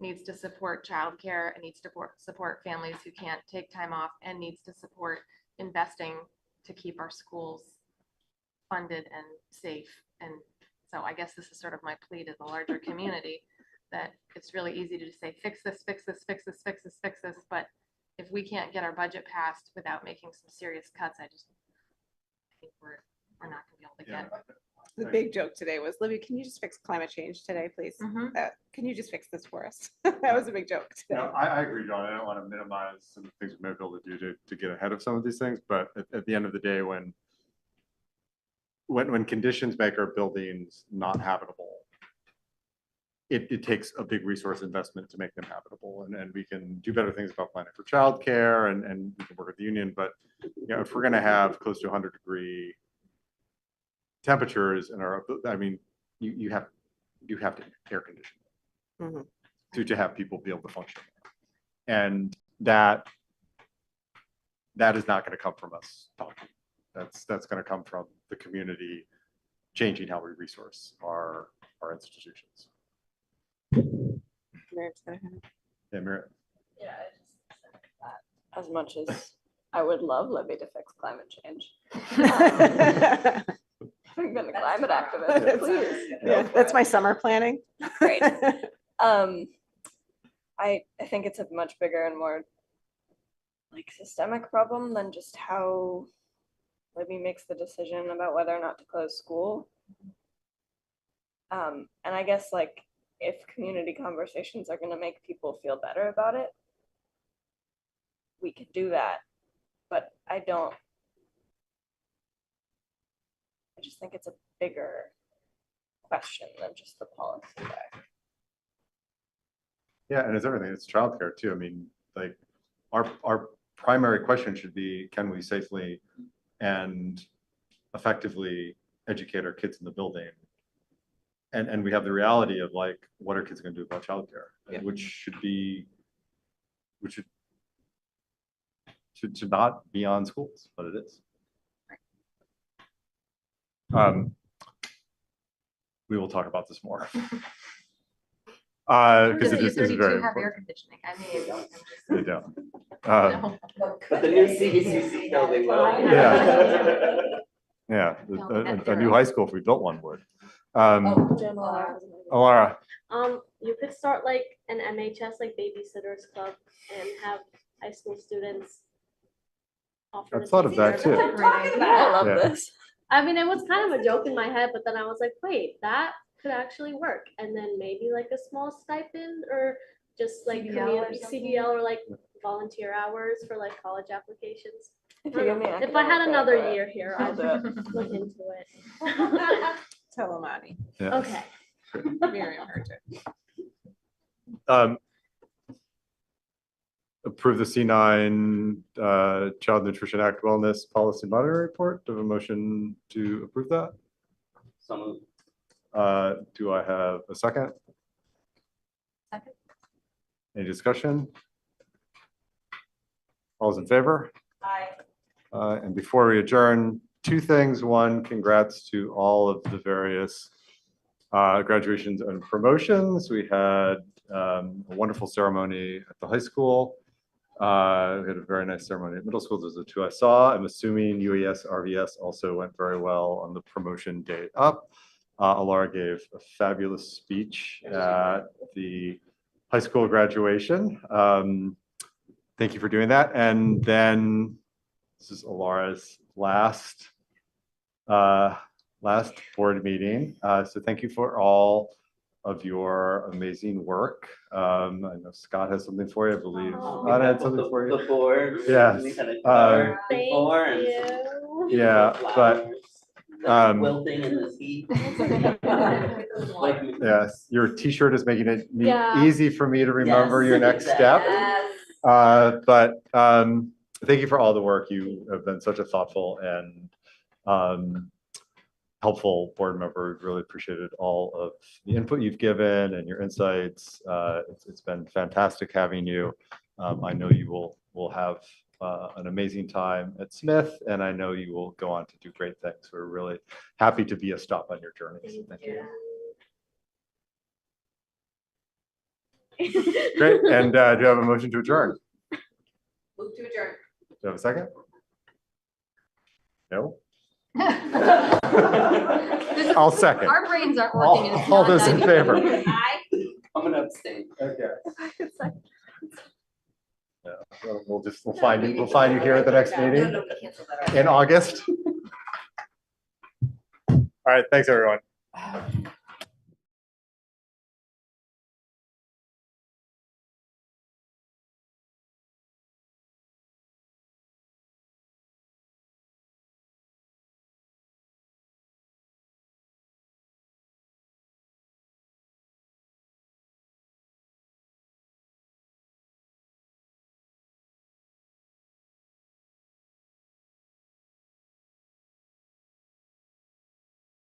needs to support childcare and needs to support families who can't take time off, and needs to support investing to keep our schools funded and safe. And so I guess this is sort of my plea to the larger community, that it's really easy to just say, fix this, fix this, fix this, fix this, fix this. But if we can't get our budget passed without making some serious cuts, I think we're not gonna be able to get. The big joke today was, Libby, can you just fix climate change today, please? Mhm. Can you just fix this for us? That was a big joke today. I agree, John. I don't want to minimize some of the things we may be able to do to get ahead of some of these things, but at the end of the day, when conditions make our buildings not habitable, it takes a big resource investment to make them habitable, and we can do better things about planning for childcare, and we can work with the union. But if we're going to have close to 100-degree temperatures in our, I mean, you have to air condition to have people be able to function, and that is not going to come from us talking. That's going to come from the community changing how we resource our institutions. Yeah, Merritt. Yeah, I just said that as much as I would love Libby to fix climate change. Having been a climate activist, please. Yeah, that's my summer planning. Great. I think it's a much bigger and more like systemic problem than just how Libby makes the decision about whether or not to close school. And I guess like if community conversations are going to make people feel better about it, we could do that. But I just think it's a bigger question than just the policy there. Yeah, and it's everything. It's childcare too. I mean, like our primary question should be, can we safely and effectively educate our kids in the building? And we have the reality of like, what are kids going to do about childcare, which should not be on schools, but it is. We will talk about this more. Because it is very have air important. conditioning. I mean, They don't. But the new CBCC building will. Yeah, a new high school, if we built one, would. Alara. You could start like an MHS, like Babysitters Club, and have high school students offer. I've thought of that too. I love this. I mean, it was kind of a joke in my head, but then I was like, wait, that could actually work. And then maybe like a small stipend or just like CBL or like volunteer hours for like college applications. If I had another year here, I'd look into it. Tell Amani. Yeah. Okay. Miriam heard it. Approve the C9 Child Nutrition Act Wellness Policy Monitoring Report. Do I have a motion to approve that? Do I have a second? Second. Any discussion? All those in favor? Aye. And before we adjourn, two things. One, congrats to all of the various graduations and promotions. We had a wonderful ceremony at the high school. We had a very nice ceremony at middle school. Those are the two I saw. I'm assuming UES, RVS also went very well on the promotion day up. Alara gave a fabulous speech at the high school graduation. Thank you for doing that. And then this is Alara's last board meeting. So thank you for all of your amazing work. I know Scott has something for you, I believe. Scott had something for you. The board. Yes. Yeah, but wilting in this heat. yes, your t-shirt is making it Yeah. easy for me to remember your next step. But thank you for all the work. You have been such a thoughtful and helpful board member. Really appreciated all of the input you've given and your insights. It's been fantastic having you. I know you will have an amazing time at Smith, and I know you will go on to do great things. We're really happy to be a stop on your journey. So thank you. Great. And do you have a motion to adjourn? Move to adjourn. Do you have a second? No? I'll second. Our brains aren't working. and it's All not those in 90. favor? I'm gonna abstain. Okay. Yeah, we'll find you here at the next meeting in August. All right, thanks, everyone.